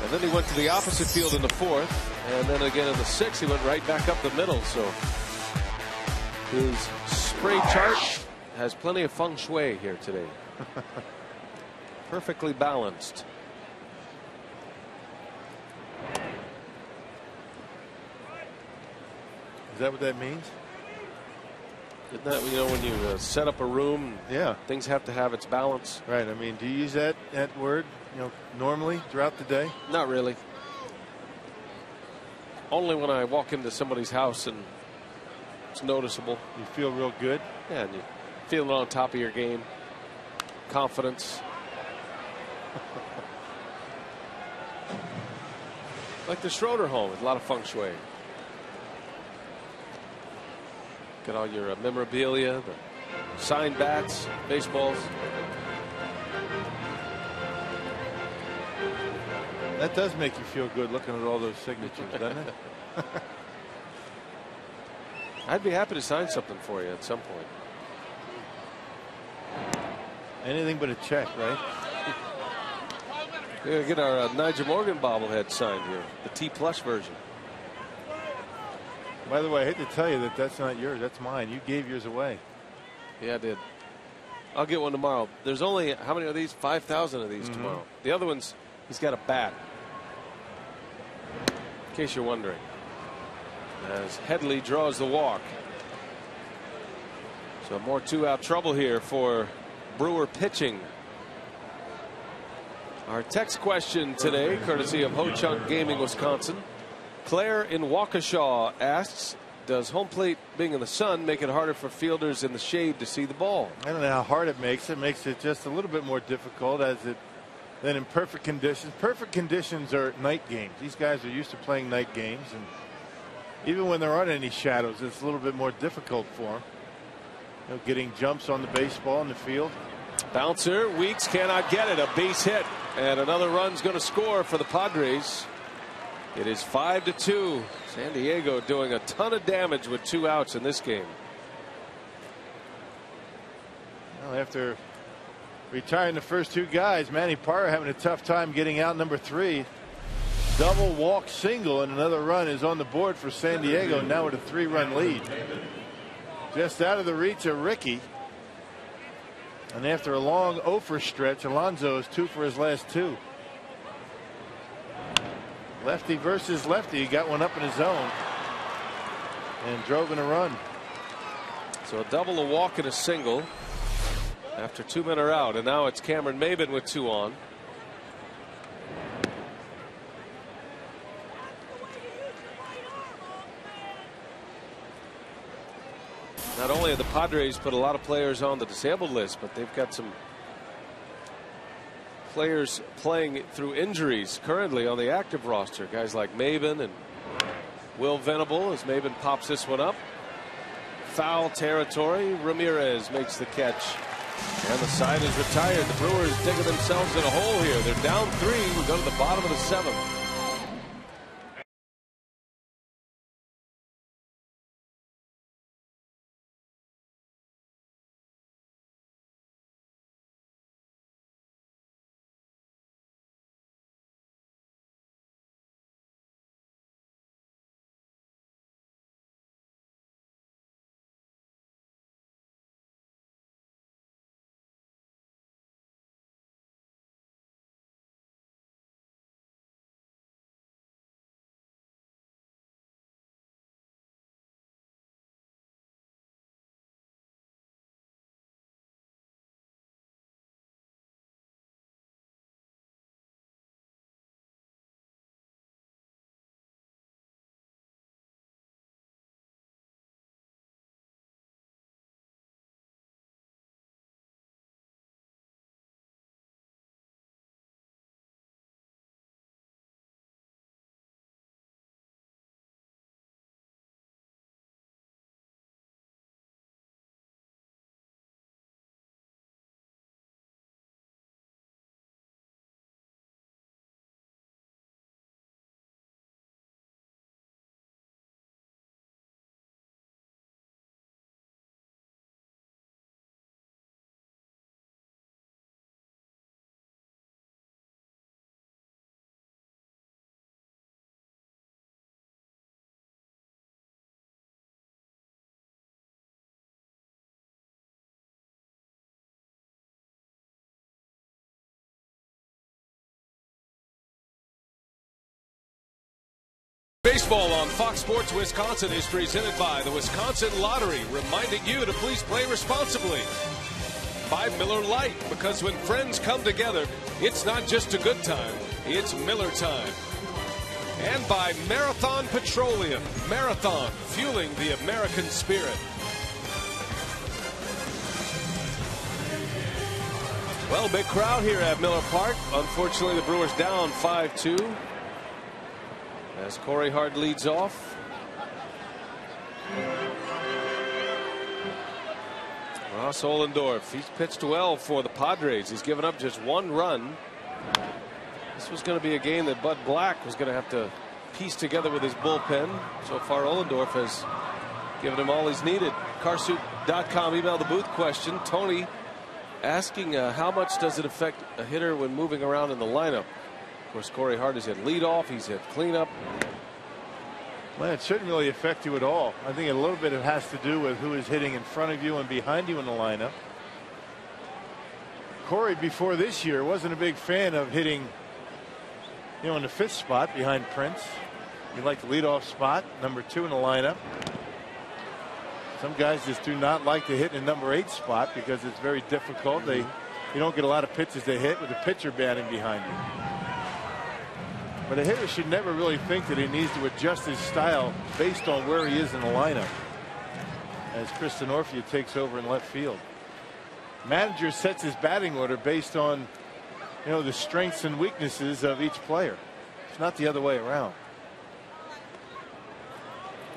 And then he went to the opposite field in the 4th. And then again in the 6th, he went right back up the middle. So his spray chart has plenty of feng shui here today. Perfectly balanced. Is that what that means? Isn't that, you know, when you set up a room, yeah, things have to have its balance. Right. I mean, do you use that word, you know, normally throughout the day? Not really. Only when I walk into somebody's house and it's noticeable. You feel real good. Yeah, and you feeling on top of your game. Confidence. Like the Schroeder home with a lot of feng shui. Got all your memorabilia, the signed bats, baseballs. That does make you feel good looking at all those signatures, doesn't it? I'd be happy to sign something for you at some point. Anything but a check, right? We're gonna get our Nigel Morgan bobblehead signed here, the T+ version. By the way, I hate to tell you that that's not yours. That's mine. You gave yours away. Yeah, I did. I'll get one tomorrow. There's only, how many of these? 5,000 of these tomorrow. The other ones, he's got a bat. In case you're wondering. As Headley draws the walk. So more 2-out trouble here for Brewer pitching. Our text question today, courtesy of Ho Chunk Gaming, Wisconsin. Claire in Waukesha asks, does home plate being in the sun make it harder for fielders in the shade to see the ball? I don't know how hard it makes. It makes it just a little bit more difficult than in perfect conditions. Perfect conditions are night games. These guys are used to playing night games, and even when there aren't any shadows, it's a little bit more difficult for them. You know, getting jumps on the baseball in the field. Bouncer, Weeks cannot get it. A base hit, and another run's going to score for the Padres. It is 5-2. San Diego doing a ton of damage with 2 outs in this game. Well, after retiring the first 2 guys, Manny Parra having a tough time getting out number 3. Double walk single, and another run is on the board for San Diego, now with a 3-run lead. Just out of the reach of Ricky. And after a long 0-for stretch, Alonso is 2 for his last 2. Lefty versus lefty. He got one up in his zone and drove in a run. So a double, a walk, and a single after 2 men are out. And now it's Cameron Maybin with 2 on. Not only have the Padres put a lot of players on the disabled list, but they've got some players playing through injuries currently on the active roster. Guys like Maybin and Will Venable, as Maybin pops this one up. Foul territory. Ramirez makes the catch. And the side is retired. The Brewers digging themselves in a hole here. They're down 3. We go to the bottom of the 7th. Baseball on Fox Sports Wisconsin is presented by the Wisconsin Lottery, reminding you to please play responsibly. By Miller Lite, because when friends come together, it's not just a good time, it's Miller time. And by Marathon Petroleum. Marathon, fueling the American spirit. Well, big crowd here at Miller Park. Unfortunately, the Brewers down 5-2. As Corey Hart leads off. Ross Ohlendorf, he's pitched well for the Padres. He's given up just one run. This was going to be a game that Bud Black was going to have to piece together with his bullpen. So far, Ohlendorf has given him all he's needed. Carsoup.com email the booth question. Tony asking how much does it affect a hitter when moving around in the lineup? Of course, Corey Hart has hit leadoff. He's hit cleanup. Well, it shouldn't really affect you at all. I think a little bit it has to do with who is hitting in front of you and behind you in the lineup. Corey, before this year, wasn't a big fan of hitting, you know, in the 5th spot behind Prince. He liked the leadoff spot, number 2 in the lineup. Some guys just do not like to hit in the number 8 spot because it's very difficult. You don't get a lot of pitches to hit with the pitcher batting behind you. But a hitter should never really think that he needs to adjust his style based on where he is in the lineup, as Chris Denorfia takes over in left field. Manager sets his batting order based on, you know, the strengths and weaknesses of each player. It's not the other way around.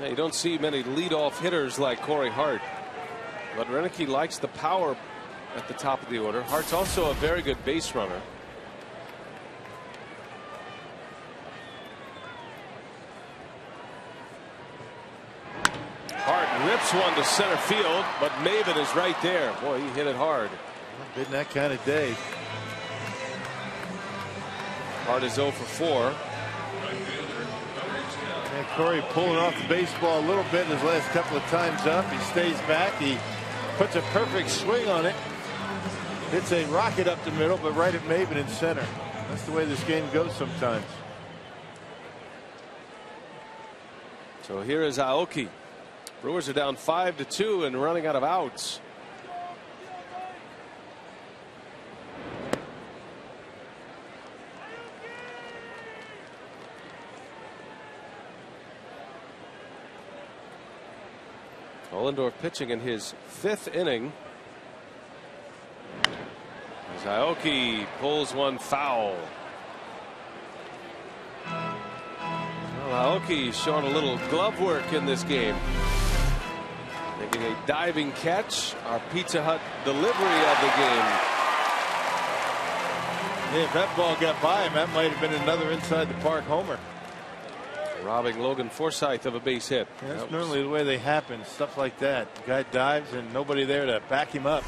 Yeah, you don't see many leadoff hitters like Corey Hart, but Renicky likes the power at the top of the order. Hart's also a very good base runner. Hart rips one to center field, but Maven is right there. Boy, he hit it hard. Been that kind of day. Hart is 0 for 4. And Corey pulling off the baseball a little bit his last couple of times up. He stays back. He puts a perfect swing on it. Hits a rocket up the middle, but right at Maven in center. That's the way this game goes sometimes. So here is Aoki. Brewers are down 5-2 and running out of outs. Ohlendorf pitching in his 5th inning. As Aoki pulls one foul. Well, Aoki showing a little glove work in this game. Making a diving catch. Our Pizza Hut delivery of the game. Yeah, if that ball got by him, that might have been another inside the park homer. Robbing Logan Forsythe of a base hit. Yeah, that's normally the way they happen. Stuff like that. The guy dives and nobody there to back him up.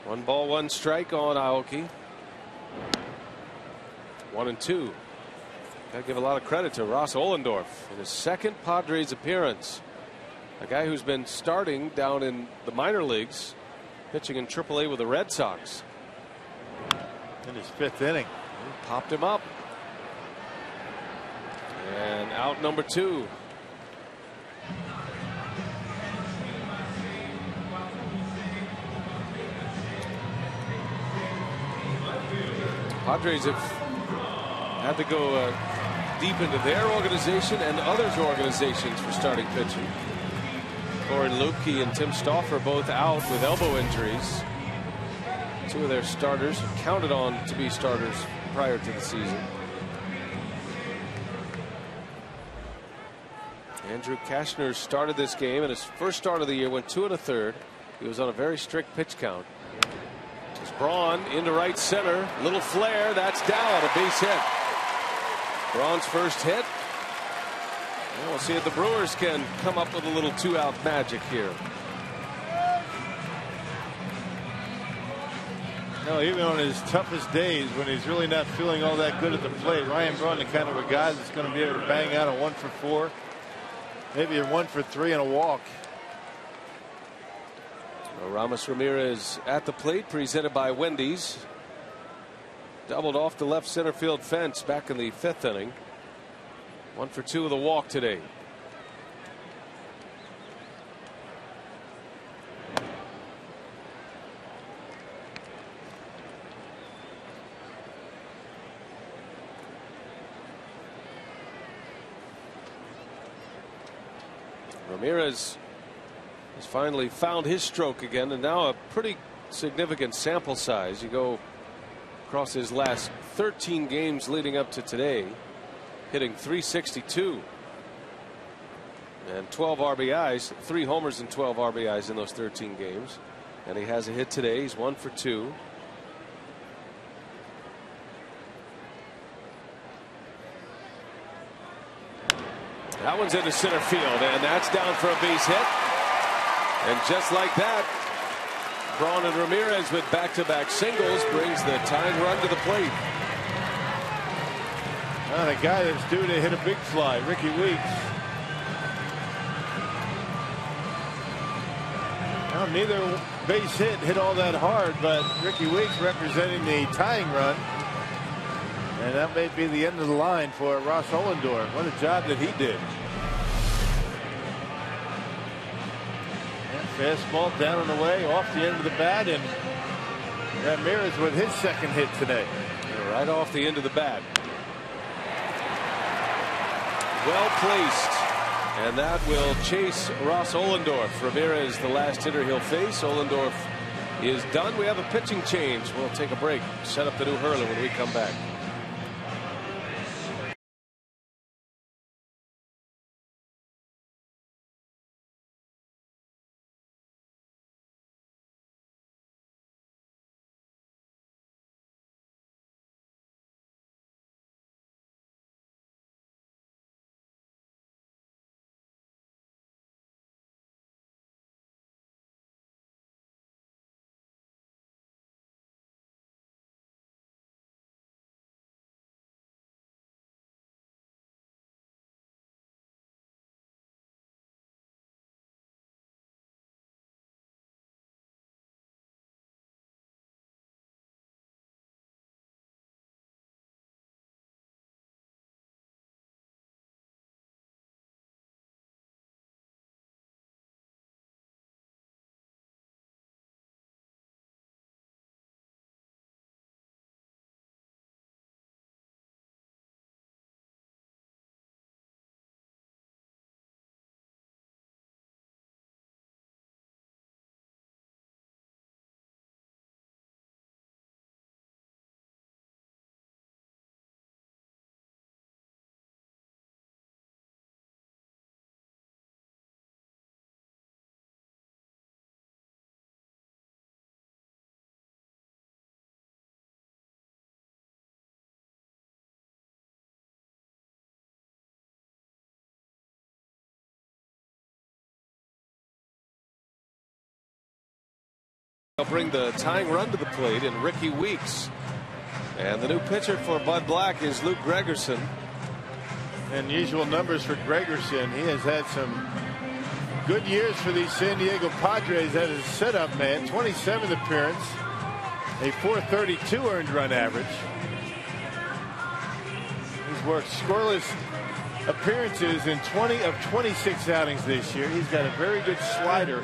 1 ball, 1 strike on Aoki. 1-2. Got to give a lot of credit to Ross Ohlendorf in his 2nd Padres appearance. A guy who's been starting down in the minor leagues, pitching in AAA with the Red Sox. In his 5th inning. He popped him up. And out number 2. Padres have had to go deep into their organization and others' organizations for starting pitching. Corin Lupke and Tim Stauffer both out with elbow injuries. 2 of their starters counted on to be starters prior to the season. Andrew Kashner started this game, and his first start of the year went 2 1/3. He was on a very strict pitch count. It's Braun into right center. Little flare. That's down. A base hit. Braun's first hit. And we'll see if the Brewers can come up with a little 2-out magic here. No, even on his toughest days, when he's really not feeling all that good at the plate, Ryan Braun, the kind of a guy that's going to be able to bang out a 1 for 4. Maybe a 1 for 3 and a walk. Ramos Ramirez at the plate, presented by Wendy's. Doubled off the left center field fence back in the 5th inning. 1 for 2 with a walk today. Ramirez has finally found his stroke again, and now a pretty significant sample size. You go across his last 13 games leading up to today, hitting .362 and 12 RBIs, 3 homers and 12 RBIs in those 13 games. And he has a hit today. He's 1 for 2. That one's into center field, and that's down for a base hit. And just like that, Braun and Ramirez with back-to-back singles brings the tying run to the plate. The guy that's due to hit a big fly, Ricky Weeks. Well, neither base hit all that hard, but Ricky Weeks representing the tying run. And that may be the end of the line for Ross Ollendorf. What a job that he did. And fastball down and away off the end of the bat, and Ramirez with his second hit today. Right off the end of the bat. Well placed. And that will chase Ross Ollendorf. Ramirez, the last hitter he'll face. Ollendorf is done. We have a pitching change. We'll take a break. Set up the new hurler when we come back. They'll bring the tying run to the plate in Ricky Weeks. And the new pitcher for Bud Black is Luke Gregerson. Unusual numbers for Gregerson. He has had some good years for these San Diego Padres as a setup man. 27th appearance, a .432 earned run average. He's worked scoreless appearances in 20 of 26 outings this year. He's got a very good slider,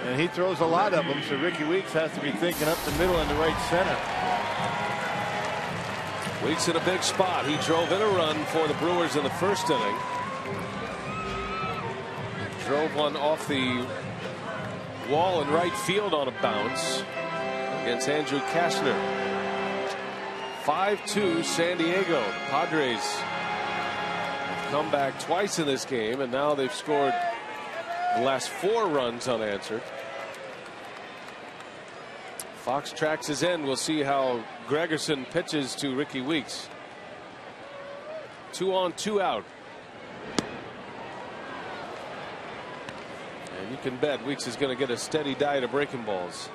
and he throws a lot of them, so Ricky Weeks has to be thinking up the middle and the right center. Weeks in a big spot. He drove in a run for the Brewers in the first inning. Drove one off the wall in right field on a bounce against Andrew Kastner. 5-2 San Diego. The Padres have come back twice in this game, and now they've scored the last 4 runs unanswered. Fox tracks his end. We'll see how Gregerson pitches to Ricky Weeks. 2 on, 2 out. And you can bet Weeks is going to get a steady diet of breaking balls.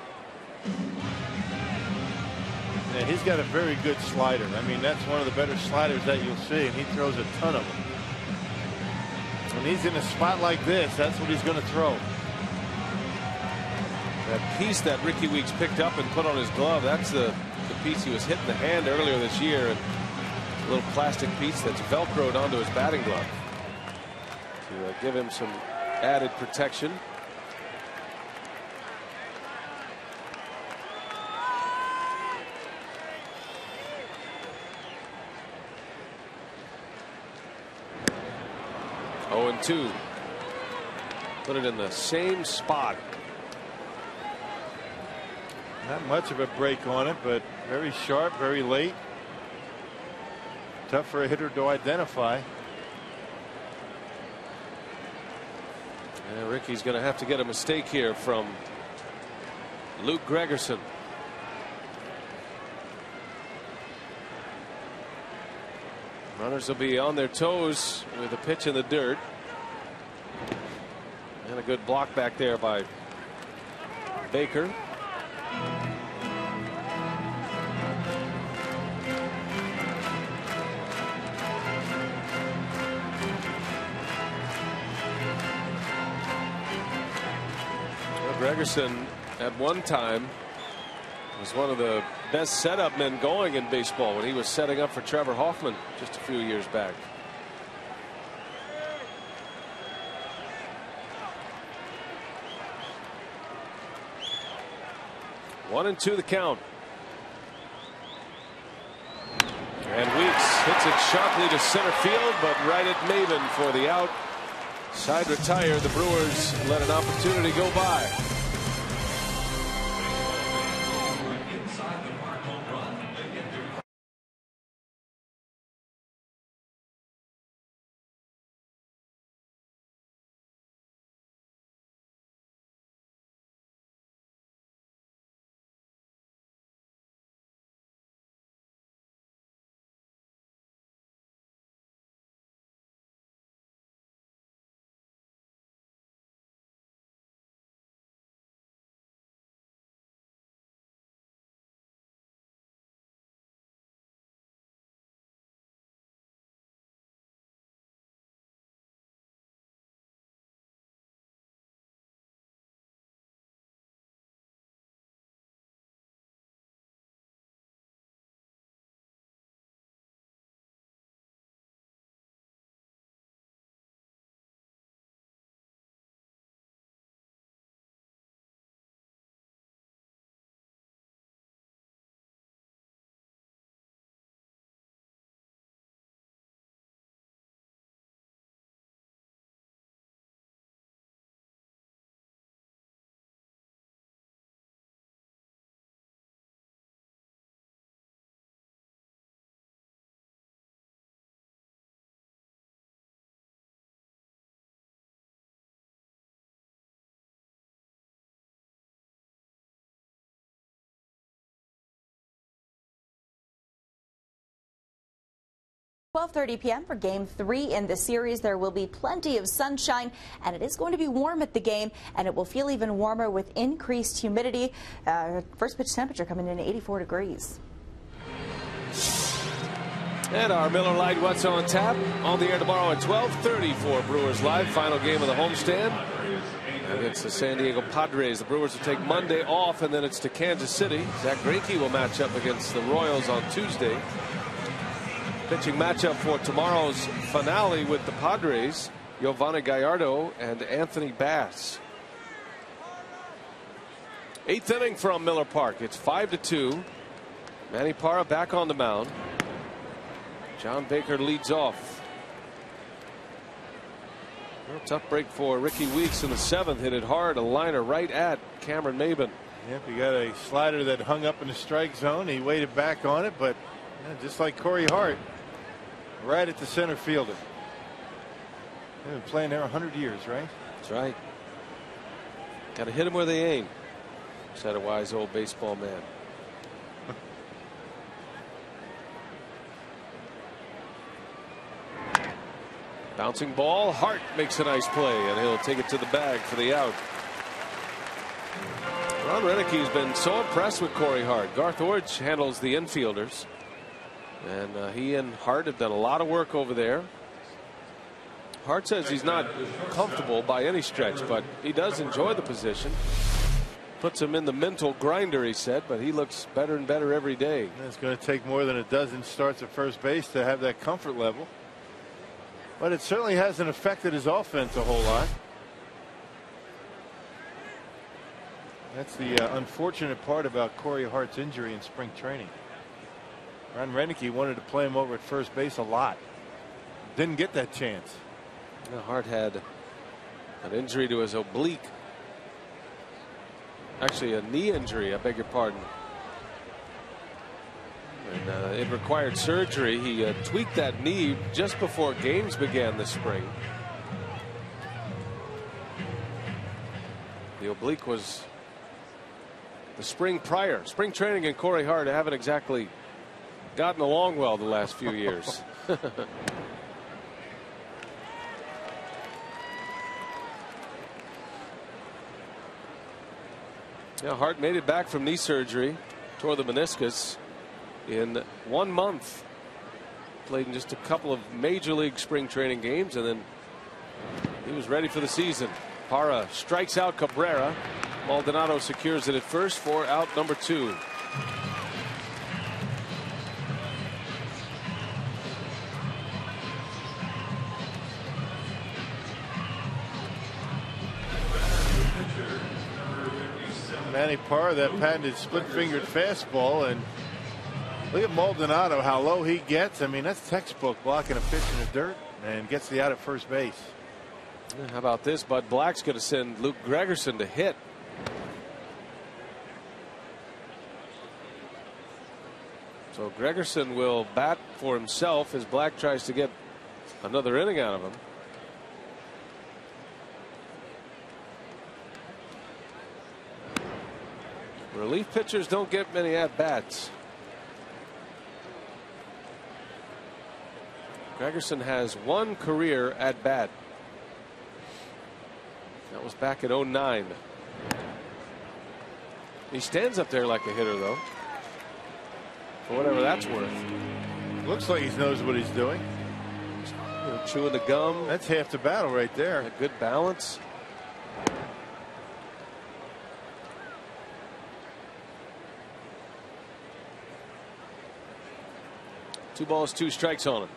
And he's got a very good slider. I mean, that's one of the better sliders that you'll see, and he throws a ton of them. When he's in a spot like this, that's what he's going to throw. That piece that Ricky Weeks picked up and put on his glove, that's the piece he was hit in the hand earlier this year. And A little plastic piece that's velcroed onto his batting glove to give him some added protection. Oh, and 2. Put it in the same spot. Not much of a break on it, but very sharp, very late. Tough for a hitter to identify. And Ricky's going to have to get a mistake here from Luke Gregerson. Runners will be on their toes with a pitch in the dirt. And a good block back there by Baker. Gregerson at one time was one of the best setup men going in baseball when he was setting up for Trevor Hoffman just a few years back. One and 2 the count. And Weeks hits it sharply to center field, but right at Maven for the out. Side retired. The Brewers let an opportunity go by. .12:30 p.m. for Game 3 in the series. There will be plenty of sunshine, and it is going to be warm at the game, and it will feel even warmer with increased humidity. First pitch temperature coming in at 84 degrees. And our Miller Lite What's on Tap on the air tomorrow at 12:30 for Brewers Live. Final game of the homestand against the San Diego Padres. The Brewers will take Monday off, and then it's to Kansas City. Zach Greinke will match up against the Royals on Tuesday. Pitching matchup for tomorrow's finale with the Padres, Giovanni Gallardo and Anthony Bass. 8th inning from Miller Park. It's 5-2. Manny Parra back on the mound. John Baker leads off. Tough break for Ricky Weeks in the 7th. Hit it hard, a liner right at Cameron Maben. Yep, he got a slider that hung up in the strike zone. He waited back on it, but just like Corey Hart, right at the center fielder. They've been playing there 100 years, right? That's right. Got to hit them where they aim, said a wise old baseball man. Bouncing ball. Hart makes a nice play, and he'll take it to the bag for the out. Ron Rennecke's been so impressed with Corey Hart. Garth Orge handles the infielders, and he and Hart have done a lot of work over there. Hart says he's not comfortable by any stretch, but he does enjoy the position. puts him in the mental grinder, he said, but he looks better and better every day. It's going to take more than a dozen starts at first base to have that comfort level. But it certainly hasn't affected his offense a whole lot. That's the unfortunate part about Corey Hart's injury in spring training. Ron Renicky wanted to play him over at first base a lot. Didn't get that chance. Hart had an injury to his oblique. Actually, a knee injury, I beg your pardon. And it required surgery. He tweaked that knee just before games began this spring. The oblique was the spring prior. Spring training and Corey Hart haven't exactly gotten along well the last few years. Yeah, Hart made it back from knee surgery, tore the meniscus in 1 month. Played in just a couple of major league spring training games, and then he was ready for the season. Parra strikes out Cabrera. Maldonado secures it at first for out number 2. Manny Parra, that patented split-fingered fastball, and look at Maldonado, how low he gets. I mean, that's textbook blocking a pitch in the dirt, and gets the out at first base. How about this? Bud Black's going to send Luke Gregerson to hit. So Gregerson will bat for himself as Black tries to get another inning out of him. Relief pitchers don't get many at-bats. Gregerson has 1 career at-bat. That was back in '09. He stands up there like a hitter, though, for whatever that's worth. Looks like he knows what he's doing. Chewing the gum. That's half the battle right there. A good balance. Two balls, 2 strikes on him.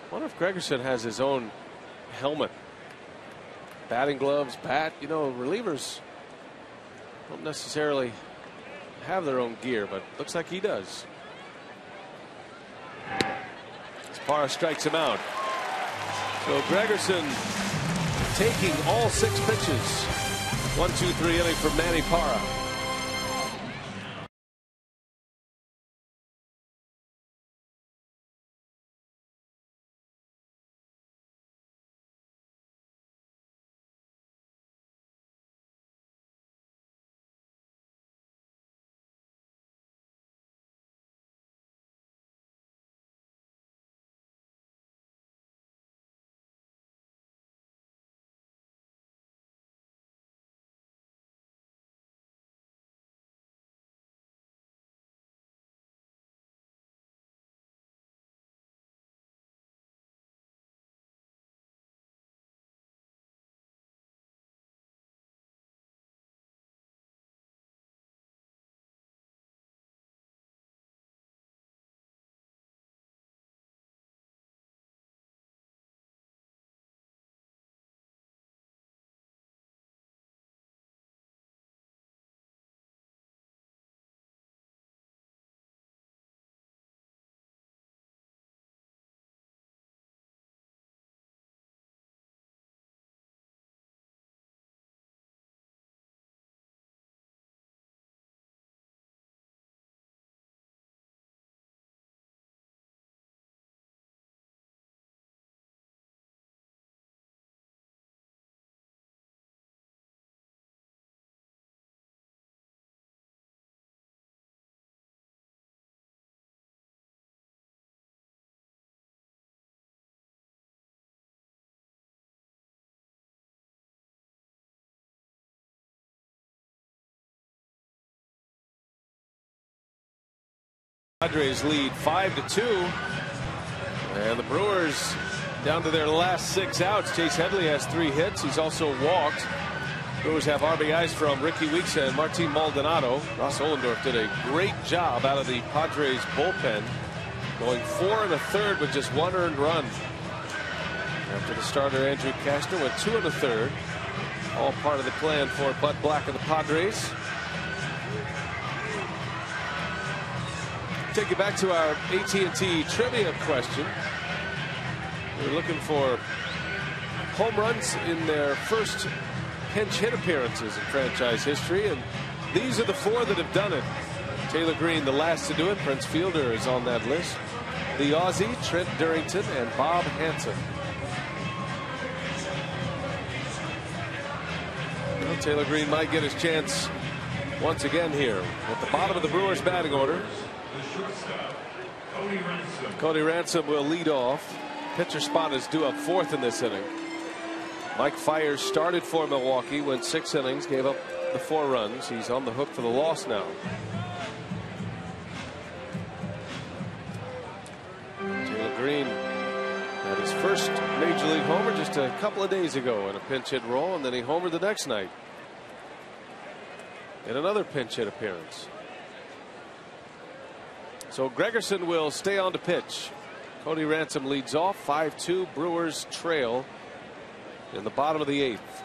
I wonder if Gregerson has his own helmet, batting gloves, bat. You know, relievers don't necessarily have their own gear, but looks like he does. Parra strikes him out. So Gregerson taking all 6 pitches. 1-2-3 inning for Manny Parra. Padres lead 5-2. And the Brewers down to their last 6 outs. Chase Headley has 3 hits. He's also walked. Brewers have RBIs from Ricky Weeks and Martin Maldonado. Ross Ohlendorf did a great job out of the Padres bullpen, going 4 1/3 with just 1 earned run. After the starter Andrew Cashner went 2 1/3. All part of the plan for Bud Black and the Padres. Take you back to our AT&T trivia question. We're looking for home runs in their first pinch hit appearances in franchise history, and these are the 4 that have done it. Taylor Green, the last to do it. Prince Fielder is on that list. The Aussie, Trent Durrington, and Bob Hansen. Well, Taylor Green might get his chance once again here at the bottom of the Brewers batting order. Cody Ransom will lead off. Pitcher spot is due up 4th in this inning. Mike Fiers started for Milwaukee, went 6 innings, gave up the 4 runs. He's on the hook for the loss now. Taylor Green had his first major league homer just a couple of days ago in a pinch hit role, and then he homered the next night in another pinch hit appearance. So Gregerson will stay on to pitch. Cody Ransom leads off. 5-2. Brewers trail in the bottom of the 8th.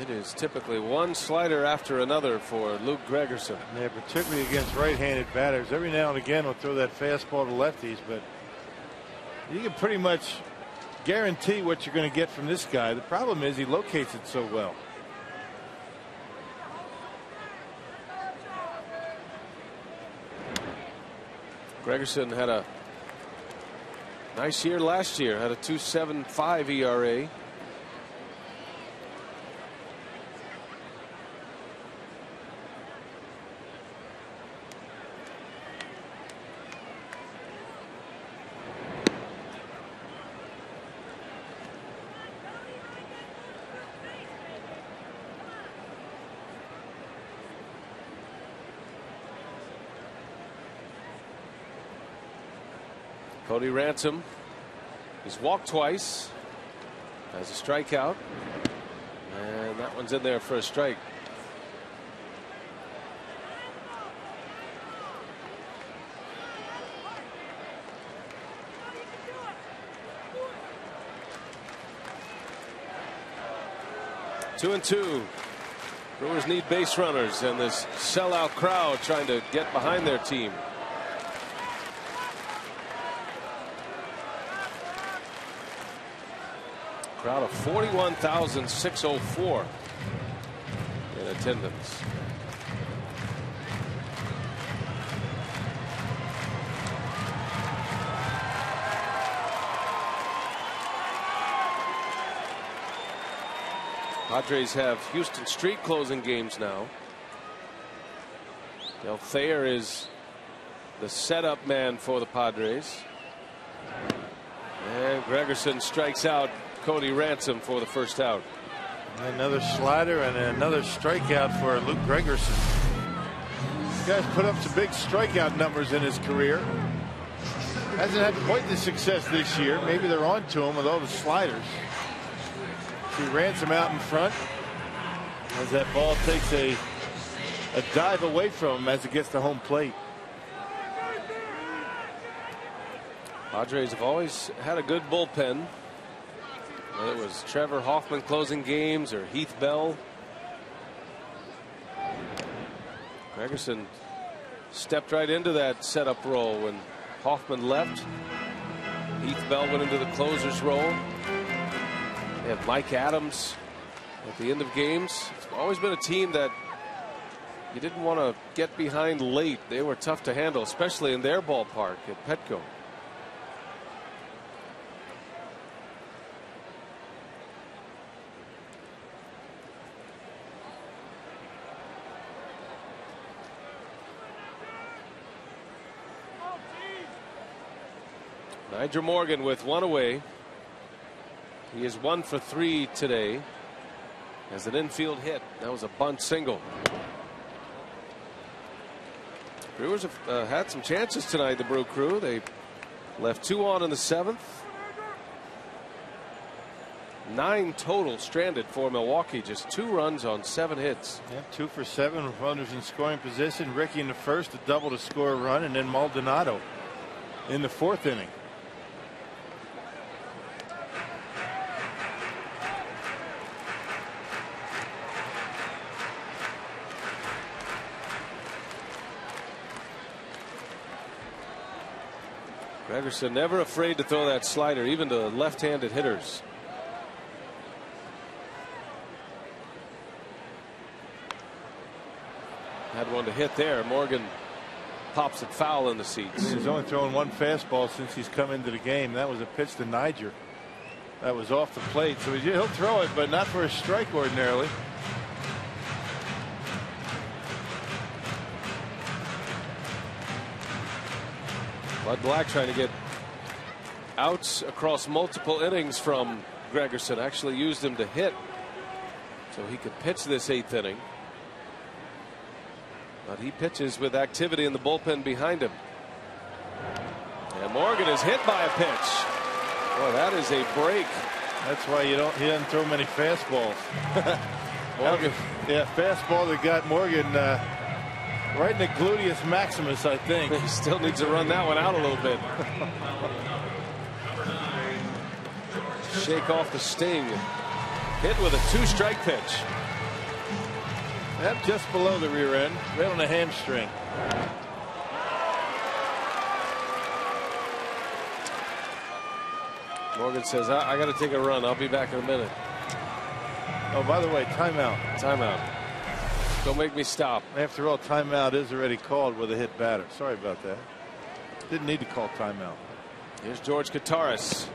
It is typically one slider after another for Luke Gregerson. Yeah, particularly against right-handed batters. Every now and again we'll throw that fastball to lefties, but you can pretty much guarantee what you're going to get from this guy. The problem is he locates it so well. Gregerson had a nice year last year, had a 2.75 ERA. Cody Ransom, he's walked twice, has a strikeout, and that one's in there for a strike. Two and two. Brewers need base runners, and this sellout crowd trying to get behind their team. Crowd of 41,604 in attendance. Padres have Houston Street closing games now. Del Thayer is the setup man for the Padres. And Gregerson strikes out Cody Ransom for the first out. Another slider and another strikeout for Luke Gregerson. This guy's put up some big strikeout numbers in his career. Hasn't had quite the success this year. Maybe they're on to him with all the sliders. See Ransom out in front as that ball takes a dive away from him as it gets to home plate. Padres have always had a good bullpen. Whether it was Trevor Hoffman closing games or Heath Bell. Gregerson stepped right into that setup role when Hoffman left. Heath Bell went into the closer's role. They had Mike Adams at the end of games. It's always been a team that you didn't want to get behind late. They were tough to handle, especially in their ballpark at Petco. Nigel Morgan with one away. He is 1 for 3 today. As an infield hit. That was a bunt single. Brewers have had some chances tonight, the Brew Crew. They left 2 on in the 7th. 9 total stranded for Milwaukee. Just 2 runs on 7 hits. Yeah, 2 for 7 with runners in scoring position. Ricky in the first, a double to score a run, and then Maldonado in the 4th inning. Gregerson never afraid to throw that slider, even to left-handed hitters. Had one to hit there. Morgan pops it foul in the seats. He's only thrown 1 fastball since he's come into the game. That was a pitch to Niger. That was off the plate. So he'll throw it, but not for a strike ordinarily. Bud Black trying to get outs across multiple innings from Gregerson. Actually used him to hit so he could pitch this 8th inning. But he pitches with activity in the bullpen behind him. And Morgan is hit by a pitch. Boy, that is a break. That's why he doesn't throw many fastballs. Morgan, yeah, fastball that got Morgan right in the gluteus maximus, I think. He still needs to run that one out a little bit. Shake off the sting. Hit with a 2-strike pitch. Yep, just below the rear end, right on the hamstring. Morgan says, I got to take a run. I'll be back in a minute. Oh, by the way, timeout. Timeout. Don't make me stop. After all, timeout is already called with a hit batter. Sorry about that. Didn't need to call timeout. Here's George Kataris.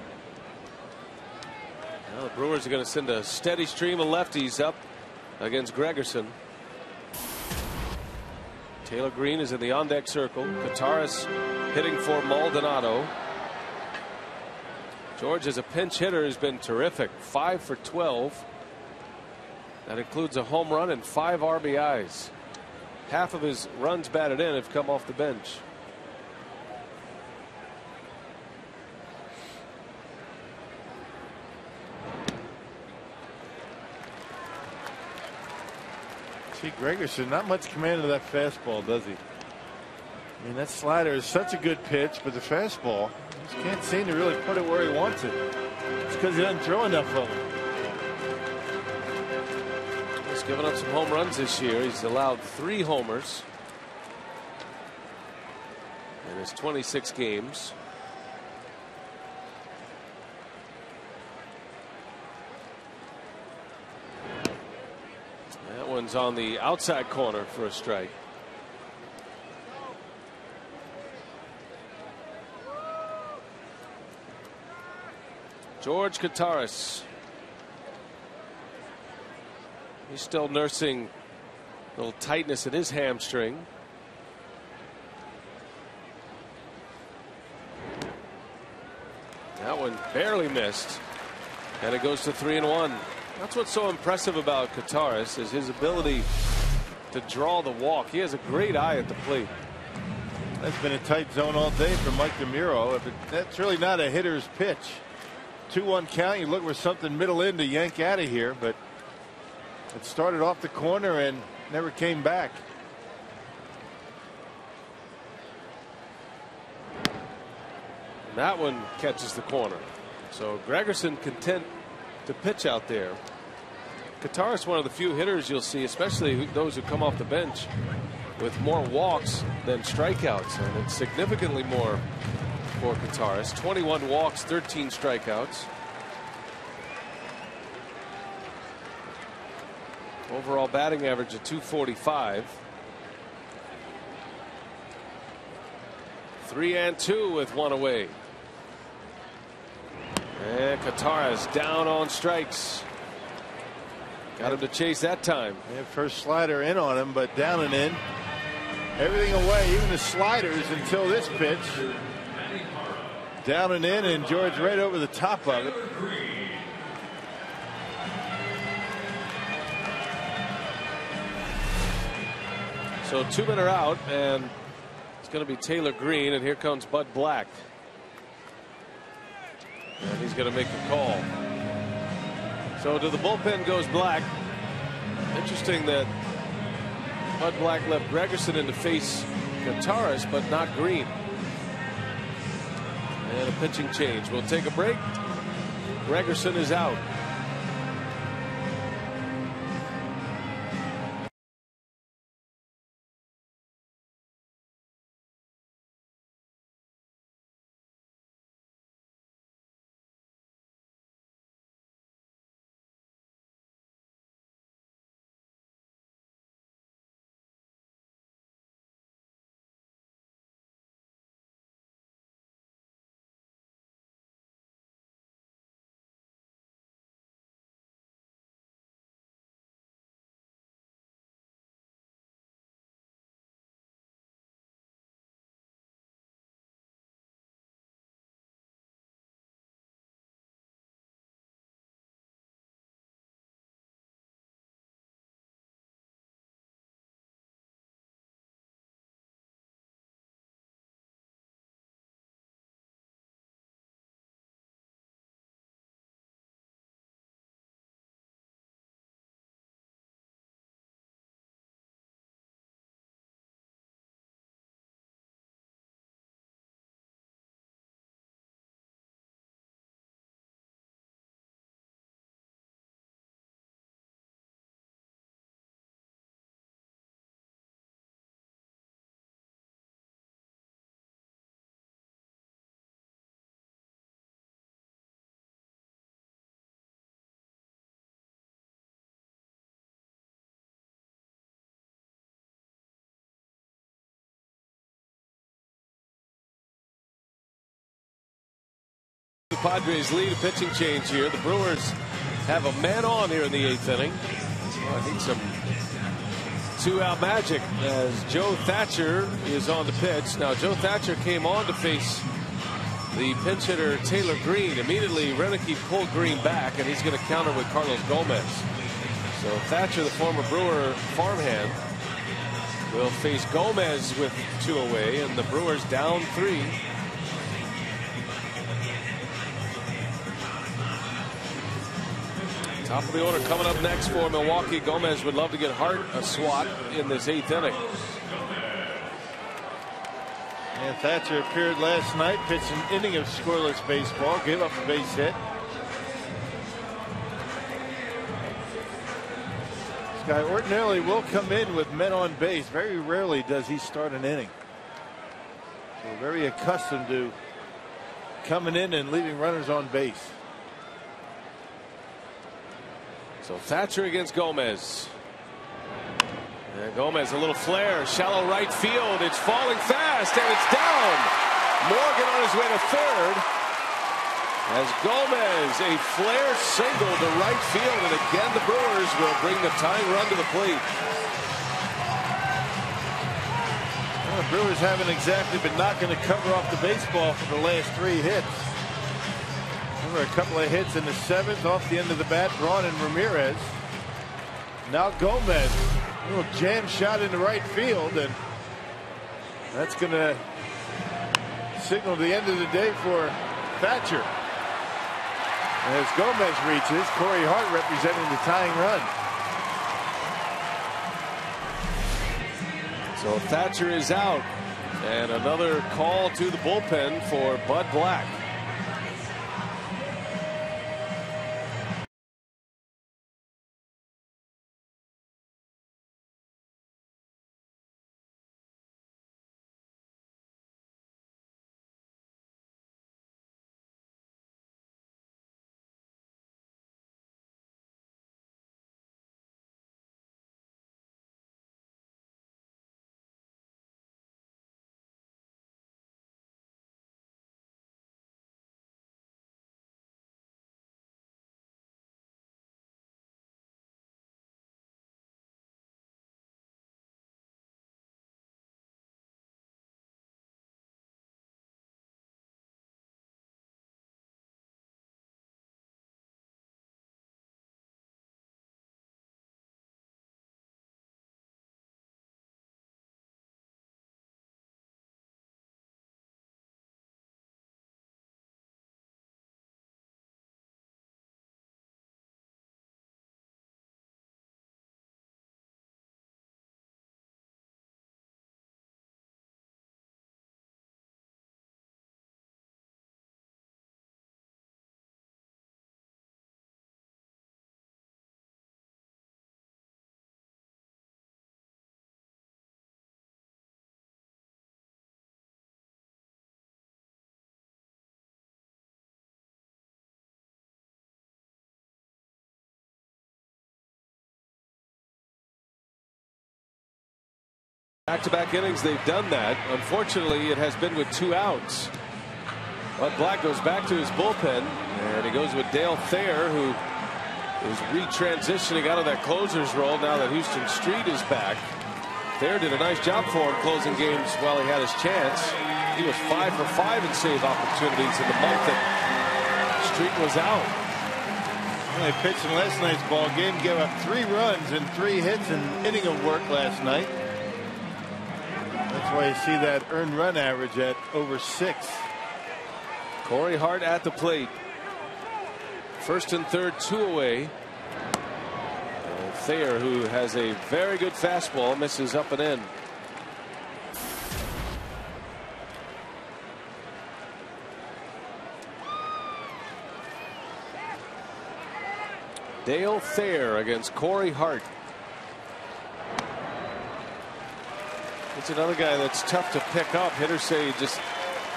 Now the Brewers are going to send a steady stream of lefties up against Gregerson. Taylor Green is in the on-deck circle. Kataris hitting for Maldonado. George, as a pinch hitter, has been terrific. 5 for 12. That includes a home run and 5 RBIs. Half of his runs batted in have come off the bench. See, Gregerson, not much command of that fastball, does he? I mean, that slider is such a good pitch, but the fastball, he just can't seem to really put it where he wants it. It's because he doesn't throw enough of it. He's given up some home runs this year. He's allowed 3 homers in his 26 games. That one's on the outside corner for a strike. George Kataris. He's still nursing a little tightness in his hamstring. That one barely missed, and it goes to 3-1. That's what's so impressive about Kataris, is his ability to draw the walk. He has a great eye at the plate. That's been a tight zone all day for Mike DeMuro. That's really not a hitter's pitch. 2-1 count. You look for something middle in to yank out of here, but it started off the corner and never came back. And that one catches the corner. So Gregerson content to pitch out there. Kataris, one of the few hitters you'll see, especially those who come off the bench, with more walks than strikeouts, and it's significantly more for Kataris. 21 walks, 13 strikeouts. Overall batting average of .245. 3-2 with one away. And Kataris down on strikes. Got him to chase that time. Yeah, first slider in on him, but down and in. Everything away, even the sliders until this pitch. Down and in, and George right over the top of it. So 2 men are out, and it's going to be Taylor Green, and here comes Bud Black. And he's going to make a call. So to the bullpen goes Black. Interesting that Bud Black left Gregerson in to face Gataris, but not Green. And a pitching change. We'll take a break. Gregerson is out. The Padres lead, a pitching change here. The Brewers have a man on here in the 8th inning. I think some 2-out magic as Joe Thatcher is on the pitch. Now Joe Thatcher came on to face the pinch hitter Taylor Green. Immediately Renicky pulled Green back, and he's going to counter with Carlos Gomez. So Thatcher, the former Brewer farmhand, will face Gomez with 2 away, and the Brewers down 3. Top of the order coming up next for Milwaukee. Gomez would love to get Hart a swat in this 8th inning. And Thatcher appeared last night, pitched an inning of scoreless baseball, gave up a base hit. This guy ordinarily will come in with men on base. Very rarely does he start an inning. So very accustomed to coming in and leaving runners on base. So Thatcher against Gomez. And Gomez, a little flare, shallow right field. It's falling fast, and it's down. Morgan on his way to third. As Gomez, a flare single to right field, and again the Brewers will bring the tying run to the plate. Well, the Brewers haven't exactly been knocking the cover off the baseball for the last 3 hits. Remember a couple of hits in the 7th off the end of the bat, Braun and Ramirez. Now Gomez, a little jam shot into right field, and that's going to signal the end of the day for Thatcher. And as Gomez reaches, Corey Hart representing the tying run. So Thatcher is out, and another call to the bullpen for Bud Black. Back-to-back innings, they've done that. Unfortunately, it has been with 2 outs. But Black goes back to his bullpen, and he goes with Dale Thayer, who is retransitioning out of that closer's role now that Houston Street is back. Thayer did a nice job for him closing games while he had his chance. He was 5 for 5 in save opportunities in the month that Street was out. They pitched in last night's ball game, gave up 3 runs and 3 hits in inning of work last night. That's why you see that earned run average at over 6. Corey Hart at the plate. First and third, 2 away. And Thayer, who has a very good fastball, misses up and in. Dale Thayer against Corey Hart. It's another guy that's tough to pick up. Hitters say he just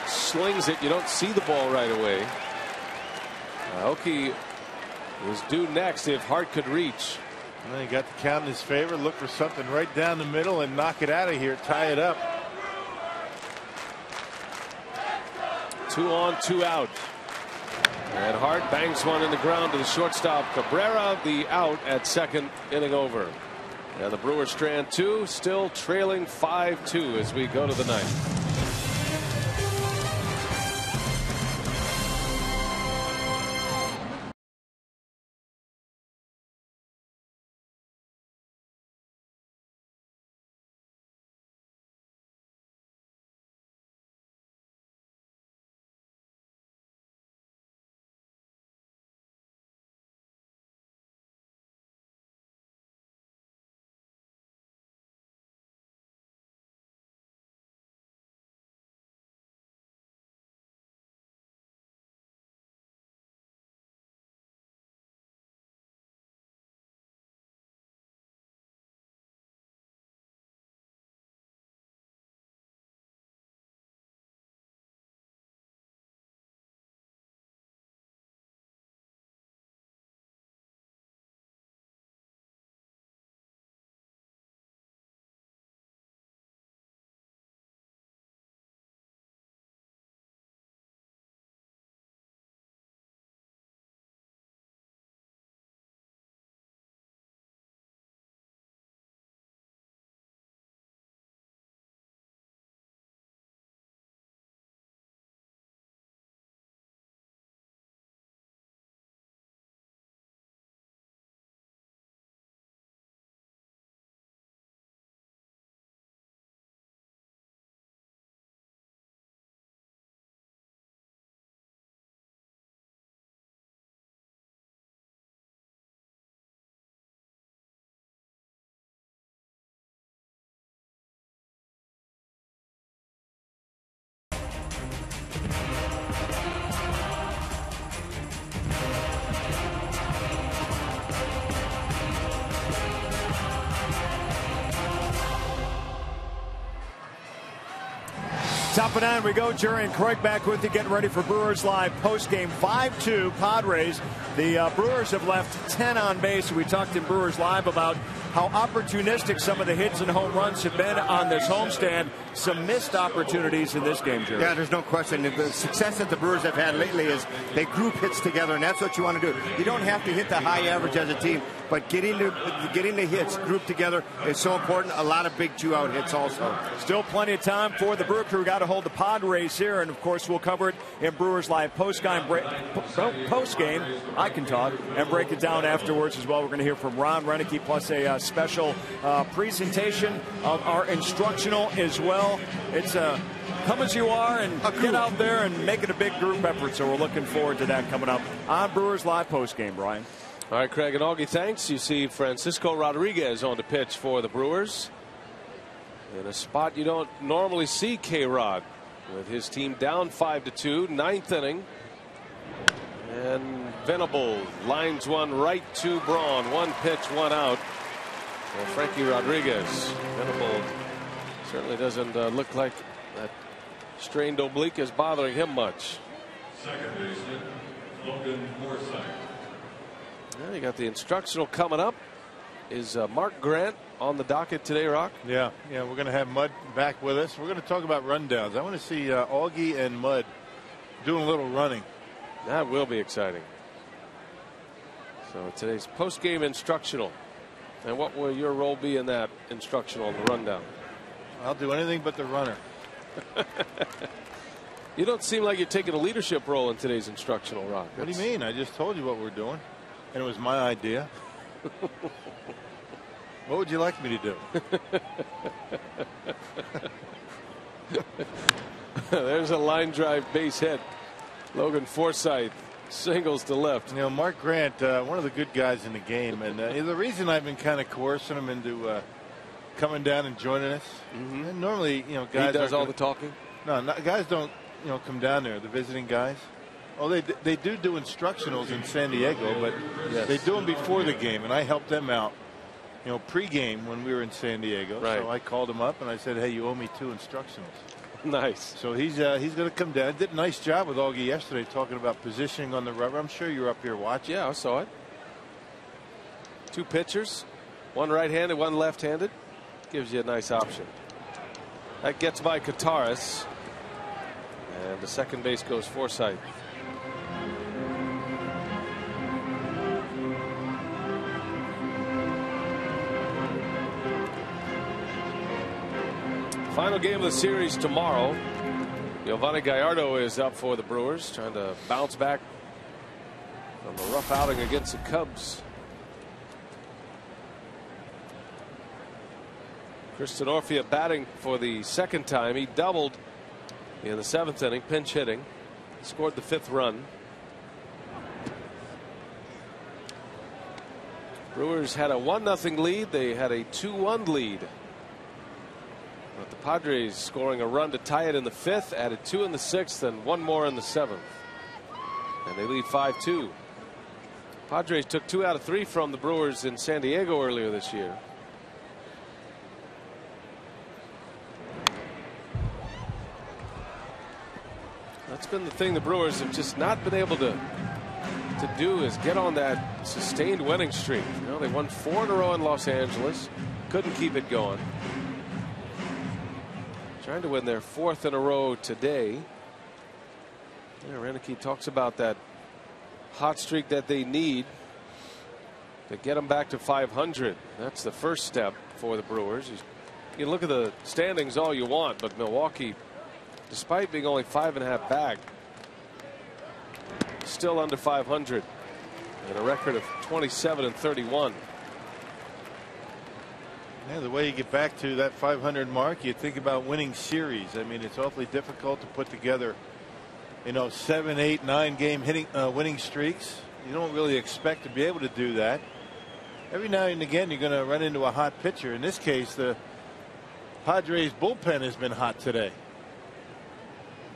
slings it. You don't see the ball right away. Aoki was due next if Hart could reach. And then he got the count in his favor. Look for something right down the middle and knock it out of here. Tie it up. 2 on, 2 out. And Hart bangs one in the ground to the shortstop. Cabrera the out at second, inning over. And the Brewers strand 2, still trailing 5-2 as we go to the 9th. Top of 9 we go. Jerry and Craig back with you, getting ready for Brewers Live postgame. 5-2 Padres. The Brewers have left 10 on base. We talked in Brewers Live about how opportunistic some of the hits and home runs have been on this homestand. Some missed opportunities in this game, Jerry. Yeah, there's no question. The success that the Brewers have had lately is they group hits together, and that's what you want to do. You don't have to hit the high average as a team, but getting the hits grouped together is so important. A lot of big 2-out hits also. Still plenty of time for the Brewer Crew. Got to hold the Padres here, and of course we'll cover it in Brewers Live postgame. I can talk and break it down afterwards as well. We're going to hear from Ron Renicky, plus a special presentation of our instructional as well. It's come as you are and get out there and make it a big group effort. So we're looking forward to that coming up on Brewers Live postgame, Brian. All right, Craig and Augie, thanks. You see Francisco Rodriguez on the pitch for the Brewers. In a spot you don't normally see K-Rod, with his team down 5-2, 9th inning. And Venable lines one right to Braun. 1 pitch, 1 out. Well, Frankie Rodriguez. Venable certainly doesn't look like that strained oblique is bothering him much. Second baseman, Logan Forsythe. Well, you got the instructional coming up Is Mark Grant on the docket today, Rock? Yeah, we're going to have Mud back with us. We're going to talk about rundowns. I want to see Augie and Mud doing a little running. That will be exciting. So today's post-game instructional. And what will your role be in that instructional on the rundown? I'll do anything but the runner. You don't seem like you're taking a leadership role in today's instructional, Rock. What do you mean? I just told you what we're doing, and it was my idea. What would you like me to do? There's a line drive base hit. Logan Forsythe singles to left. You know, Mark Grant, one of the good guys in the game, and the reason I've been kind of coercing him into coming down and joining us. And normally, you know, guys he does all the talking. No, guys don't, you know, come down there. The visiting guys. Oh, they do instructionals in San Diego, but they do them before the game, and I help them out. You know, pregame when we were in San Diego. Right. So I called him up and I said, "Hey, you owe me 2 instructionals." Nice. So he's going to come down. Did a nice job with Augie yesterday talking about positioning on the rubber. I'm sure you're up here watching. Yeah, I saw it. 2 pitchers, one right-handed, one left-handed. Gives you a nice option. That gets by Kataris, and the second base goes Forsythe. Final game of the series tomorrow. Giovanni Gallardo is up for the Brewers, trying to bounce back from a rough outing against the Cubs. Chris Denorfia batting for the second time. He doubled in the 7th inning, pinch hitting, scored the 5th run. Brewers had a 1-0 lead. They had a 2-1 lead. But the Padres scoring a run to tie it in the 5th, added 2 in the 6th, and 1 more in the 7th. And they lead 5-2. Padres took 2 out of 3 from the Brewers in San Diego earlier this year. That's been the thing the Brewers have just not been able to do, is get on that sustained winning streak. You know, they won 4 in a row in Los Angeles, couldn't keep it going. Trying to win their 4th in a row today. Yeah, Renicky talks about that hot streak that they need to get them back to 500. That's the first step for the Brewers. You can look at the standings all you want, but Milwaukee, despite being only 5.5 back, still under 500 and a record of 27-31. Yeah, the way you get back to that 500 mark, you think about winning series. I mean, it's awfully difficult to put together, you know, 7, 8, 9 game winning streaks. You don't really expect to be able to do that. Every now and again, you're going to run into a hot pitcher. In this case, the Padres bullpen has been hot today.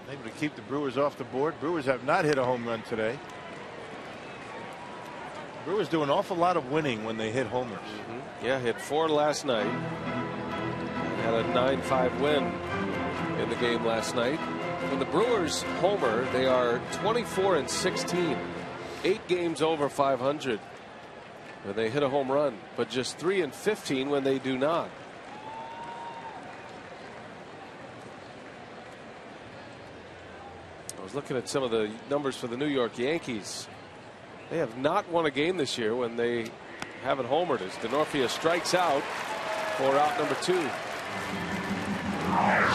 Able to keep the Brewers off the board. Brewers have not hit a home run today. Brewers do an awful lot of winning when they hit homers. Yeah, hit 4 last night. Had a 9-5 win in the game last night. When the Brewers homer, they are 24-16. 8 games over 500 when they hit a home run, but just 3-15 when they do not. I was looking at some of the numbers for the New York Yankees. They have not won a game this year when they haven't homered, as Denorfia strikes out for out number 2.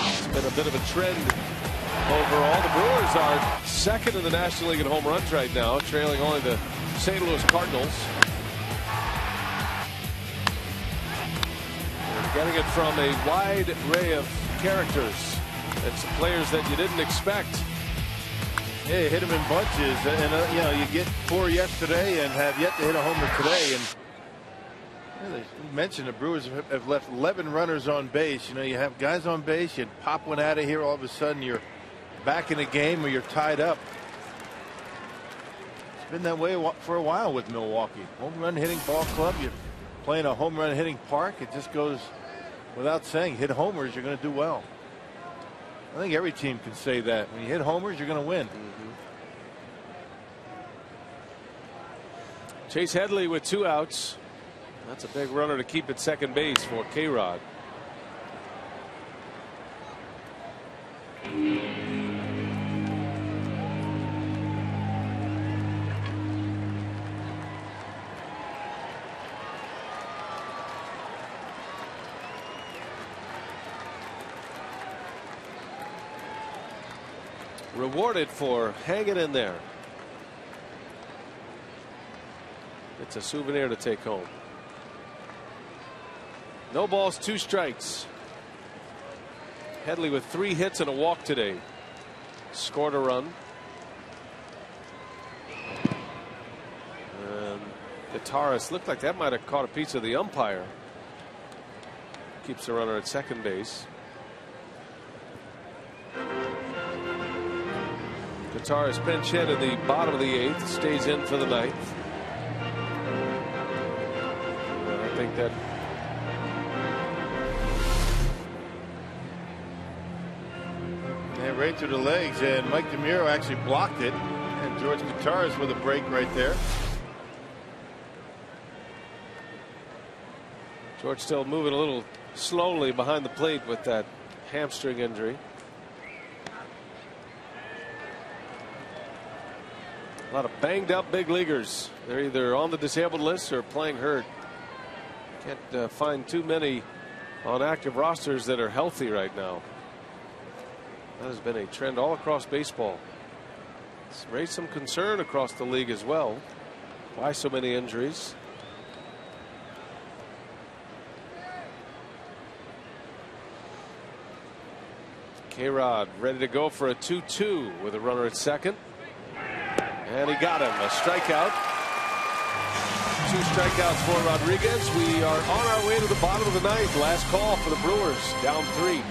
It's been a bit of a trend overall. The Brewers are 2nd in the National League in home runs right now, trailing only the St. Louis Cardinals. They're getting it from a wide array of characters and some players that you didn't expect. Yeah, you hit them in bunches, and you know, you get 4 yesterday and have yet to hit a homer today. And you mentioned the Brewers have left 11 runners on base. You know, you have guys on base, you pop one out of here, all of a sudden you're back in a game where you're tied up. It's been that way for a while with Milwaukee. Home run hitting ball club. You're playing a home run hitting park. It just goes without saying. Hit homers, you're going to do well. I think every team can say that. When you hit homers, you're going to win. Chase Headley with 2 outs. That's a big runner to keep at second base for K-Rod. Rewarded for hanging in there. It's a souvenir to take home. No balls, 2 strikes. Headley with 3 hits and a walk today. Scored a run. And Guitarist looked like that might have caught a piece of the umpire. Keeps the runner at second base. Guitarist pinch hit at the bottom of the 8th. Stays in for the 9th. I think that right through the legs, and Mike DeMuro actually blocked it, and George Guitarist with a break right there. George still moving a little slowly behind the plate with that hamstring injury. A lot of banged up big leaguers. They're either on the disabled list or playing hurt. Can't find too many on active rosters that are healthy right now. That has been a trend all across baseball. It's raised some concern across the league as well. Why so many injuries? K-Rod ready to go for a 2-2 with a runner at second. And he got him. A strikeout. 2 strikeouts for Rodriguez. We are on our way to the bottom of the 9th. Last call for the Brewers. Down 3.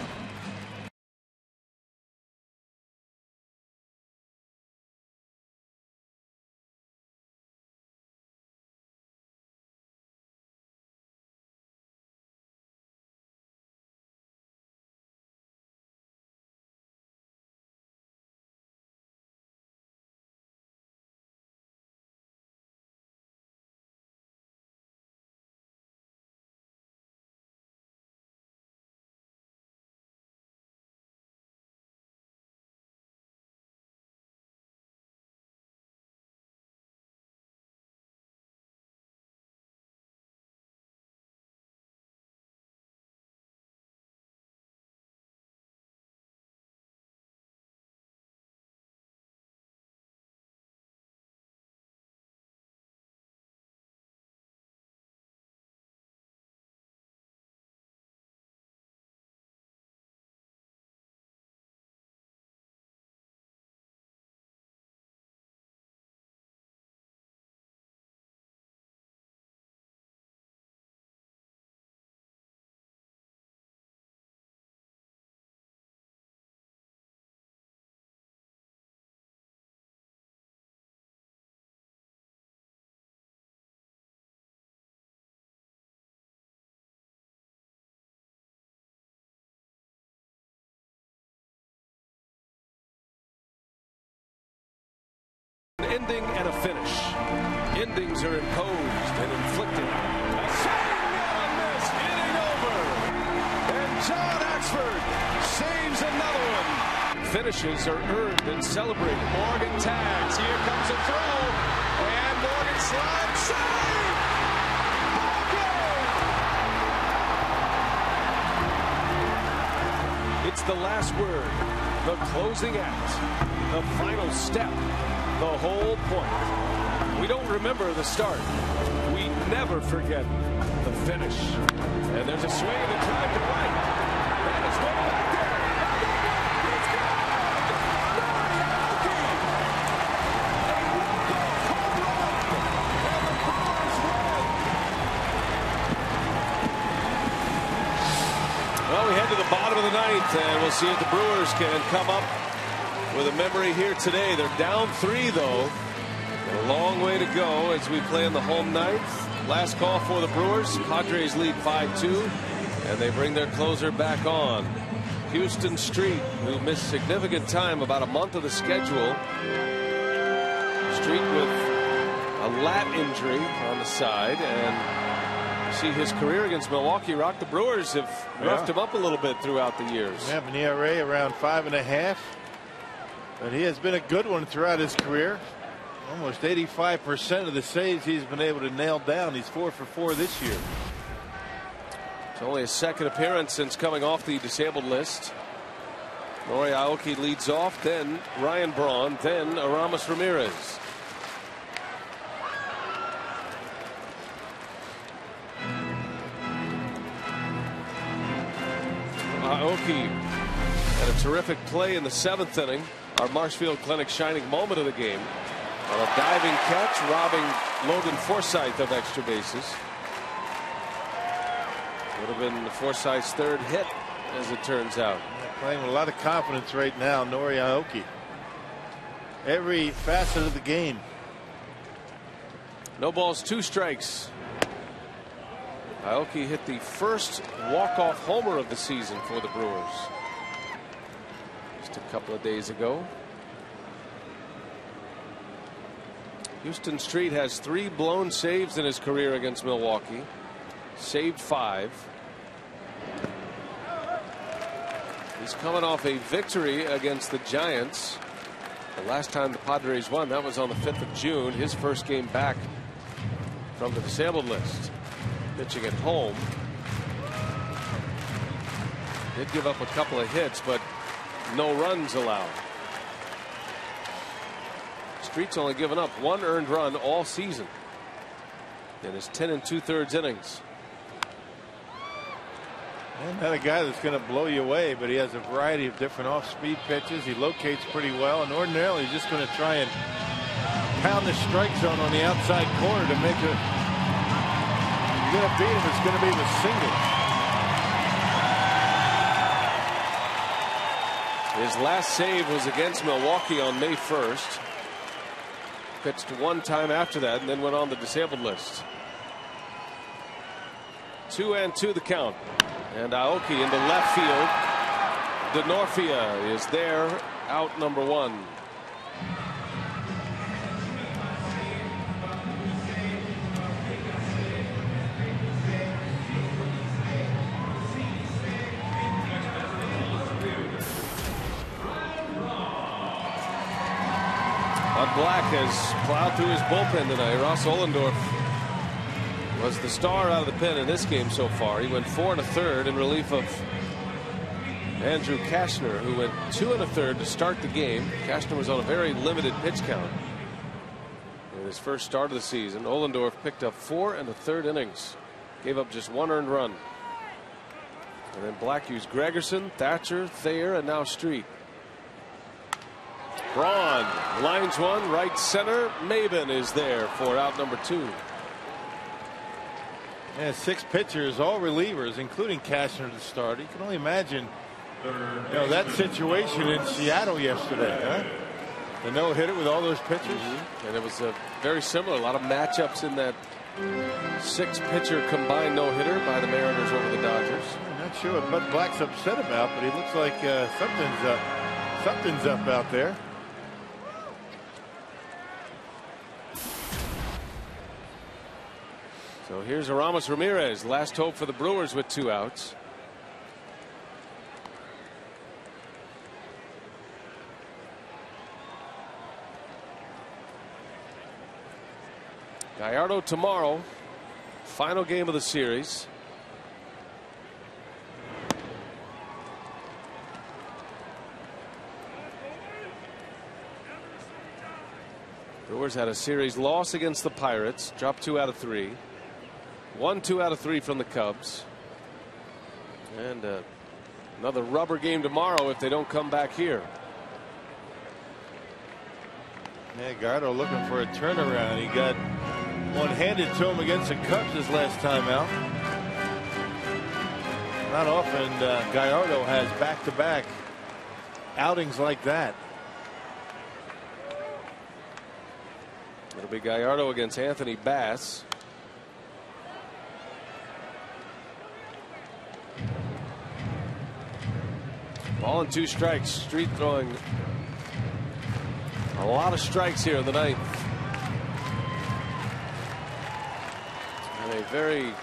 Ending and a finish. Endings are imposed and inflicted. A swing and a miss. It ain't over. And John Axford saves another one. Finishes are earned and celebrated. Morgan tags. Here comes a throw. And Morgan slides. Save! It's the last word. The closing act. The final step. The whole point. We don't remember the start. We never forget the finish. And there's a swing and a drive to right. That is way back there. It's gone. Well, we head to the bottom of the 9th, and we'll see if the Brewers can come up with a memory here today. They're down 3, though. A long way to go as we play in the home 9th. Last call for the Brewers. Padres lead 5-2, and they bring their closer back on. Houston Street, who missed significant time, about a month of the schedule. Street with a lat injury on the side, and see his career against Milwaukee rock. The Brewers have roughed him up a little bit throughout the years. They have an ERA around 5.5, but he has been a good one throughout his career. Almost 85% of the saves he's been able to nail down. He's 4 for 4 this year. It's only his second appearance since coming off the disabled list. Nori Aoki leads off, then Ryan Braun, then Aramis Ramirez. Aoki had a terrific play in the 7th inning. Our Marshfield Clinic shining moment of the game. On a diving catch, robbing Logan Forsythe of extra bases. Would have been Forsythe's 3rd hit, as it turns out. Playing with a lot of confidence right now, Nori Aoki. Every facet of the game. No balls, 2 strikes. Aoki hit the first walk-off homer of the season for the Brewers just a couple of days ago. Houston Street has 3 blown saves in his career against Milwaukee. Saved 5. He's coming off a victory against the Giants. The last time the Padres won, that was on the 5th of June. His first game back from the disabled list. Pitching at home. Did give up a couple of hits, but no runs allowed. Street's only given up 1 earned run all season in his 10 2/3 innings. And not a guy that's going to blow you away, but he has a variety of different off-speed pitches. He locates pretty well, and ordinarily he's just going to try and pound the strike zone on the outside corner to make it. You're going to beat him, it's going to be with singles. His last save was against Milwaukee on May 1st. Pitched 1 time after that and then went on the disabled list. 2-2 the count. And Aoki into left field. DeNorfia is there, out number 1. Black has plowed through his bullpen tonight. Ross Ohlendorf was the star out of the pen in this game so far. He went 4 1/3 in relief of Andrew Kashner, who went 2 1/3 to start the game. Kashner was on a very limited pitch count in his first start of the season. Ohlendorf picked up 4 1/3 innings, gave up just 1 earned run. And then Black used Gregerson, Thatcher, Thayer, and now Street. Braun lines 1 right center. Maben is there for out number 2. Yeah, 6 pitchers, all relievers, including Kashner to start. You can only imagine, that situation in Seattle yesterday, huh? The no-hitter with all those pitchers. And it was very similar. A lot of matchups in that 6-pitcher combined no-hitter by the Mariners over the Dodgers. I'm not sure what Bud Black's upset about, but he looks like something's up out there. So here's Aramis Ramirez, last hope for the Brewers with 2 outs. Gallardo tomorrow, final game of the series. Brewers had a series loss against the Pirates, dropped 2 out of 3. Won 2 out of 3 from the Cubs. And another rubber game tomorrow if they don't come back here. Yeah, Gallardo looking for a turnaround. He got one handed to him against the Cubs his last time out. Not often Gallardo has back-to-back outings like that. It'll be Gallardo against Anthony Bass. Ball and 2 strikes. Street throwing a lot of strikes here in the 9th. And a very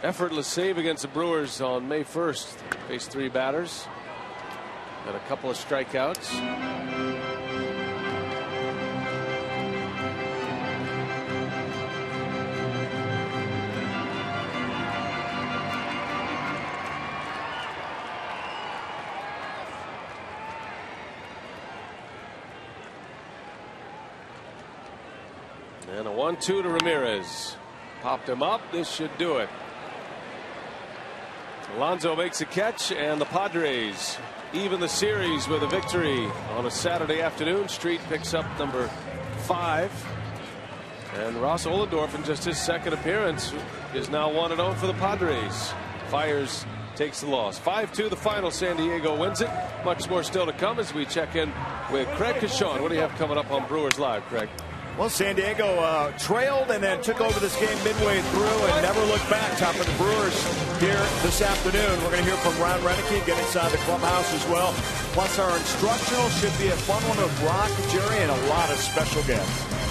effortless save against the Brewers on May 1st. Faced 3 batters and a couple of strikeouts. And a 1-2 to Ramirez. Popped him up. This should do it. Alonso makes a catch, and the Padres even the series with a victory on a Saturday afternoon. Street picks up number 5. And Ross Ollendorf, in just his second appearance, is now 1-0 for the Padres. Fires takes the loss. 5-2 the final. San Diego wins it. Much more still to come as we check in with Craig Cashon. What do you have coming up on Brewers Live, Craig? Well, San Diego trailed and then took over this game midway through and never looked back. Top of the Brewers here this afternoon. We're going to hear from Ron Renneke, get inside the clubhouse as well. Plus, our instructional should be a fun one with Brock, Jerry, and a lot of special guests.